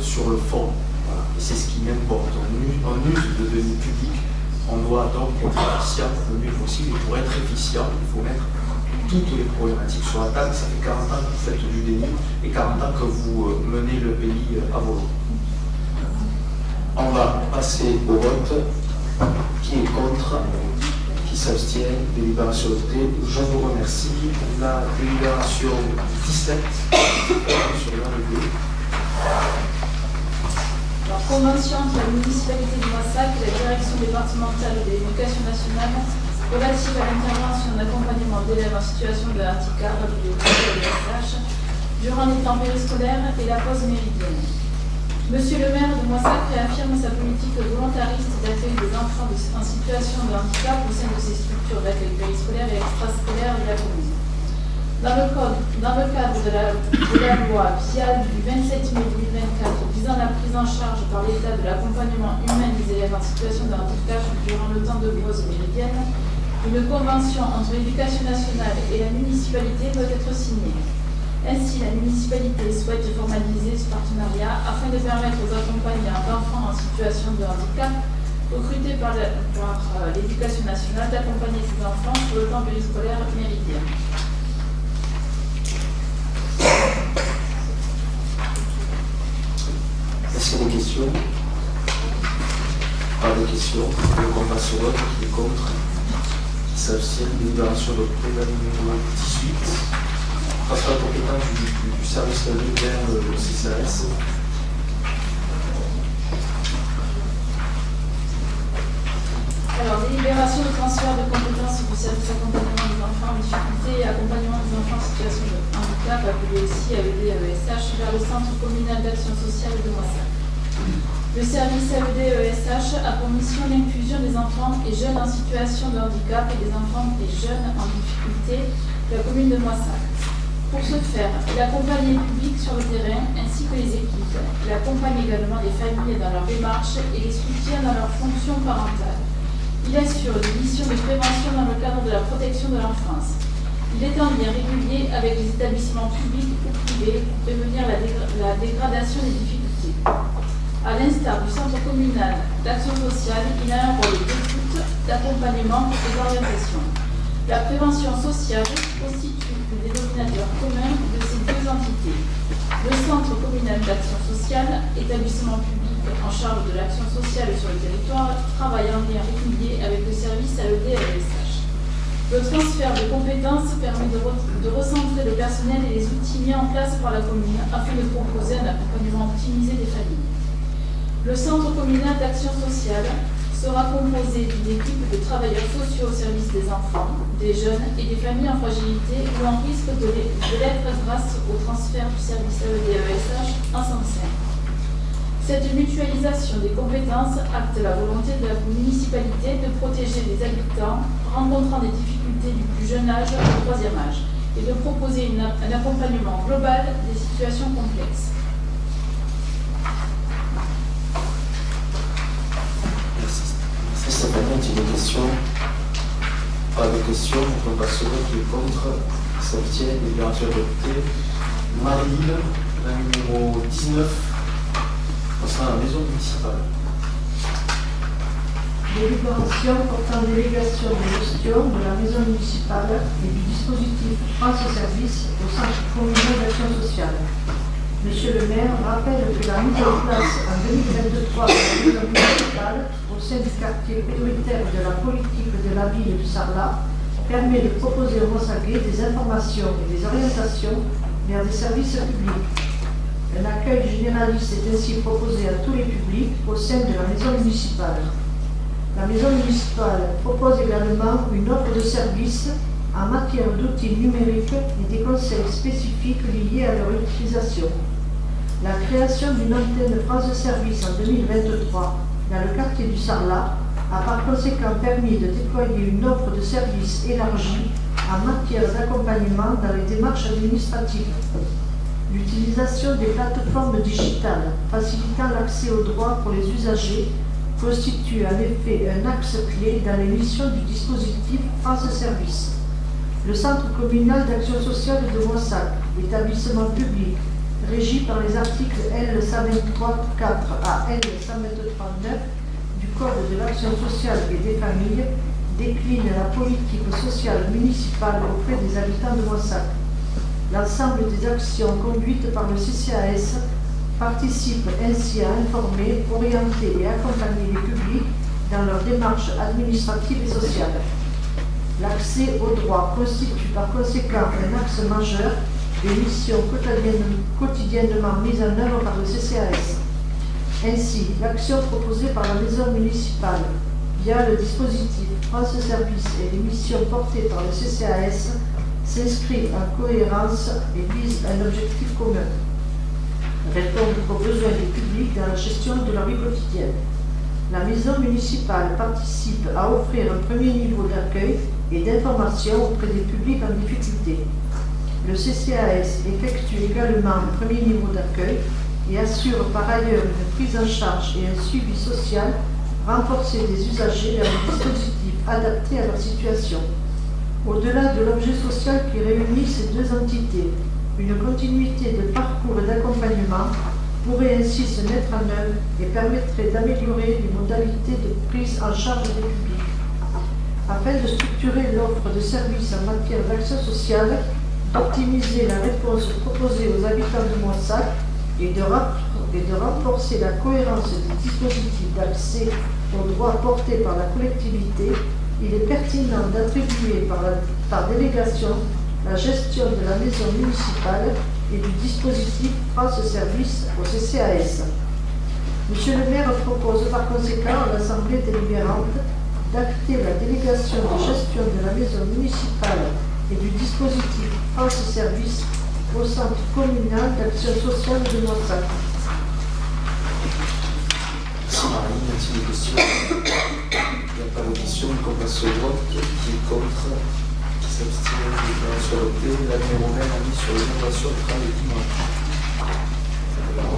sur le fond. Voilà. Et c'est ce qui m'importe. On use de deniers publics, on doit donc être efficient le mieux possible. Et pour être efficient, il faut mettre toutes les problématiques sur la table. Ça fait 40 ans que vous faites du déni et 40 ans que vous menez le pays à volo. On va passer au vote. Qui est contre? Qui s'abstient? Délibération adoptée. Je vous remercie. La délibération 17 sur l'arrivée. Alors, convention entre la municipalité de Moissac et la direction départementale de l'éducation nationale relative à l'intervention d'accompagnement d'élèves en situation de handicap avec le CDSH durant les temps périscolaires et la pause méridienne. Monsieur le maire de Moissac réaffirme sa politique volontariste d'accueil des enfants en situation de handicap au sein de ses structures d'accueil périscolaire et extrascolaire de la commune. Dans le cadre de la loi PIAL du 27 mai 2024 visant la prise en charge par l'État de l'accompagnement humain des élèves en situation de handicap durant le temps de pause méridienne, une convention entre l'éducation nationale et la municipalité doit être signée. Ainsi, la municipalité souhaite formaliser ce partenariat afin de permettre aux accompagnants d'enfants en situation de handicap recrutés par l'éducation nationale d'accompagner ces enfants sur le temps périscolaire méridien. Est-ce qu'il y a des questions? Pas de questions. Donc on passe au vote. Qui est contre? Qui s'abstient? Délibération adoptée. La numéro 18. Transfert de compétence du service public vers le CCAS. Alors, délibération de transfert de compétences du service accompagnement des enfants en difficulté et accompagnement des enfants en situation de handicap, appelé aussi AED-ESH, vers le Centre communal d'action sociale de Moissac. Le service AED-ESH a pour mission l'inclusion des enfants et jeunes en situation de handicap et des enfants et jeunes en difficulté de la commune de Moissac. Pour ce faire, il accompagne les publics sur le terrain ainsi que les équipes. Il accompagne également les familles dans leur démarche et les soutient dans leur fonction parentale. Il assure des missions de prévention dans le cadre de la protection de l'enfance. Il est en lien régulier avec les établissements publics ou privés pour prévenir la dégradation des difficultés. À l'instar du centre communal d'action sociale, il a un rôle d'écoute d'accompagnement et d'orientation. La prévention sociale constitue le dénominateur commun de ces deux entités. Le Centre communal d'action sociale, établissement public en charge de l'action sociale sur le territoire, travaille en lien régulier avec le service AED-AESH. Le transfert de compétences permet de recentrer le personnel et les outils mis en place par la commune afin de proposer un accompagnement optimisé des familles. Le Centre communal d'action sociale sera composé d'une équipe de travailleurs sociaux au service des enfants, des jeunes et des familles en fragilité ou en risque de l'être grâce au transfert du service AED-AESH en son sein. Cette mutualisation des compétences acte la volonté de la municipalité de protéger les habitants rencontrant des difficultés du plus jeune âge au troisième âge et de proposer un accompagnement global des situations complexes. Merci Stéphanie, tu as une question? Pas de question, donc on passe au vote qui est contre, qui s'abstient, délibération adoptée. Marie-Lille, la numéro 19, passera à la maison municipale. Délibération portant délégation de gestion de la maison municipale et du dispositif France Service au Centre communal d'action sociale. Monsieur le maire rappelle que la mise en place en 2023 de la maison municipale au sein du quartier prioritaire de la politique de la ville du Sarlat permet de proposer aux Moissagais des informations et des orientations vers des services publics. Un accueil généraliste est ainsi proposé à tous les publics au sein de la maison municipale. La maison municipale propose également une offre de services en matière d'outils numériques et des conseils spécifiques liés à leur utilisation. La création d'une antenne France Service en 2023 dans le quartier du Sarlat a par conséquent permis de déployer une offre de services élargie en matière d'accompagnement dans les démarches administratives. L'utilisation des plateformes digitales facilitant l'accès aux droits pour les usagers constitue en effet un axe clé dans les missions du dispositif France Service. Le Centre communal d'action sociale de Moissac, établissement public, régi par les articles L123.4 à L123.9 du Code de l'action sociale et des familles, décline la politique sociale municipale auprès des habitants de Moissac. L'ensemble des actions conduites par le CCAS participe ainsi à informer, orienter et accompagner les publics dans leurs démarches administratives et sociales. L'accès aux droits constitue par conséquent un axe majeur des missions quotidiennement mises en œuvre par le CCAS. Ainsi, l'action proposée par la maison municipale via le dispositif France Service et les missions portées par le CCAS s'inscrit en cohérence et vise un objectif commun: répondre aux besoins des publics dans la gestion de leur vie quotidienne. La maison municipale participe à offrir un premier niveau d'accueil et d'information auprès des publics en difficulté. Le CCAS effectue également un premier niveau d'accueil et assure par ailleurs une prise en charge et un suivi social renforcé des usagers vers un dispositif adapté à leur situation. Au-delà de l'objet social qui réunit ces deux entités, une continuité de parcours et d'accompagnement pourrait ainsi se mettre en œuvre et permettrait d'améliorer les modalités de prise en charge des publics. Afin de structurer l'offre de services en matière d'action sociale, d'optimiser la réponse proposée aux habitants de Moissac et de renforcer la cohérence des dispositifs d'accès aux droits portés par la collectivité, il est pertinent d'attribuer par délégation la gestion de la maison municipale et du dispositif France Service au CCAS. Monsieur le maire propose par conséquent à l'Assemblée délibérante d'acter la délégation de gestion de la maison municipale et du dispositif France Service au Centre communal d'action sociale de Moissac. Merci Marie, merci les questions. Il n'y a pas de questions, donc on passe au vote. Qui est contre? Qui s'abstient? Délibération adoptée. La numéro 9 a mis sur l'innovation du travail dimanche.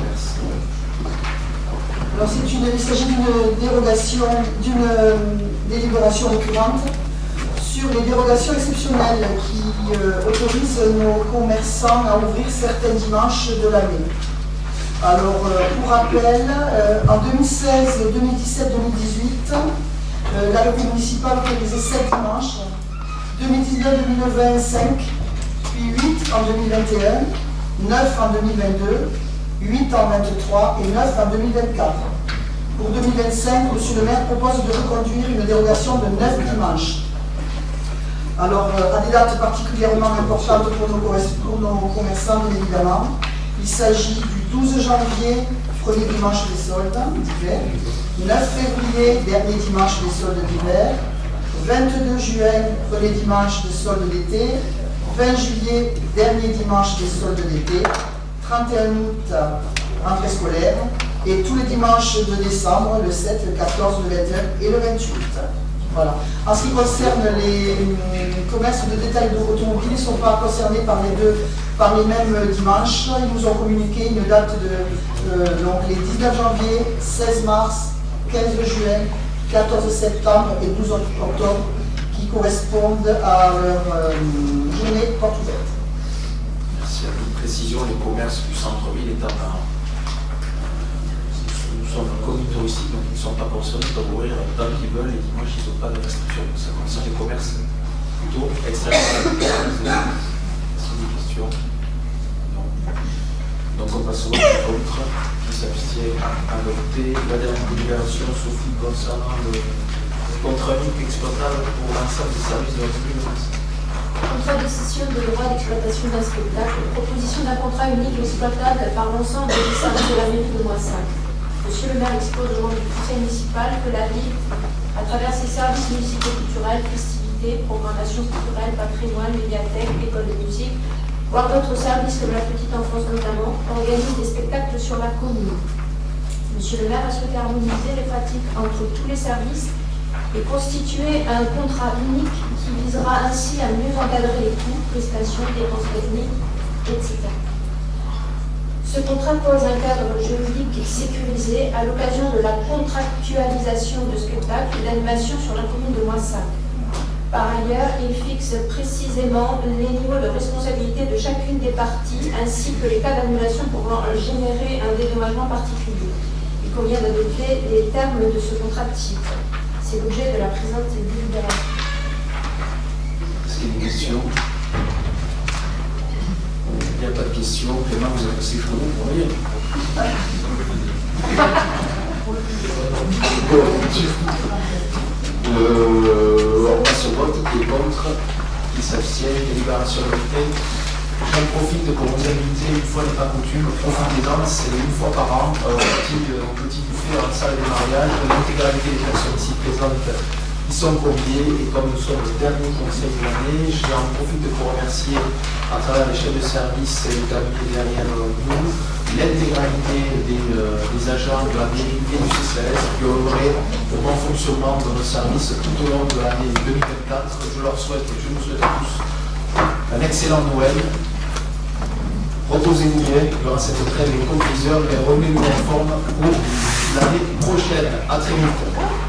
Merci. Alors il s'agit d'une dérogation, d'une délibération récurrente sur les dérogations exceptionnelles qui autorisent nos commerçants à ouvrir certains dimanches de l'année. Alors, pour rappel, en 2016, 2017, 2018, La locale municipale autorisait 7 dimanches, 2019-2020, 5, puis 8 en 2021, 9 en 2022, 8 en 2023 et 9 en 2024. Pour 2025, M. le maire propose de reconduire une dérogation de 9 dimanches. Alors, à des dates particulièrement importantes pour nos commerçants, bien évidemment, il s'agit du 12 janvier, premier dimanche des soldes d'hiver, 9 février, dernier dimanche des soldes d'hiver, 22 juin, premier dimanche des soldes d'été, 20 juillet, dernier dimanche des soldes d'été, 31 août, rentrée scolaire, et tous les dimanches de décembre, le 7, le 14, le 21 et le 28. Voilà. En ce qui concerne les commerces de détail d'automobiles, ils ne sont pas concernés par les mêmes dimanches. Ils nous ont communiqué une date de donc les 19 janvier, 16 mars, 15 juin, 14 septembre et 12 octobre qui correspondent à leur journée porte ouverte. Merci. À toute précision, les commerces du centre-ville étant nous sommes une commune touristique, donc ils ne sont pas concernés, ils peuvent ouvrir tant qu'ils veulent et dimanche, ils n'ont pas de restrictions. Ça concerne les commerces plutôt extérieurs. C'est une question. Donc on passe au vote contre, qui s'abstient à adopter. La dernière délibération, Sophie, concernant le contrat unique exploitable pour l'ensemble des services de la commune. Contrat de cession de droit d'exploitation d'un spectacle, proposition d'un contrat unique exploitable par l'ensemble des services de la mairie de Moissac. Monsieur le maire expose au nom du conseil municipal que la ville, à travers ses services municipaux culturels, festivités, programmation culturelle, patrimoine, médiathèque, école de musique, voire d'autres services comme la petite enfance notamment, organise des spectacles sur la commune. Monsieur le maire a souhaité harmoniser les pratiques entre tous les services et constituer un contrat unique qui visera ainsi à mieux encadrer les coûts, prestations, dépenses techniques, etc. Ce contrat pose un cadre juridique sécurisé à l'occasion de la contractualisation de spectacles et d'animation sur la commune de Moissac. Par ailleurs, il fixe précisément les niveaux de responsabilité de chacune des parties ainsi que les cas d'annulation pouvant générer un dédommagement particulier. Il convient d'adopter les termes de ce contrat type. C'est l'objet de la présente délibération. Est-ce qu'il y a des questions? Il n'y a pas de questions. Clément, vous avez passé chaud pour rire. On passe au vote. Qui est contre? Qui s'abstient? Délibération adoptée. J'en profite pour vous inviter, une fois n'est pas coutume, profitez-en, c'est une fois par an, au petit buffet en salle des mariages. L'intégralité des personnes ici présentes qui sont conviés, et comme nous sommes le dernier conseil de l'année, j'en profite pour remercier à travers les chefs de service et les cabinets derrière nous, l'intégralité des agents de la mairie et du CCAS qui ont œuvré au bon fonctionnement de nos services tout au long de l'année 2024. Je leur souhaite et je nous souhaite à tous un excellent Noël. Reposez-vous bien durant cette trêve et conclusion et revenez-nous en forme pour l'année prochaine. À très vite.